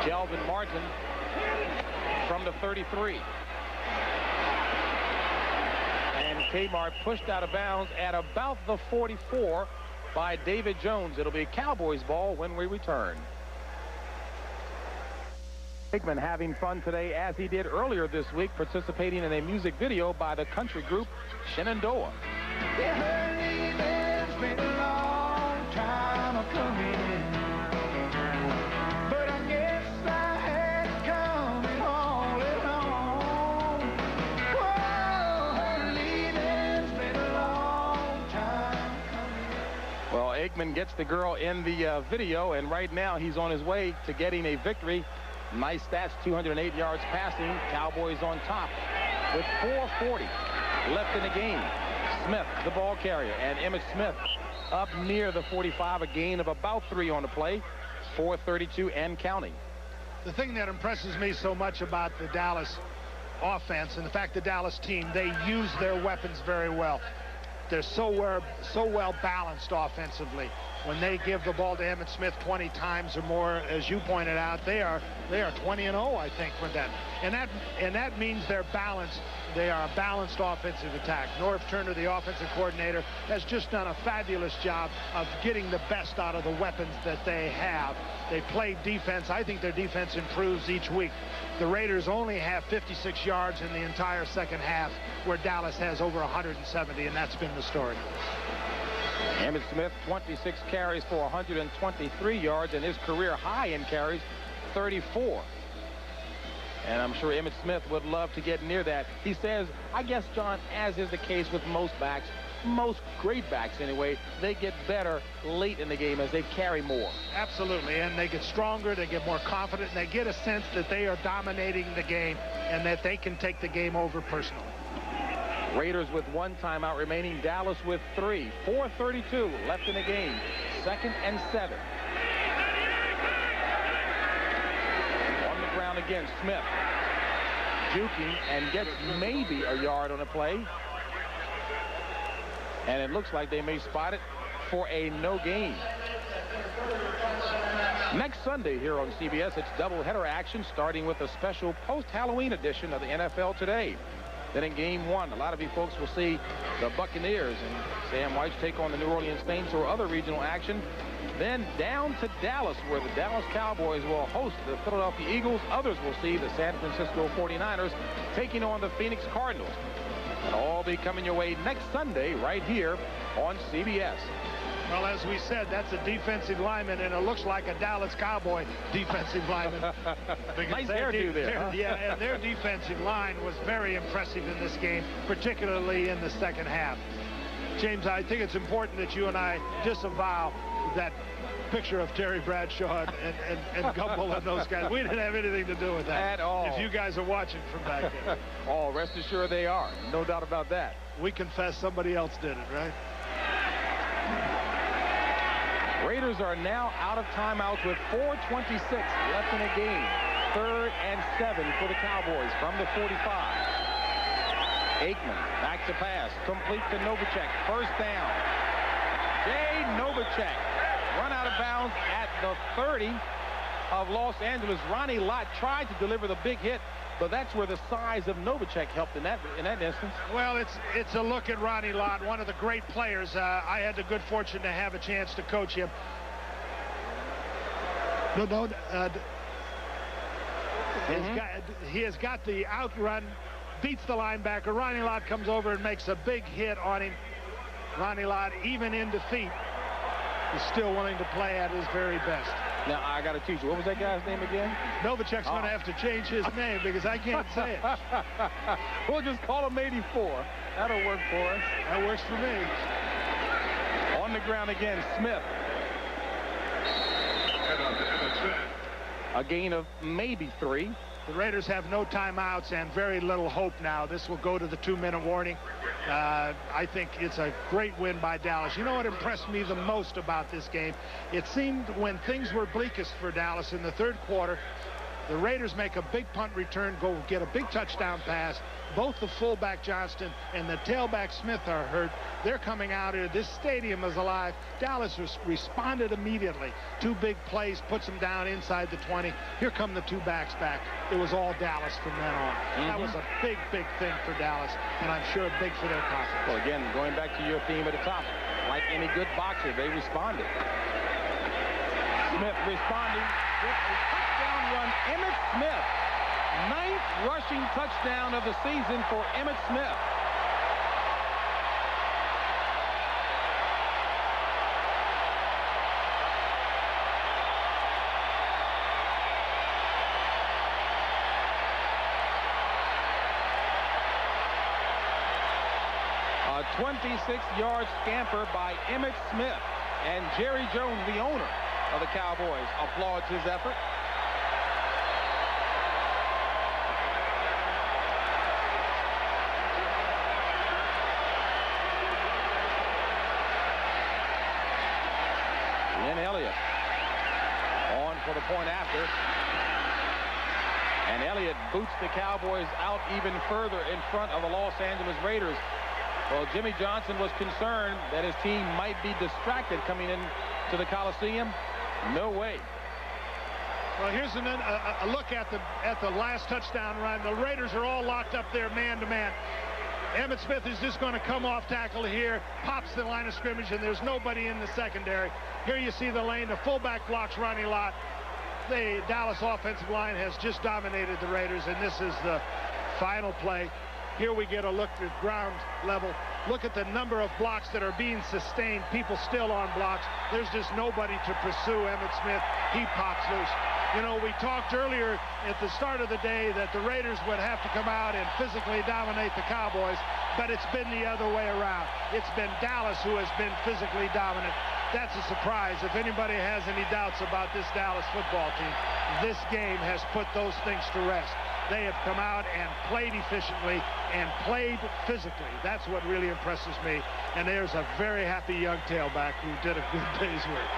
Kelvin Martin from the 33. And Kmart pushed out of bounds at about the 44 by David Jones. It'll be Cowboys ball when we return. Hickman having fun today, as he did earlier this week, participating in a music video by the country group Shenandoah. But I guess I had it coming all along. Whoa, her leaving's been a long time coming. Well, Aikman gets the girl in the video, and right now he's on his way to getting a victory. Nice stats, 208 yards passing. Cowboys on top with 4:40 left in the game. Smith, the ball carrier, and Emmitt Smith up near the 45, a gain of about 3 on the play. 4:32 and counting. The thing that impresses me so much about the Dallas offense, and the fact the Dallas team, they use their weapons very well. They're so well balanced offensively. When they give the ball to Emmitt Smith 20 times or more, as you pointed out, they are 20-0, I think, with that. And that means they're balanced. They are a balanced offensive attack. Norv Turner, the offensive coordinator, has just done a fabulous job of getting the best out of the weapons that they have. They play defense. I think their defense improves each week. The Raiders only have 56 yards in the entire second half, where Dallas has over 170, and that's been the story. Emmitt Smith, 26 carries for 123 yards, and his career high in carries, 34. And I'm sure Emmitt Smith would love to get near that. He says, I guess, John, as is the case with most backs, most great backs anyway, they get better late in the game as they carry more. Absolutely, and they get stronger, they get more confident, and they get a sense that they are dominating the game and that they can take the game over personally. Raiders with 1 timeout remaining, Dallas with 3. 4:32 left in the game. 2nd and 7. On the ground again, Smith juking and gets maybe a yard on a play. And it looks like they may spot it for a no gain. Next Sunday here on CBS, it's doubleheader action, starting with a special post-Halloween edition of the NFL Today. Then in game 1, a lot of you folks will see the Buccaneers and Sam White's take on the New Orleans Saints or other regional action. Then down to Dallas, where the Dallas Cowboys will host the Philadelphia Eagles. Others will see the San Francisco 49ers taking on the Phoenix Cardinals. It'll all be coming your way next Sunday right here on CBS. Well, as we said, that's a defensive lineman, and it looks like a Dallas Cowboy defensive lineman. Nice hairdo there. Huh? Yeah, and their defensive line was very impressive in this game, particularly in the second half. James, I think it's important that you and I disavow that picture of Terry Bradshaw and Gumbel and those guys. We didn't have anything to do with that. At all. If you guys are watching from back there. Oh, rest assured they are. No doubt about that. We confess somebody else did it, right? Raiders are now out of timeouts with 4:26 left in the game. 3rd and 7 for the Cowboys from the 45. Aikman back to pass, complete to Novacek. First down. Jay Novacek run out of bounds at the 30 of Los Angeles. Ronnie Lott tried to deliver the big hit, but that's where the size of Novacek helped in that instance. Well, it's a look at Ronnie Lott, one of the great players. I had the good fortune to have a chance to coach him. He has got the outrun, beats the linebacker. Ronnie Lott comes over and makes a big hit on him. Ronnie Lott, even in defeat, is still willing to play at his very best. Now, I got to teach you. What was that guy's name again? Novacek's going to have to change his name because I can't say it. We'll just call him 84. That'll work for us. That works for me. On the ground again, Smith. A gain of maybe 3. The Raiders have no timeouts and very little hope now. This will go to the 2-minute warning. I think it's a great win by Dallas. You know what impressed me the most about this game? It seemed when things were bleakest for Dallas in the 3rd quarter, the Raiders make a big punt return, go get a big touchdown pass. Both the fullback Johnston and the tailback Smith are hurt. They're coming out here. This stadium is alive. Dallas responded immediately. 2 big plays, puts them down inside the 20. Here come the 2 backs back. It was all Dallas from then on. That was a big, big thing for Dallas, and I'm sure big for their confidence. Well, again, going back to your theme at the top, like any good boxer, they responded. Smith responding with a touchdown run. Emmitt Smith, 9th rushing touchdown of the season for Emmitt Smith. A 26-yard scamper by Emmitt Smith, and Jerry Jones, the owner of the Cowboys, applauds his effort. Elliott on for the point after, and Elliott boots the Cowboys out even further in front of the Los Angeles Raiders. Well, Jimmy Johnson was concerned that his team might be distracted coming in to the Coliseum. No way. Well, here's a look at the last touchdown run. The Raiders are all locked up there man-to-man. Emmitt Smith is just going to come off tackle here, pops the line of scrimmage, and there's nobody in the secondary. Here you see the lane. The fullback blocks Ronnie Lott. The Dallas offensive line has just dominated the Raiders, and this is the final play. Here we get a look at ground level. Look at the number of blocks that are being sustained. People still on blocks. There's just nobody to pursue Emmitt Smith. He pops loose. You know, we talked earlier at the start of the day that the Raiders would have to come out and physically dominate the Cowboys, but it's been the other way around. It's been Dallas who has been physically dominant. That's a surprise. If anybody has any doubts about this Dallas football team, this game has put those things to rest. They have come out and played efficiently and played physically. That's what really impresses me. And there's a very happy young tailback who did a good day's work.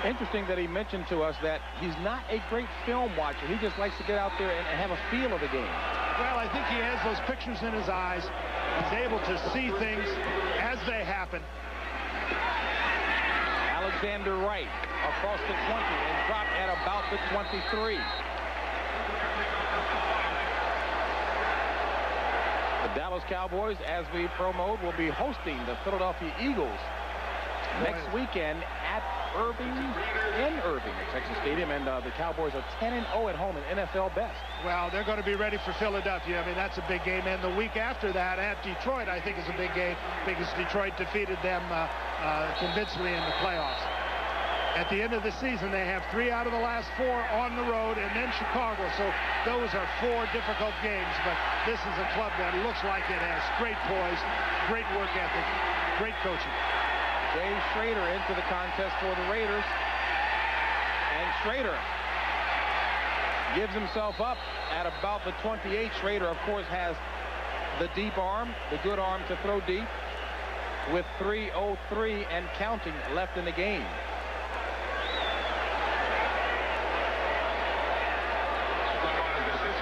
Interesting that he mentioned to us that he's not a great film watcher. He just likes to get out there and have a feel of the game. Well, I think he has those pictures in his eyes. He's able to see things as they happen. Alexander Wright across the 20 and dropped at about the 23. The Dallas Cowboys, as we promoted, will be hosting the Philadelphia Eagles next weekend in Irving at Texas Stadium, and the Cowboys are 10-0 at home in NFL best. Well, they're going to be ready for Philadelphia. I mean, that's a big game. And the week after that at Detroit, I think, is a big game because Detroit defeated them convincingly in the playoffs. At the end of the season, they have 3 out of the last 4 on the road, and then Chicago. So those are 4 difficult games. But this is a club that looks like it has great poise, great work ethic, great coaching. Jay Schrader into the contest for the Raiders. And Schrader gives himself up at about the 28. Schrader, of course, has the deep arm, the good arm to throw deep, with 3:03 and counting left in the game.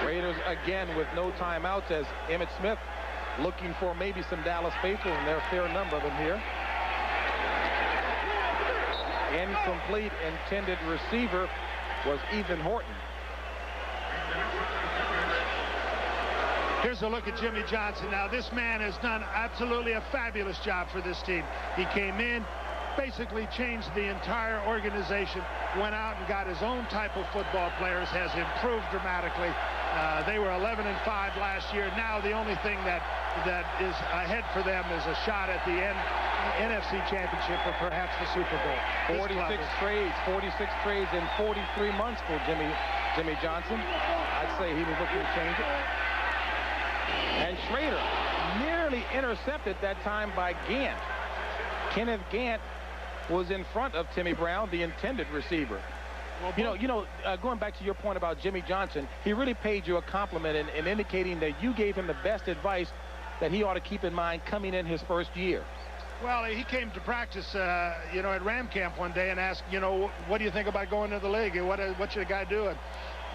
Raiders again with no timeouts as Emmitt Smith looking for maybe some Dallas faithful, and there are a fair number of them here. Incomplete intended receiver was Ethan Horton. Here's a look at Jimmy Johnson. Now, this man has done absolutely a fabulous job for this team. He came in, basically changed the entire organization, went out and got his own type of football players, has improved dramatically. They were 11-5 last year. Now the only thing that is ahead for them is a shot at the NFC Championship or perhaps the Super Bowl. 46 trades in 43 months for Jimmy Johnson. I'd say he was looking to change it. And Schrader nearly intercepted that time by Gant. Kenneth Gant was in front of Timmy Brown, the intended receiver. Well, going back to your point about Jimmy Johnson, he really paid you a compliment in indicating that you gave him the best advice that he ought to keep in mind coming in his first year. Well, he came to practice, at Ram Camp one day and asked, what do you think about going to the league? And what should a guy do? And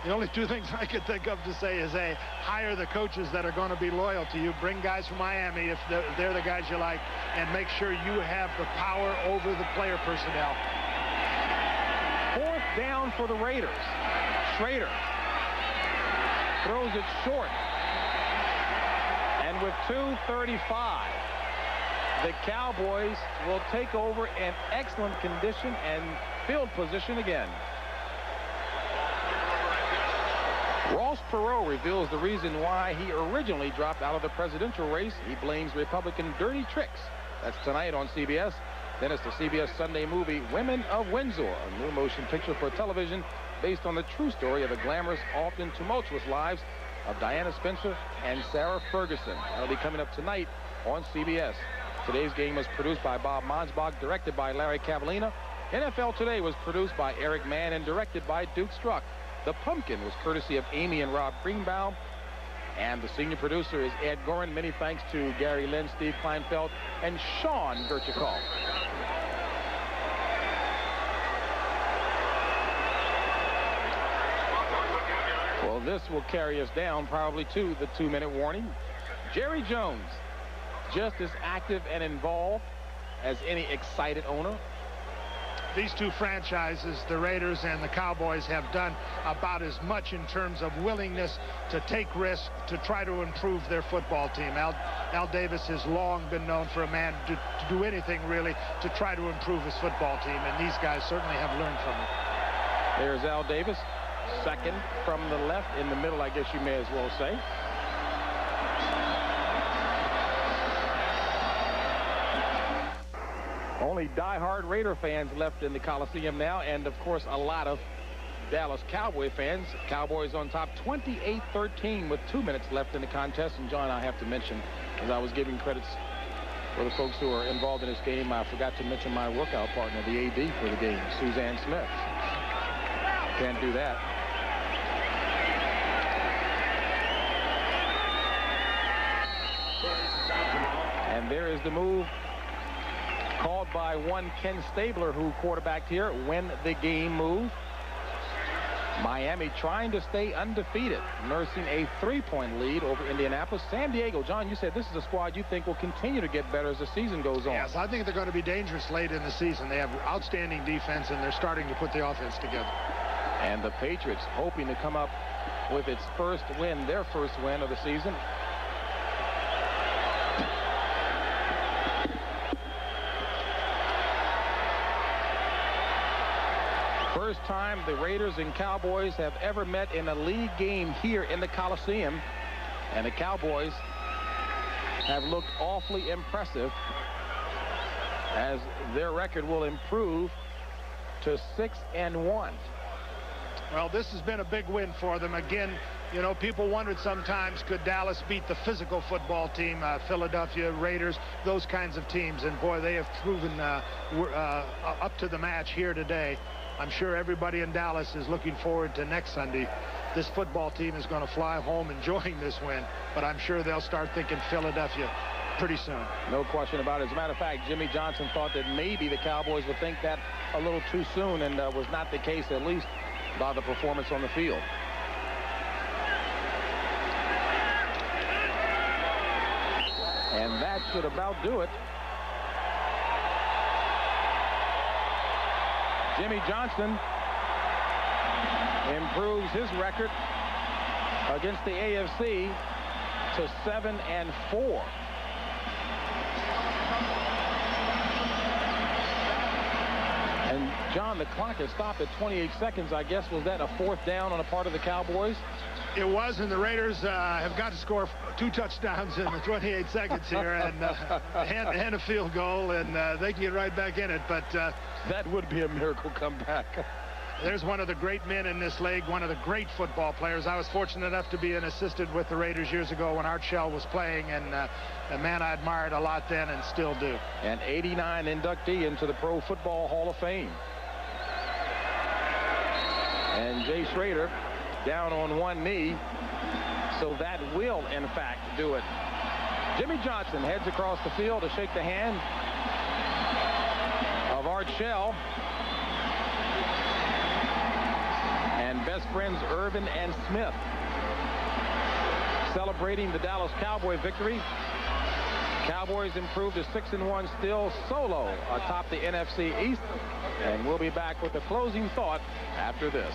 the only 2 things I could think of to say is, A, hire the coaches that are going to be loyal to you. Bring guys from Miami if they're the guys you like, and make sure you have the power over the player personnel. 4th down for the Raiders. Schrader throws it short. And with 2:35, the Cowboys will take over in excellent condition and field position again. Ross Perot reveals the reason why he originally dropped out of the presidential race. He blames Republican dirty tricks. That's tonight on CBS. Then it's the CBS Sunday movie Women of Windsor, a new motion picture for television based on the true story of the glamorous, often tumultuous lives of Diana Spencer and Sarah Ferguson. That'll be coming up tonight on CBS. Today's game was produced by Bob Monsbach, directed by Larry Cavallina. NFL Today was produced by Eric Mann and directed by Duke Struck. The Pumpkin was courtesy of Amy and Rob Greenbaum. And the senior producer is Ed Gorin. Many thanks to Gary Lynn, Steve Kleinfeld, and Sean Gerchikov. Well, this will carry us down probably to the 2-minute warning. Jerry Jones, just as active and involved as any excited owner. These 2 franchises, the Raiders and the Cowboys, have done about as much in terms of willingness to take risks to try to improve their football team. Al Davis has long been known for a man to do anything really to try to improve his football team, and these guys certainly have learned from it. There's Al Davis, second from the left, in the middle, I guess you may as well say. Only die-hard Raider fans left in the Coliseum now, and of course a lot of Dallas Cowboy fans. Cowboys on top 28-13 with 2 minutes left in the contest. And John, I have to mention, as I was giving credits for the folks who are involved in this game, I forgot to mention my workout partner, the AD for the game, Suzanne Smith. Can't do that. And there is the move called by one Ken Stabler, who quarterbacked here when the game moved. Miami trying to stay undefeated, nursing a 3-point lead over Indianapolis. San Diego, John, you said this is a squad you think will continue to get better as the season goes on. Yes, I think they're going to be dangerous late in the season. They have outstanding defense, and they're starting to put the offense together. And the Patriots hoping to come up with its first win, their first win of the season. first time the Raiders and Cowboys have ever met in a league game here in the Coliseum. And the Cowboys have looked awfully impressive as their record will improve to 6-1. Well, this has been a big win for them. Again, you know, people wondered sometimes, could Dallas beat the physical football team, Philadelphia Raiders, those kinds of teams. And, boy, they have proven up to the match here today. I'm sure everybody in Dallas is looking forward to next Sunday. This football team is going to fly home enjoying this win, but I'm sure they'll start thinking Philadelphia pretty soon. No question about it. As a matter of fact, Jimmy Johnson thought that maybe the Cowboys would think that a little too soon, and was not the case, at least by the performance on the field. And that should about do it. Jimmy Johnson improves his record against the AFC to 7-4. And John, the clock has stopped at 28 seconds. I guess, was that a fourth down on the part of the Cowboys? It was, and the Raiders have got to score 2 touchdowns in the 28 seconds here and a field goal, and they can get right back in it. But that would be a miracle comeback. There's one of the great men in this league, one of the great football players. I was fortunate enough to be an assistant with the Raiders years ago when Art Shell was playing, and a man I admired a lot then and still do. An '89 inductee into the Pro Football Hall of Fame. And Jay Schrader down on one knee, so that will, in fact, do it. Jimmy Johnson heads across the field to shake the hand of Art Shell. And best friends Irvin and Smith celebrating the Dallas Cowboy victory. Cowboys improved to 6-1, still solo atop the NFC East. And we'll be back with the closing thought after this.